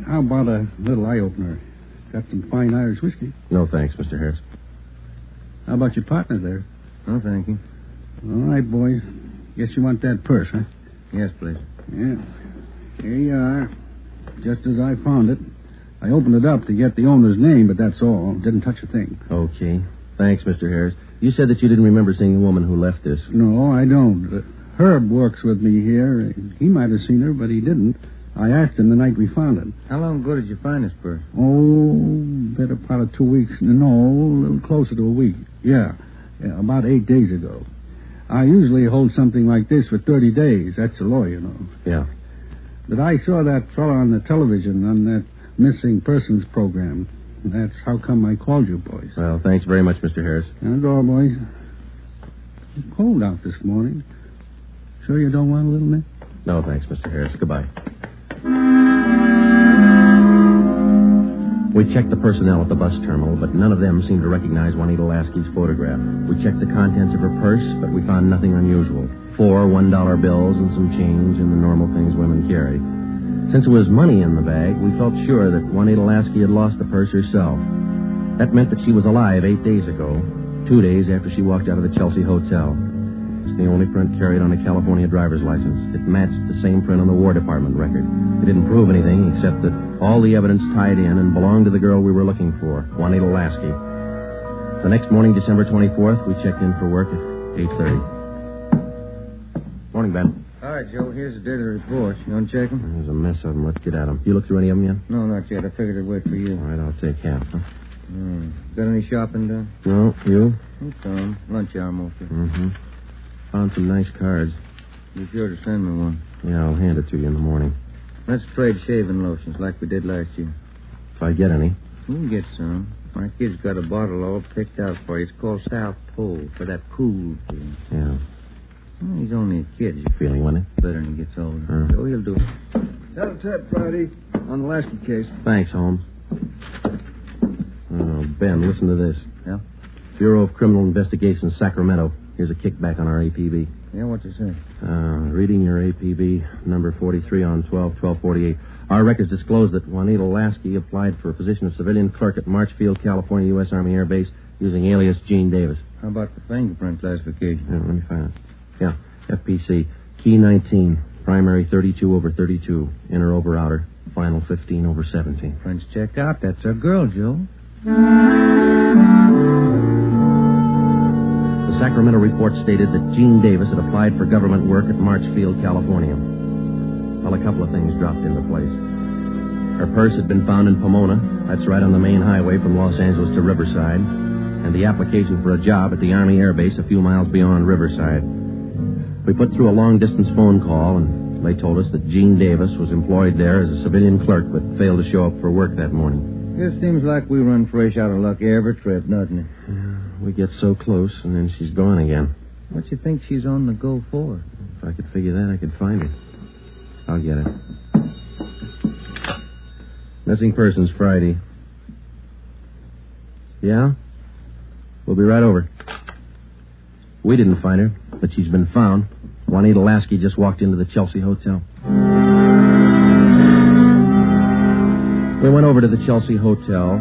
how about a little eye-opener? Got some fine Irish whiskey. No, thanks, Mr. Harris. How about your partner there? No, thank you. All right, boys. Guess you want that purse, huh? Yes, please. Yeah. Here you are. Just as I found it. I opened it up to get the owner's name, but that's all. Didn't touch a thing. Okay. Thanks, Mr. Harris. You said that you didn't remember seeing the woman who left this. No, I don't. Herb works with me here. He might have seen her, but he didn't. I asked him the night we found it. How long ago did you find this purse? Oh, better part of 2 weeks. No, a little closer to a week. Yeah, about 8 days ago. I usually hold something like this for 30 days. That's the law, you know. Yeah. But I saw that fellow on the television on that missing persons program. That's how come I called you, boys. Well, thanks very much, Mr. Harris. That's all, boys. It's cold out this morning. Sure you don't want a little, Nick? No, thanks, Mr. Harris. Goodbye. We checked the personnel at the bus terminal, but none of them seemed to recognize Juanita Lasky's photograph. We checked the contents of her purse, but we found nothing unusual. 4 $1 bills and some change and the normal things women carry. Since it was money in the bag, we felt sure that Juanita Lasky had lost the purse herself. That meant that she was alive 8 days ago, 2 days after she walked out of the Chelsea Hotel. It's the only print carried on a California driver's license. It matched the same print on the War Department record. It didn't prove anything except that all the evidence tied in and belonged to the girl we were looking for, Juanita Lasky. The next morning, December 24th, we checked in for work at 8:30. Morning, Ben. All right, Joe, here's the daily report. You want to check them? There's a mess of them. Let's get at them. You look through any of them yet? No, not yet. I figured I'd wait for you. All right, I'll take half, huh? Got any shopping done? No, you? Some. Lunch hour mostly. Mm-hmm. Found some nice cards. Be sure to send me one. Yeah, I'll hand it to you in the morning. Let's trade shaving lotions like we did last year. If I get any. You can get some. My kid's got a bottle all picked out for you. It's called South Pole for that cool thing. Yeah. Well, he's only a kid. You feeling with it? Better when he gets older. So he'll do it. Tell Ted Friday on the Lasky case. Thanks, Holmes. Oh, Ben, listen to this. Yeah? Bureau of Criminal Investigation, Sacramento. Here's a kickback on our APB. Yeah, what you say? Reading your APB, number 43 on 12/12/48. Our records disclose that Juanita Lasky applied for a position of civilian clerk at Marchfield, California, U.S. Army Air Base, using alias Gene Davis. How about the fingerprint classification? Yeah, let me find it. Yeah, FPC. Key 19, primary 32/32, inner over outer, final 15/17. Prints check out. That's our girl, Joe. The Sacramento report stated that Gene Davis had applied for government work at Marchfield, California. Well, a couple of things dropped into place. Her purse had been found in Pomona. That's right on the main highway from Los Angeles to Riverside. And the application for a job at the Army Air Base a few miles beyond Riverside. We put through a long-distance phone call, and they told us that Gene Davis was employed there as a civilian clerk, but failed to show up for work that morning. It seems like we run fresh out of luck every trip, doesn't it? Yeah, we get so close, and then she's gone again. What you think she's on the go for? If I could figure that, I could find her. I'll get it. Missing persons, Friday. Yeah? We'll be right over. We didn't find her, but she's been found. Juanita Lasky just walked into the Chelsea Hotel. We went over to the Chelsea Hotel.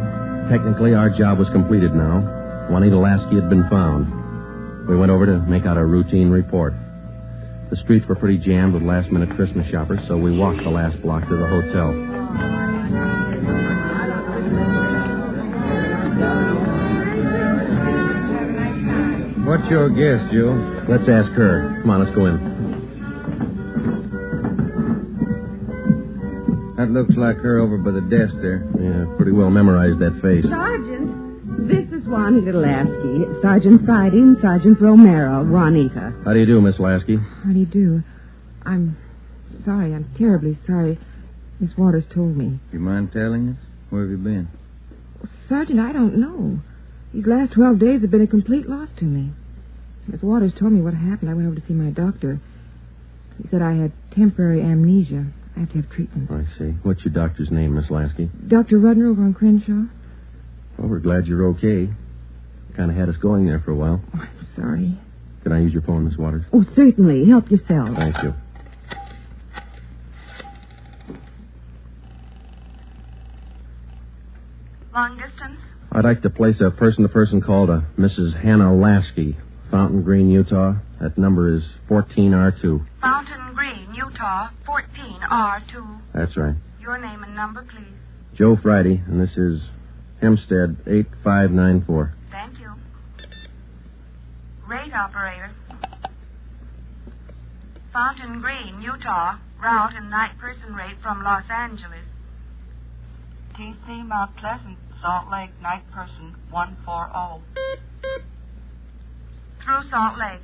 Technically, our job was completed now. Juanita Lasky had been found. We went over to make out a routine report. The streets were pretty jammed with last-minute Christmas shoppers, so we walked the last block to the hotel. What's your guess, Joe? Let's ask her. Come on, let's go in. That looks like her over by the desk there. Yeah, pretty well memorized that face. Sergeant, this is Juanita Lasky. Sergeant Friday and Sergeant Romero. Juanita. How do you do, Miss Lasky? How do you do? I'm sorry. I'm terribly sorry. Miss Waters told me. You mind telling us? Where have you been? Sergeant, I don't know. These last 12 days have been a complete loss to me. Miss Waters told me what happened. I went over to see my doctor. He said I had temporary amnesia. I have to have treatment. I see. What's your doctor's name, Miss Lasky? Dr. Rudner over on Crenshaw. Well, we're glad you're okay. Kind of had us going there for a while. Oh, I'm sorry. Can I use your phone, Miss Waters? Oh, certainly. Help yourself. Thank you. Long distance? I'd like to place a person-to-person call to Mrs. Hannah Lasky, Fountain Green, Utah. That number is 14R2. Fountain Green, Utah, 14R2. That's right. Your name and number, please. Joe Friday, and this is Hempstead 8594. Thank you. Rate operator. Fountain Green, Utah, route and night person rate from Los Angeles. TC Mount Pleasant, Salt Lake, night person 140. Through Salt Lake.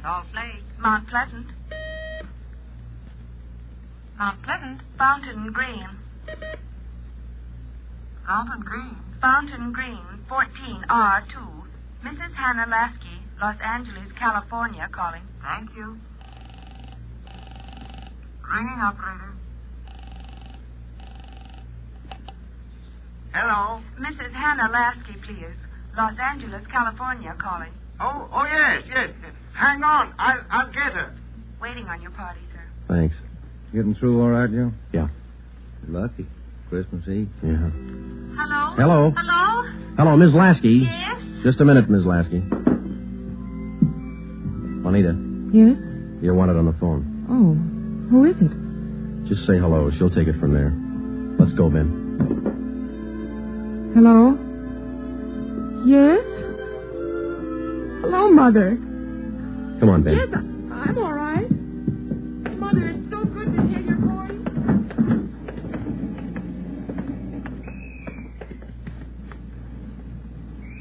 Salt Lake. Mount Pleasant. Mount Pleasant. Fountain Green. Fountain Green. Fountain Green, 14R2. Mrs. Hannah Lasky, Los Angeles, California, calling. Thank you. Ringing operator. Hello? Mrs. Hannah Lasky, please. Los Angeles, California, calling. Oh, yes. Hang on. I'll get her. Waiting on your party, sir. Thanks. Getting through all right, Joe? Yeah. Lucky. Christmas Eve. Yeah. Hello? Hello? Hello? Hello, Ms. Lasky. Yes? Just a minute, Ms. Lasky. Juanita, Yes? you're wanted on the phone. Oh, who is it? Just say hello. She'll take it from there. Let's go, Ben. Hello? Yes? Hello, Mother. Come on, Ben. Yes, I'm all right. Mother, it's so good to hear your voice.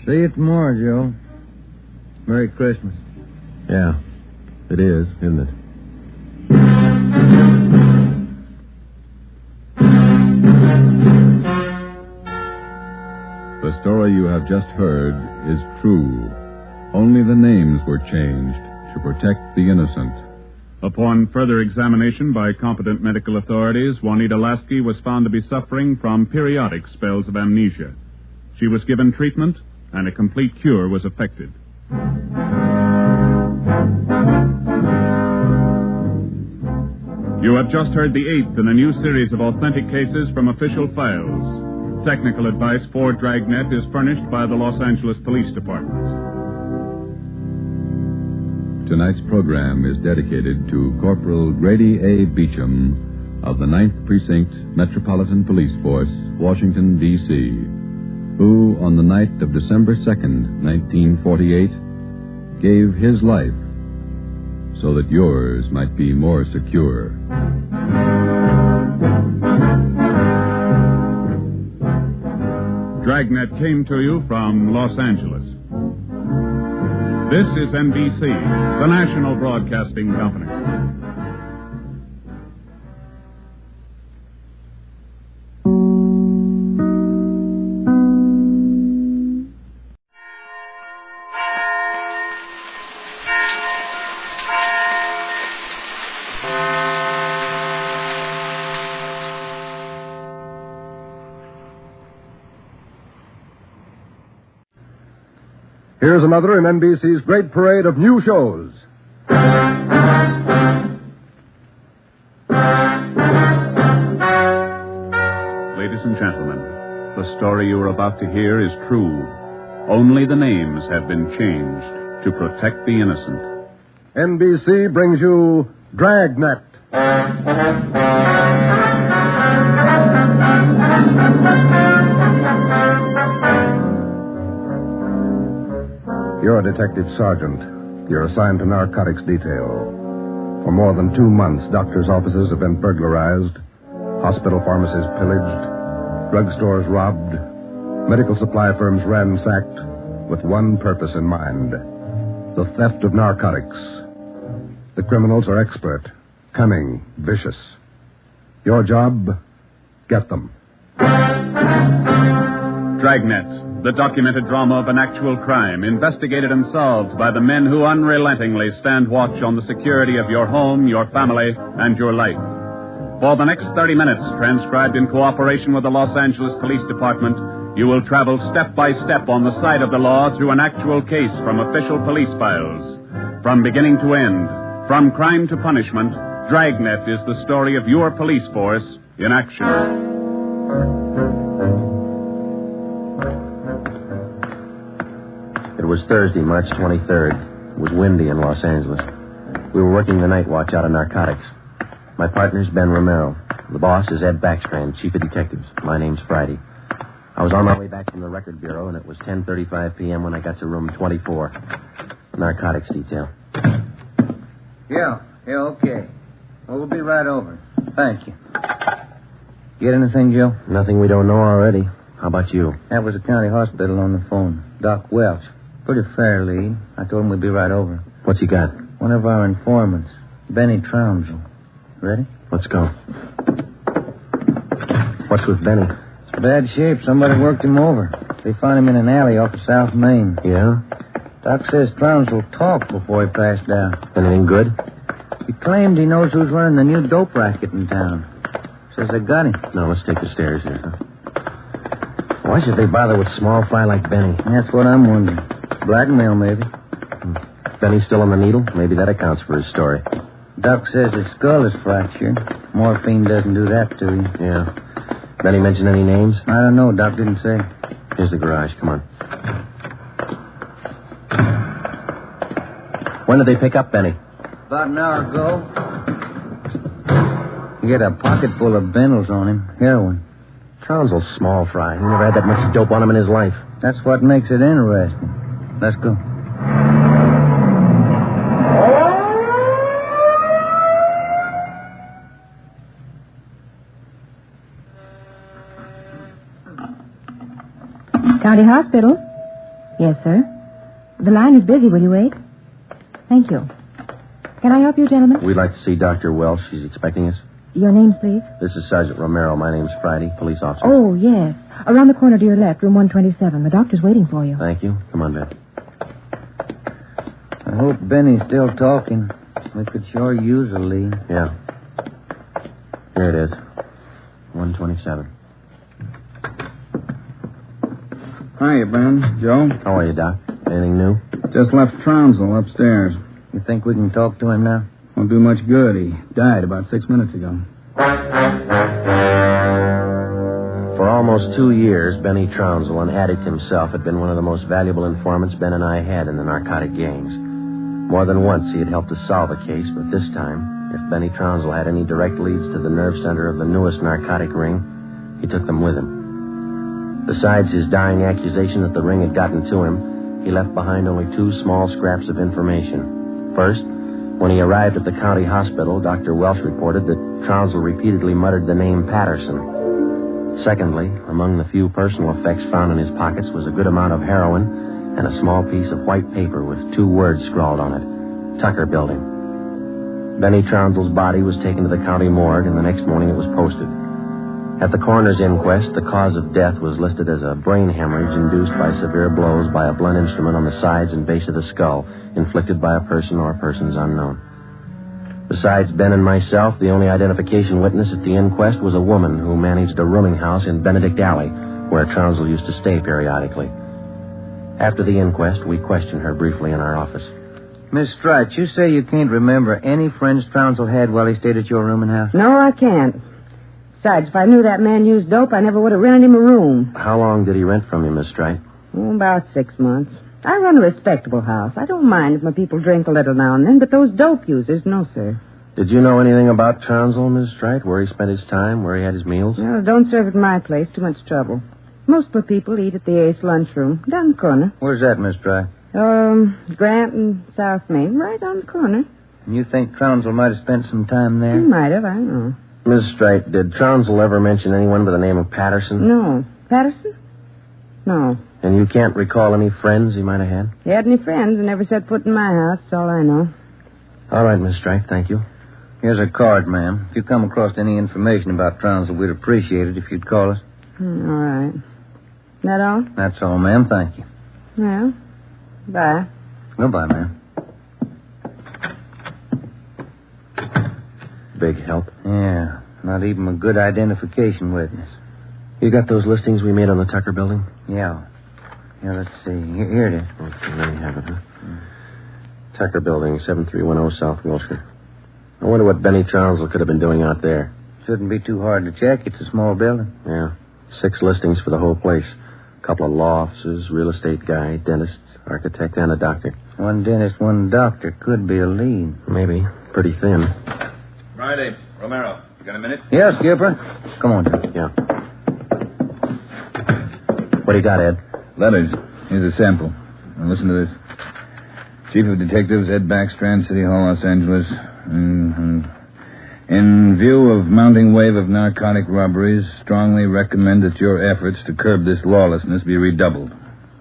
See you tomorrow, Joe. Merry Christmas. Yeah, it is, isn't it? The story you have just heard is true. Only the names were changed to protect the innocent. Upon further examination by competent medical authorities, Juanita Lasky was found to be suffering from periodic spells of amnesia. She was given treatment, and a complete cure was effected. You have just heard the 8th in a new series of authentic cases from official files. Technical advice for Dragnet is furnished by the Los Angeles Police Department. Tonight's program is dedicated to Corporal Grady A. Beecham of the 9th Precinct Metropolitan Police Force, Washington, D.C., who, on the night of December 2nd, 1948, gave his life so that yours might be more secure. Dragnet came to you from Los Angeles. This is NBC, the national broadcasting company. Here's another in NBC's great parade of new shows. Ladies and gentlemen, the story you are about to hear is true. Only the names have been changed to protect the innocent. NBC brings you Dragnet. You're a detective sergeant. You're assigned to narcotics detail. For more than 2 months, doctors' offices have been burglarized, hospital pharmacies pillaged, drugstores robbed, medical supply firms ransacked, with one purpose in mind: the theft of narcotics. The criminals are expert, cunning, vicious. Your job, get them. Dragnet, the documented drama of an actual crime, investigated and solved by the men who unrelentingly stand watch on the security of your home, your family, and your life. For the next 30 minutes, transcribed in cooperation with the Los Angeles Police Department, you will travel step by step on the side of the law through an actual case from official police files. From beginning to end, from crime to punishment, Dragnet is the story of your police force in action. It was Thursday, March 23rd. It was windy in Los Angeles. We were working the night watch out of narcotics. My partner's Ben Romero. The boss is Ed Backstrand, chief of detectives. My name's Friday. I was on my way back from the record bureau, and it was 10:35 p.m. when I got to room 24. Narcotics detail. Yeah, okay. Well, we'll be right over. Thank you. Get anything, Joe? Nothing we don't know already. How about you? That was the county hospital on the phone. Doc Welch. Pretty fair lead. I told him we'd be right over. What's he got? One of our informants, Benny Trounsel. Ready? Let's go. What's with Benny? It's bad shape. Somebody worked him over. They found him in an alley off of South Main. Yeah? Doc says Trounsel talked before he passed out. Anything good? He claimed he knows who's running the new dope racket in town. Says they got him. No, let's take the stairs here, huh? Why should they bother with small fry like Benny? That's what I'm wondering. Blackmail, maybe. Benny's still on the needle? Maybe that accounts for his story. Doc says his skull is fractured. Morphine doesn't do that to you. Yeah. Benny mention any names? I don't know. Doc didn't say. Here's the garage. Come on. When did they pick up Benny? About an hour ago. He had a pocket full of bundles on him. Heroin. Trounsel's small fry. He never had that much dope on him in his life. That's what makes it interesting. Let's go. County Hospital? Yes, sir. The line is busy. Will you wait? Thank you. Can I help you, gentlemen? We'd like to see Dr. Welsh. She's expecting us. Your names, please? This is Sergeant Romero. My name's Friday, police officer. Oh, yes. Around the corner to your left, room 127. The doctor's waiting for you. Thank you. Come on, Ben. I hope Benny's still talking. We could sure use a lead. Yeah. Here it is. 127. Hiya, Ben. Joe? How are you, Doc? Anything new? Just left Trounsel upstairs. You think we can talk to him now? Won't do much good. He died about 6 minutes ago. For almost 2 years, Benny Trounsel, an addict himself, had been one of the most valuable informants Ben and I had in the narcotic gangs. More than once, he had helped us solve a case, but this time, if Benny Trounsel had any direct leads to the nerve center of the newest narcotic ring, he took them with him. Besides his dying accusation that the ring had gotten to him, he left behind only 2 small scraps of information. First, when he arrived at the county hospital, Dr. Welsh reported that Trounsel repeatedly muttered the name Patterson. Secondly, among the few personal effects found in his pockets was a good amount of heroin and a small piece of white paper with 2 words scrawled on it, Tucker Building. Benny Trounsel's body was taken to the county morgue, and the next morning it was posted. At the coroner's inquest, the cause of death was listed as a brain hemorrhage induced by severe blows by a blunt instrument on the sides and base of the skull, inflicted by a person or persons unknown. Besides Ben and myself, the only identification witness at the inquest was a woman who managed a rooming house in Benedict Alley, where Trounsel used to stay periodically. After the inquest, we questioned her briefly in our office. Miss Strite, you say you can't remember any friends Trounsel had while he stayed at your room and house? No, I can't. Besides, if I knew that man used dope, I never would have rented him a room. How long did he rent from you, Miss Strite? About 6 months. I run a respectable house. I don't mind if my people drink a little now and then, but those dope users, no, sir. Did you know anything about Trounsel, Miss Strite? Where he spent his time, where he had his meals? Well, don't serve at my place. Too much trouble. Most of the people eat at the Ace lunchroom, down the corner. Where's that, Miss Strite? Grant and South Main, right on the corner. And you think Trounsel might have spent some time there? He might have, I don't know. Miss Strite, did Trounsel ever mention anyone by the name of Patterson? No. Patterson? No. And you can't recall any friends he might have had? He had any friends and never set foot in my house. That's all I know. All right, Miss Strite, thank you. Here's a card, ma'am. If you come across any information about Trounsel, we'd appreciate it if you'd call us. All right. That all? That's all, ma'am. Thank you. Well, bye. Goodbye, ma'am. Big help. Yeah, not even a good identification witness. You got those listings we made on the Tucker building? Yeah. Yeah, let's see. Here it is. Okay, there you have it, huh? Tucker building, 7310 South Wilshire. I wonder what Benny Trounsel could have been doing out there. Shouldn't be too hard to check. It's a small building. Yeah. 6 listings for the whole place. A couple of law offices, real estate guy, dentist, architect, and a doctor. One dentist, one doctor. Could be a lead. Maybe. Pretty thin. Friday, Romero. You got a minute? Yes, Skipper. Come on, Joe. Yeah. What do you got, Ed? Letters. Here's a sample. Now listen to this. Chief of Detectives, Ed Backstrand, City Hall, Los Angeles. In view of mounting wave of narcotic robberies, strongly recommend that your efforts to curb this lawlessness be redoubled.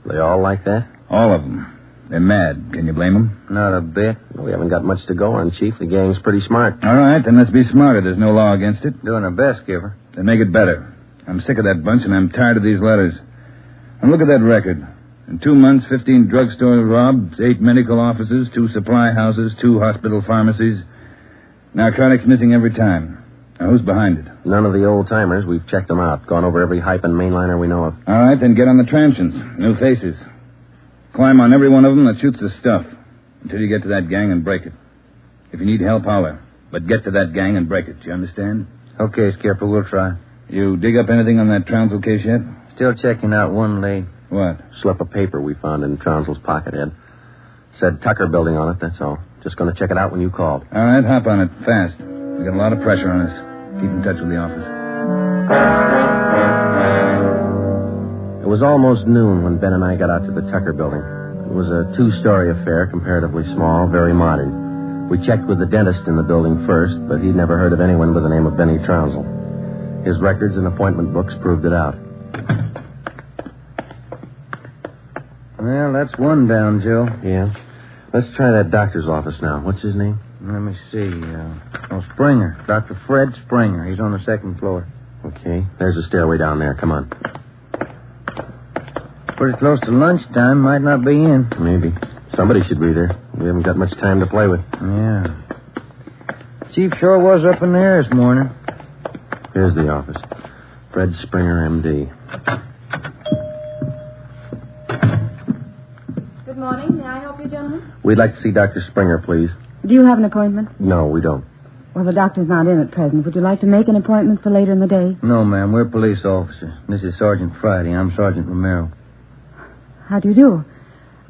They all like that? All of them. They're mad. Can you blame them? Not a bit. Well, we haven't got much to go on, Chief. The gang's pretty smart. All right, then let's be smarter. There's no law against it. Doing our best, Skipper. Then make it better. I'm sick of that bunch, and I'm tired of these letters. And look at that record. In 2 months, 15 drugstores robbed, 8 medical offices, 2 supply houses, 2 hospital pharmacies. Narcotics missing every time. Now, who's behind it? None of the old-timers. We've checked them out. Gone over every hype and mainliner we know of. All right, then get on the transients. New faces. Climb on every one of them that shoots the stuff until you get to that gang and break it. If you need help, holler. But get to that gang and break it. You understand? Okay, Skipper, we'll try. You dig up anything on that Trounsel case yet? Still checking out one lead. What? Slip of paper we found in Trounsel's pocket, Ed. Said Tucker building on it, that's all. Just going to check it out when you called. All right, hop on it, fast. We got a lot of pressure on us. Keep in touch with the office. It was almost noon when Ben and I got out to the Tucker building. It was a 2-story affair, comparatively small, very modern. We checked with the dentist in the building first, but he'd never heard of anyone by the name of Benny Trounsel. His records and appointment books proved it out. Well, that's one down, Joe. Yeah. Let's try that doctor's office now. What's his name? Let me see. Springer. Dr. Fred Springer. He's on the 2nd floor. Okay. There's a stairway down there. Come on. Pretty close to lunchtime. Might not be in. Maybe. Somebody should be there. We haven't got much time to play with. Yeah. Chief sure was up in there this morning. Here's the office. Fred Springer, M.D. Good morning. May I help you, gentlemen? We'd like to see Dr. Springer, please. Do you have an appointment? No, we don't. Well, the doctor's not in at present. Would you like to make an appointment for later in the day? No, ma'am. We're police officers. This is Sergeant Friday. I'm Sergeant Romero. How do you do?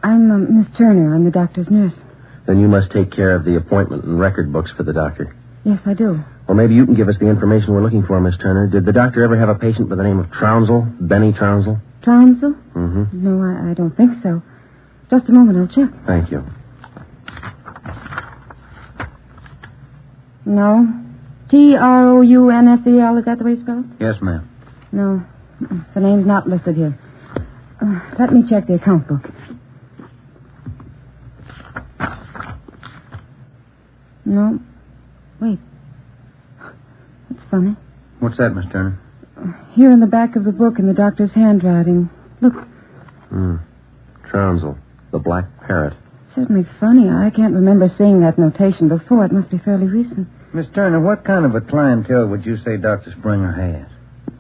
I'm Miss Turner. I'm the doctor's nurse. Then you must take care of the appointment and record books for the doctor. Yes, I do. Well, maybe you can give us the information we're looking for, Miss Turner. Did the doctor ever have a patient by the name of Trounsel? Benny Trounsel? Trounsel? Mm-hmm. No, I don't think so. Just a moment. I'll check. Thank you. No. Trounsel, is that the way you spell it? Yes, ma'am. No. The name's not listed here. Let me check the account book. No. Wait. That's funny. What's that, Miss Turner? Here in the back of the book in the doctor's handwriting. Look. Trounsel, the Black Parrot. Certainly funny. I can't remember seeing that notation before. It must be fairly recent. Miss Turner, what kind of a clientele would you say Dr. Springer has?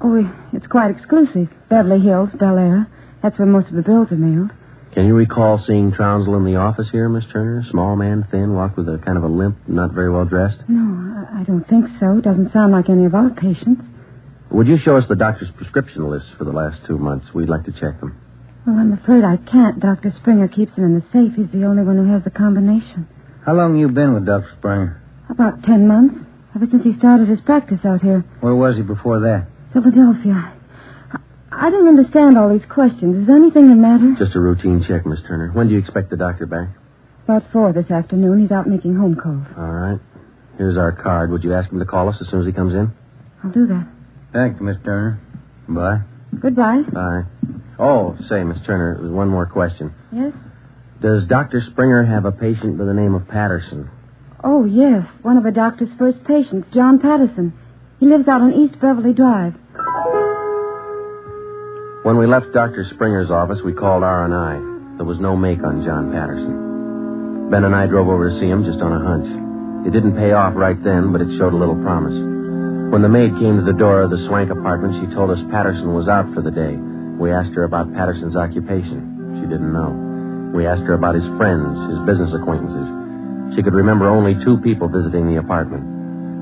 Oh, it's quite exclusive. Beverly Hills, Bel Air. That's where most of the bills are mailed. Can you recall seeing Trounsel in the office here, Miss Turner? Small man, thin, walked with a kind of a limp, not very well dressed? No, I don't think so. Doesn't sound like any of our patients. Would you show us the doctor's prescription lists for the last 2 months? We'd like to check them. Well, I'm afraid I can't. Dr. Springer keeps them in the safe. He's the only one who has the combination. How long you been with Dr. Springer? About 10 months. Ever since he started his practice out here. Where was he before that? Philadelphia. I don't understand all these questions. Is anything the matter? Just a routine check, Miss Turner. When do you expect the doctor back? About 4 this afternoon. He's out making home calls. All right. Here's our card. Would you ask him to call us as soon as he comes in? I'll do that. Thank you, Miss Turner. Bye. Goodbye. Bye. Oh, say, Miss Turner, there's one more question. Yes? Does Dr. Springer have a patient by the name of Patterson? Oh, yes. One of the doctor's first patients, John Patterson. He lives out on East Beverly Drive. When we left Dr. Springer's office, we called R&I. There was no make on John Patterson. Ben and I drove over to see him just on a hunch. It didn't pay off right then, but it showed a little promise. When the maid came to the door of the Swank apartment, she told us Patterson was out for the day. We asked her about Patterson's occupation. She didn't know. We asked her about his friends, his business acquaintances. She could remember only 2 people visiting the apartment.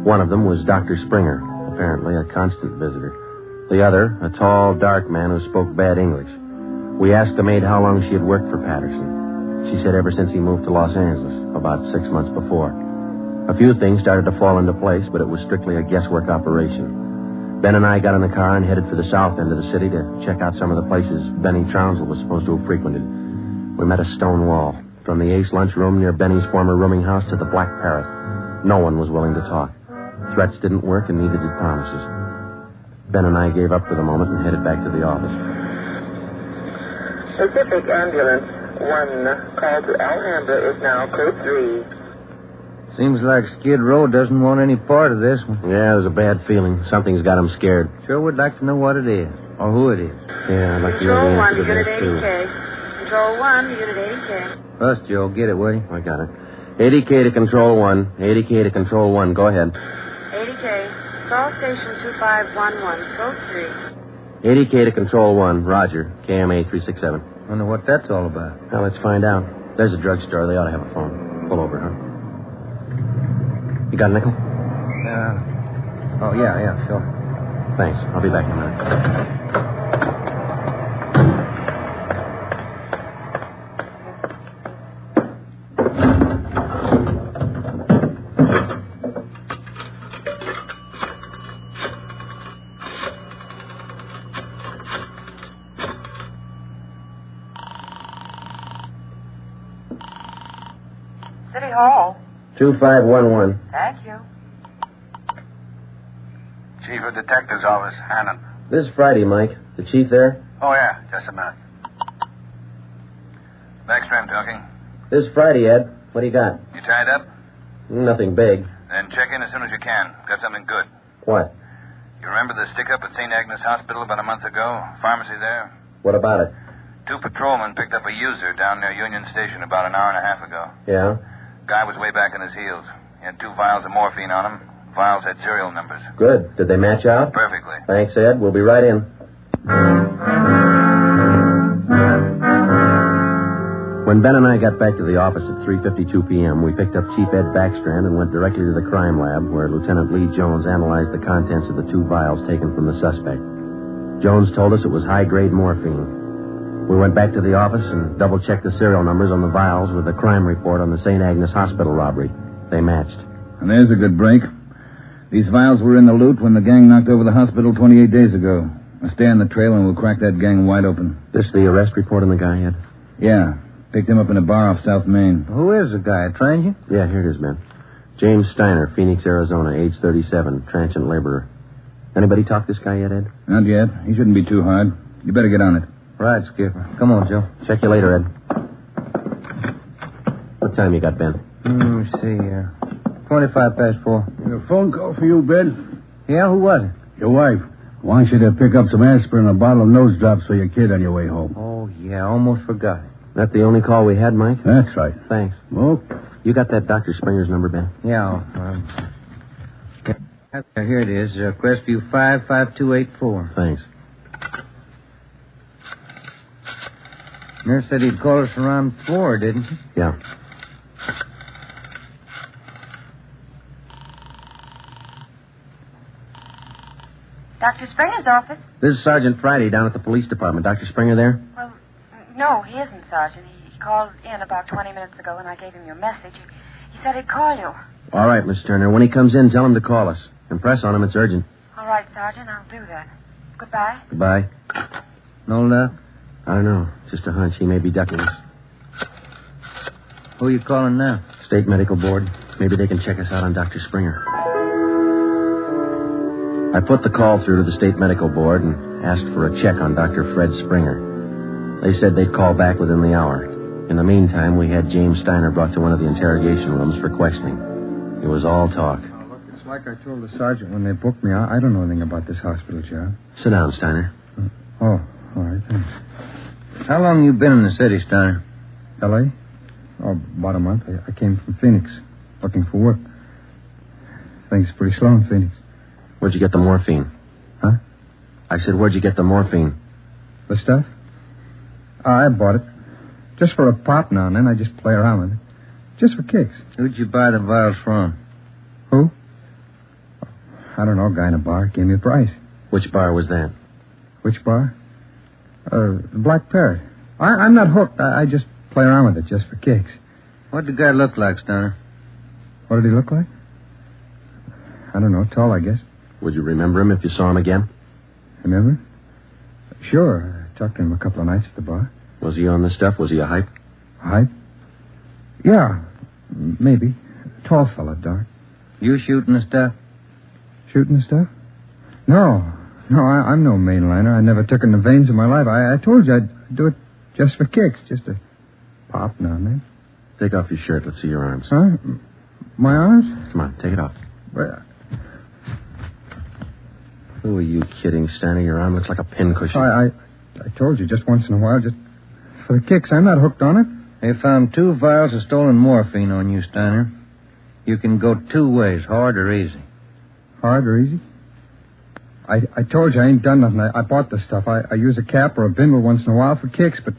One of them was Dr. Springer, apparently a constant visitor. The other, a tall, dark man who spoke bad English. We asked the maid how long she had worked for Patterson. She said ever since he moved to Los Angeles, about 6 months before. A few things started to fall into place, but it was strictly a guesswork operation. Ben and I got in the car and headed for the south end of the city to check out some of the places Benny Trounsel was supposed to have frequented. We met a stone wall. From the Ace lunchroom near Benny's former rooming house to the Black Parrot. No one was willing to talk. Threats didn't work, and neither did promises. Ben and I gave up for the moment and headed back to the office. Pacific Ambulance 1, call to Alhambra is now code 3. Seems like Skid Row doesn't want any part of this one. Yeah, there's a bad feeling. Something's got him scared. Sure would like to know what it is, or who it is. Yeah, I'd like to know the answer to that, too. Control 1 to Unit 80K. Us, Joe. Get it, will you? I got it. 80K to Control 1. 80K to Control 1. Go ahead. 80K. Call station 2511, code 3. 80K to Control 1. Roger. KMA 367. Wonder what that's all about. Now, let's find out. There's a drugstore. They ought to have a phone. Pull over, huh? You got a nickel? Oh, yeah, sure. Thanks. I'll be back in a minute. City Hall. 2511. Thank you. Chief of Detective's Office, Hannon. This is Friday, Mike. The chief there? Oh, yeah. Just a minute. Backstream talking. This is Friday, Ed. What do you got? You tied up? Nothing big. Then check in as soon as you can. Got something good. What? You remember the stick-up at St. Agnes Hospital about a month ago? Pharmacy there? What about it? 2 patrolmen picked up a user down near Union Station about an hour and a half ago. Yeah? Guy was way back on his heels. He had 2 vials of morphine on him. Vials had serial numbers. Good. Did they match out? Perfectly. Thanks, Ed. We'll be right in. When Ben and I got back to the office at 3:52 p.m., we picked up Chief Ed Backstrand and went directly to the crime lab where Lieutenant Lee Jones analyzed the contents of the 2 vials taken from the suspect. Jones told us it was high-grade morphine. We went back to the office and double-checked the serial numbers on the vials with the crime report on the St. Agnes Hospital robbery. They matched. And there's a good break. These vials were in the loot when the gang knocked over the hospital 28 days ago. Now stay on the trail and we'll crack that gang wide open. This the arrest report on the guy, Ed? Yeah. Picked him up in a bar off South Main. Who is the guy? A transient? Yeah, here it is, Ben. James Steiner, Phoenix, Arizona, age 37, transient laborer. Anybody talk this guy yet, Ed? Not yet. He shouldn't be too hard. You better get on it. Right, Skipper. Come on, Joe. Check you later, Ed. What time you got, Ben? Let me see. 25 past 4. A phone call for you, Ben? Yeah, who was it? Your wife. Wants you to pick up some aspirin and a bottle of nose drops for your kid on your way home. Oh, yeah, almost forgot. That the only call we had, Mike? That's right. Thanks. Well, you got that Dr. Springer's number, Ben? Yeah. Here it is. Crestview 55284. Thanks. Nurse said he'd call us around 4, didn't he? Yeah. Dr. Springer's office? This is Sergeant Friday down at the police department. Dr. Springer there? Well, no, he isn't, Sergeant. He called in about 20 minutes ago, and I gave him your message. He said he'd call you. All right, Miss Turner. When he comes in, tell him to call us. Impress on him. It's urgent. All right, Sergeant, I'll do that. Goodbye. Goodbye. No luck? I don't know. Just a hunch. He may be ducking us. Who are you calling now? State Medical Board. Maybe they can check us out on Dr. Springer. I put the call through to the State Medical Board and asked for a check on Dr. Fred Springer. They said they'd call back within the hour. In the meantime, we had James Steiner brought to one of the interrogation rooms for questioning. It was all talk. Look, it's like I told the sergeant when they booked me. I don't know anything about this hospital job. Sit down, Steiner. Oh, all right, thanks. How long you been in the city, Steiner? L.A.? Oh, about a month. I came from Phoenix, looking for work. Things are pretty slow in Phoenix. Where'd you get the morphine? Huh? I said, where'd you get the morphine? The stuff? I bought it. Just for a pop now and then. I just play around with it. Just for kicks. Who'd you buy the vials from? Who? I don't know. A guy in a bar gave me a price. Which bar was that? Which bar? The Black Parrot. I'm not hooked. I just play around with it just for kicks. What'd the guy look like, Steiner? What did he look like? I don't know. Tall, I guess. Would you remember him if you saw him again? Remember? Sure. I talked to him a couple of nights at the bar. Was he on the stuff? Was he a hype? Hype? Yeah, maybe. Tall fella, dark. You shooting the stuff? Shooting the stuff? No, I'm no mainliner. I never took in the veins in my life. I told you I'd do it just for kicks, just to pop now and then. Take off your shirt. Let's see your arms. Huh? My arms? Come on, take it off. Well, who are you kidding, Steiner? Your arm looks like a pincushion. I told you just once in a while, just for the kicks. I'm not hooked on it. They found 2 vials of stolen morphine on you, Steiner. You can go 2 ways, hard or easy. Hard or easy? I told you I ain't done nothing. I bought the stuff. I use a cap or a bindle once in a while for kicks, but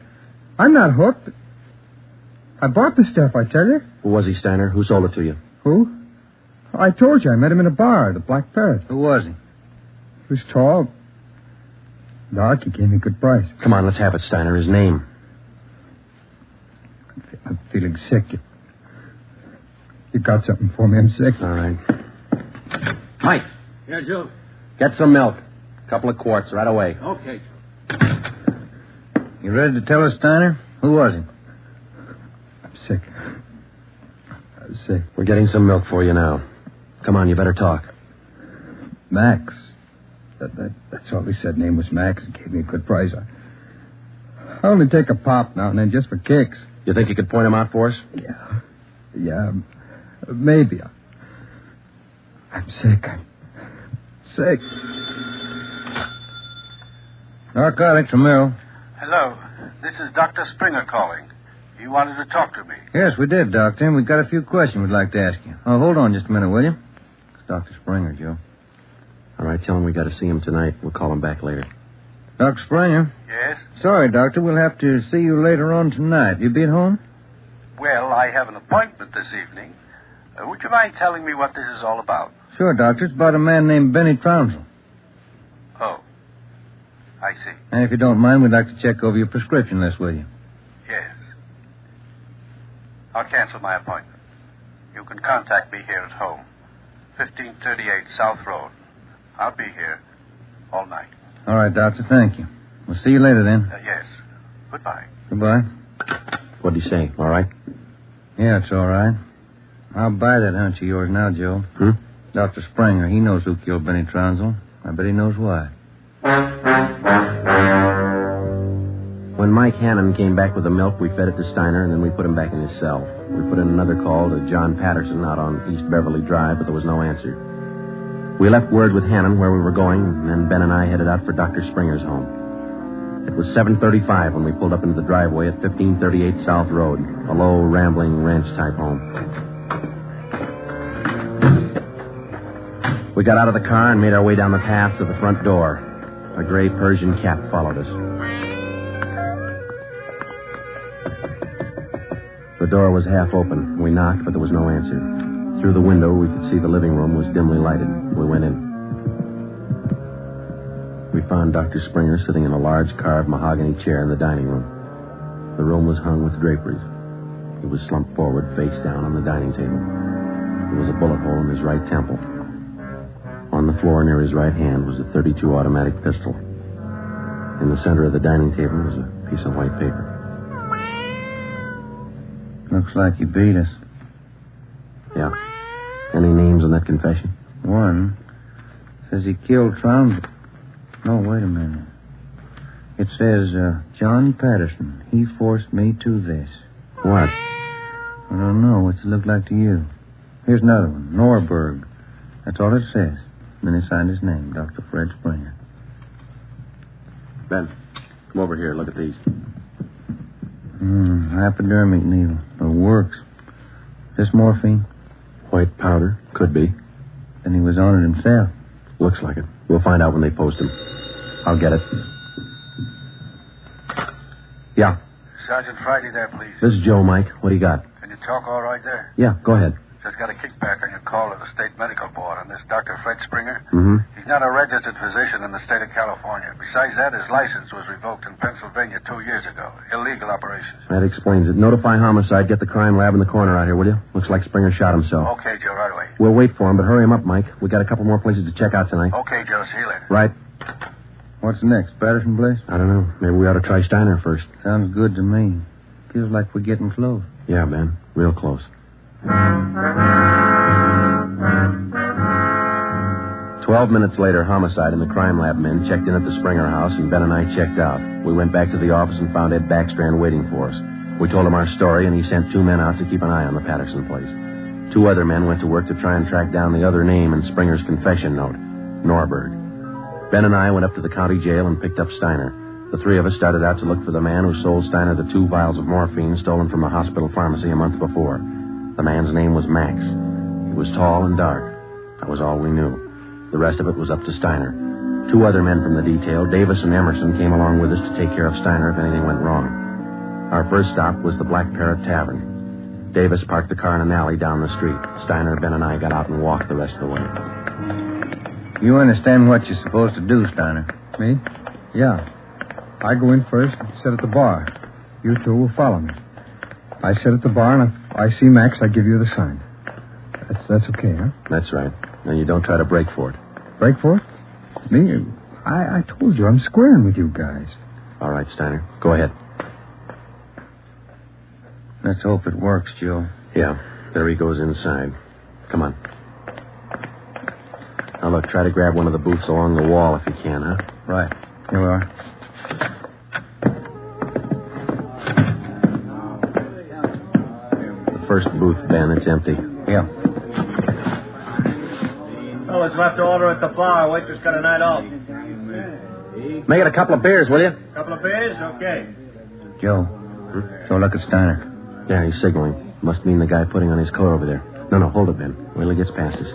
I'm not hooked. I bought the stuff, I tell you. Who was he, Steiner? Who sold it to you? Who? I told you I met him in a bar, the Black Parrot. Who was he? He was tall. Dark. He gave me a good price. Come on, let's have it, Steiner. His name. I'm feeling sick. You got something for me? I'm sick. All right. Mike. Yeah, Joe. Get some milk. A couple of quarts right away. Okay. You ready to tell us, Steiner? Who was he? I'm sick. I'm sick. We're getting some milk for you now. Come on, you better talk. Max. That's all he said. Name was Max. He gave me a good price. I only take a pop now and then just for kicks. You think you could point him out for us? Yeah. Maybe. I'm sick. Sick. Narcotics, Romero. Hello. This is Dr. Springer calling. You wanted to talk to me. Yes, we did, Doctor. And we've got a few questions we'd like to ask you. Oh, hold on just a minute, will you? It's Dr. Springer, Joe. All right, tell him we got to see him tonight. We'll call him back later. Dr. Springer? Yes? Sorry, Doctor. We'll have to see you later on tonight. You be at home? Well, I have an appointment this evening. Would you mind telling me what this is all about? Sure, Doctor. It's about a man named Benny Trounsel. Oh. I see. And if you don't mind, we'd like to check over your prescription list with you. Yes. I'll cancel my appointment. You can contact me here at home. 1538 South Road. I'll be here all night. All right, Doctor. Thank you. We'll see you later, then. Yes. Goodbye. Goodbye. What'd he say? All right? Yeah, it's all right. I'll buy that hunch of yours now, Joe. Dr. Springer, he knows who killed Benny Trounsel. I bet he knows why. When Mike Hannon came back with the milk, we fed it to Steiner, and then we put him back in his cell. We put in another call to John Patterson out on East Beverly Drive, but there was no answer. We left word with Hannon where we were going, and then Ben and I headed out for Dr. Springer's home. It was 7:35 when we pulled up into the driveway at 1538 South Road, a low, rambling ranch-type home. We got out of the car and made our way down the path to the front door. A gray Persian cat followed us. The door was half open. We knocked, but there was no answer. Through the window, we could see the living room was dimly lighted. We went in. We found Dr. Springer sitting in a large carved mahogany chair in the dining room. The room was hung with draperies. He was slumped forward, face down on the dining table. There was a bullet hole in his right temple. On the floor near his right hand was a .32 automatic pistol. In the center of the dining table was a piece of white paper. Looks like he beat us. Yeah. Any names on that confession? One says he killed Trounsel. No, wait a minute. It says, John Patterson. He forced me to this. What? I don't know. What's it look like to you? Here's another one. Norberg. That's all it says. Then he signed his name, Dr. Fred Springer. Ben, come over here. Look at these. Hypodermic needle. It works. This morphine? White powder. Could be. Then he was on it himself. Looks like it. We'll find out when they post him. I'll get it. Yeah. Sergeant Friday there, please. This is Joe, Mike. What do you got? Can you talk all right there? Yeah, go ahead. Just got a kickback on your call to the State Medical Board on this Dr. Fred Springer. Mm-hmm. He's not a registered physician in the state of California. Besides that, his license was revoked in Pennsylvania 2 years ago. Illegal operations. That explains it. Notify homicide. Get the crime lab in the corner out here, will you? Looks like Springer shot himself. Okay, Joe, right away. We'll wait for him, but hurry him up, Mike. We got a couple more places to check out tonight. Okay, Joe. See you later. Right. What's next? Patterson place? I don't know. Maybe we ought to try Steiner first. Sounds good to me. Feels like we're getting close. Yeah, Ben. Real close. 12 minutes later, homicide and the crime lab men checked in at the Springer house, and Ben and I checked out. We went back to the office and found Ed Backstrand waiting for us. We told him our story, and he sent 2 men out to keep an eye on the Patterson place. 2 other men went to work to try and track down the other name in Springer's confession note, Norberg. Ben and I went up to the county jail and picked up Steiner. The 3 of us started out to look for the man who sold Steiner the 2 vials of morphine stolen from a hospital pharmacy a month before. The man's name was Max. He was tall and dark. That was all we knew. The rest of it was up to Steiner. 2 other men from the detail, Davis and Emerson, came along with us to take care of Steiner if anything went wrong. Our first stop was the Black Parrot Tavern. Davis parked the car in an alley down the street. Steiner, Ben, and I got out and walked the rest of the way. You understand what you're supposed to do, Steiner? Me? Yeah. I go in first and sit at the bar. You 2 will follow me. I sit at the bar, and if I see Max, I give you the sign. That's okay, huh? That's right. And you don't try to break for it. Break for it? Me? I told you, I'm squaring with you guys. All right, Steiner. Go ahead. Let's hope it works, Joe. Yeah. There he goes inside. Come on. Now, look, try to grab one of the booths along the wall if you can, huh? Right. Here we are. The first booth, Ben, it's empty. Yeah. Fellas left to order at the bar. Waitress got a night off. Make it a couple of beers, will you? Couple of beers? Okay. Joe. Joe, look at Steiner. Yeah, he's signaling. Must mean the guy putting on his coat over there. No, hold it, Ben. Wait till he gets past us.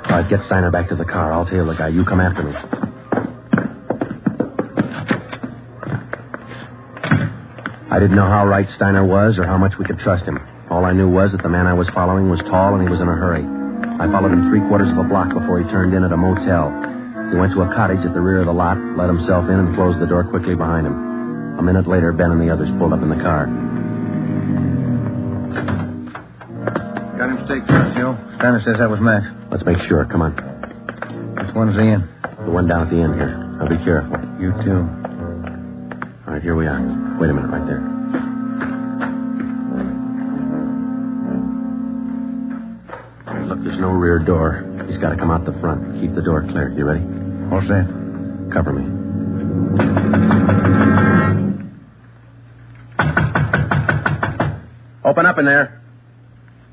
All right, get Steiner back to the car. I'll tail the guy. You come after me. I didn't know how right Steiner was or how much we could trust him. All I knew was that the man I was following was tall and he was in a hurry. I followed him 3/4 of a block before he turned in at a motel. He went to a cottage at the rear of the lot, let himself in, and closed the door quickly behind him. A minute later, Ben and the others pulled up in the car. Got him staked out, Joe. Steiner says that was Max. Let's make sure. Come on. Which one's the inn? The one down at the end here. Now be careful. You too. All right, here we are. Wait a minute right there. Look, there's no rear door. He's got to come out the front. Keep the door clear. You ready? All set. Cover me. Open up in there.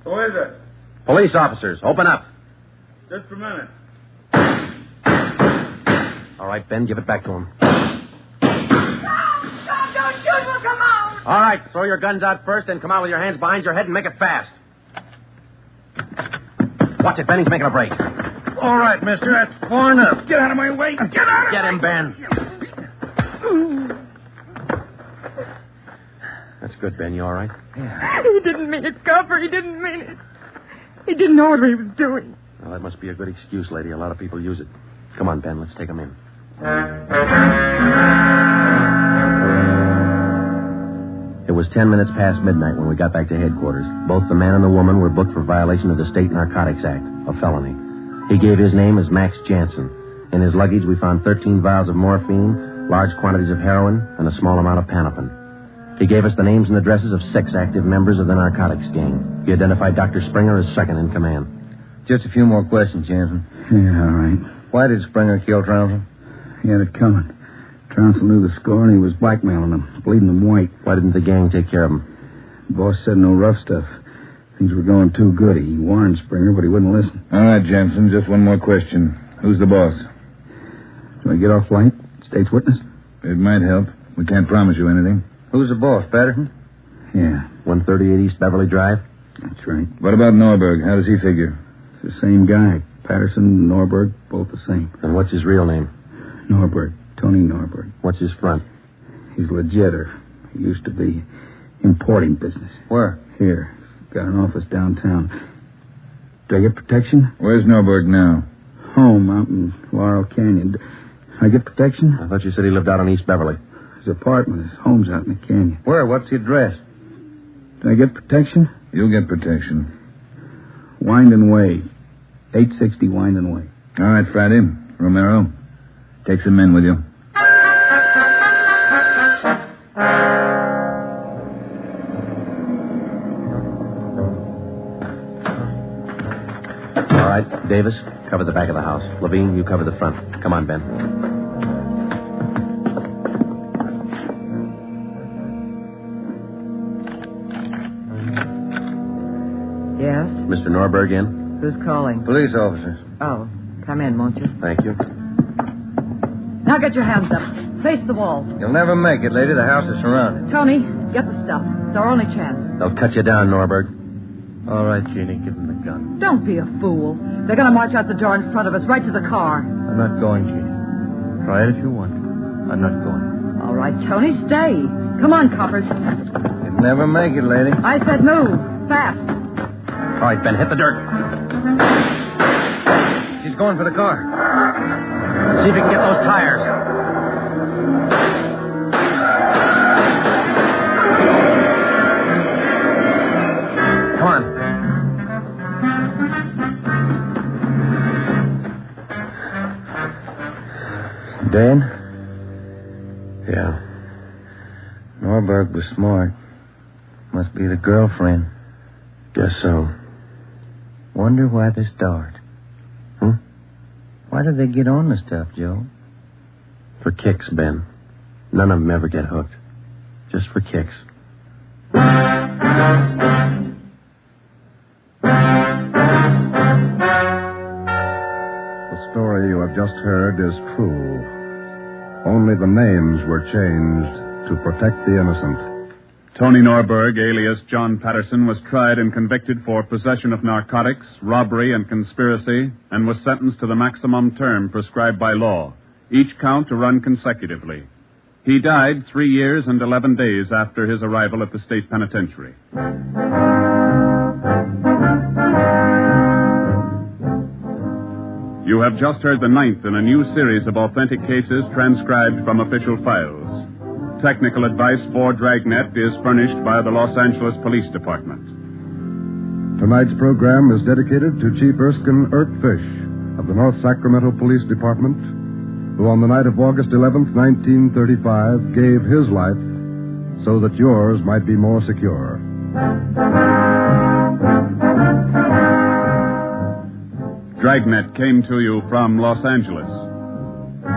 Who is it? Police officers, open up. Just a minute. All right, Ben, give it back to him. Don't shoot, we'll come out. All right, throw your guns out first, then come out with your hands behind your head and make it fast. Watch it, Ben, he's making a break. Wait, All right, mister. That's far enough. Get out of my way. Get out of Get him, Ben. That's good, Ben. You all right? He didn't mean it, Copper. He didn't mean it. He didn't know what he was doing. Well, that must be a good excuse, lady. A lot of people use it. Come on, Ben. Let's take him in. It was 10 minutes past midnight when we got back to headquarters. Both the man and the woman were booked for violation of the State Narcotics Act, a felony. He gave his name as Max Jansen. In his luggage, we found 13 vials of morphine, large quantities of heroin, and a small amount of Panopin. He gave us the names and addresses of 6 active members of the narcotics gang. He identified Dr. Springer as second in command. Just a few more questions, Jansen. Yeah, all right. Why did Springer kill Trounsel? He had it coming. Trounsel knew the score, and he was blackmailing him, bleeding him white. Why didn't the gang take care of him? The boss said no rough stuff. Things were going too good. He warned Springer, but he wouldn't listen. All right, Jansen, just one more question. Who's the boss? Do I get off light? State's witness? It might help. We can't promise you anything. Who's the boss, Patterson? Yeah. 138 East Beverly Drive? That's right. What about Norberg? How does he figure? It's the same guy. Patterson and Norberg, both the same. And what's his real name? Norberg. Tony Norberg. What's his front? He's legitter. He used to be importing business. Where? Here. Got an office downtown. Do I get protection? Where's Norberg now? Home out in Laurel Canyon. Do I get protection? I thought you said he lived out on East Beverly. His apartment. His home's out in the canyon. Where? What's the address? Do I get protection? You'll get protection. Winden Way. 860 Winden Way. All right, Friday. Romero, take some men with you. All right, Davis, cover the back of the house. Levine, you cover the front. Come on, Ben. Yes? Mr. Norberg in? Who's calling? Police officers. Oh, come in, won't you? Thank you. Now get your hands up. Face the wall. You'll never make it, lady. The house is surrounded. Tony, get the stuff. It's our only chance. They'll cut you down, Norberg. All right, Jeannie, give him the gun. Don't be a fool. They're going to march out the door in front of us, right to the car. I'm not going, Jeannie. Try it if you want. I'm not going. All right, Tony, stay. Come on, coppers. You'll never make it, lady. I said move. Fast. All right, Ben, hit the dirt. She's going for the car. See if you can get those tires. Come on. Dan? Yeah. Norberg was smart. Must be the girlfriend. Guess so. Wonder why they start. Why do they get on the stuff, Joe? For kicks, Ben. None of them ever get hooked. Just for kicks. The story you have just heard is true. Only the names were changed to protect the innocent. Tony Norberg, alias John Patterson, was tried and convicted for possession of narcotics, robbery, and conspiracy, and was sentenced to the maximum term prescribed by law, each count to run consecutively. He died 3 years and 11 days after his arrival at the state penitentiary. You have just heard the 9th in a new series of authentic cases transcribed from official files. Technical advice for Dragnet is furnished by the Los Angeles Police Department. Tonight's program is dedicated to Chief Erskine Fish of the North Sacramento Police Department, who on the night of August 11th, 1935, gave his life so that yours might be more secure. Dragnet came to you from Los Angeles.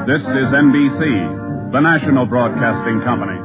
This is NBC, the national broadcasting company.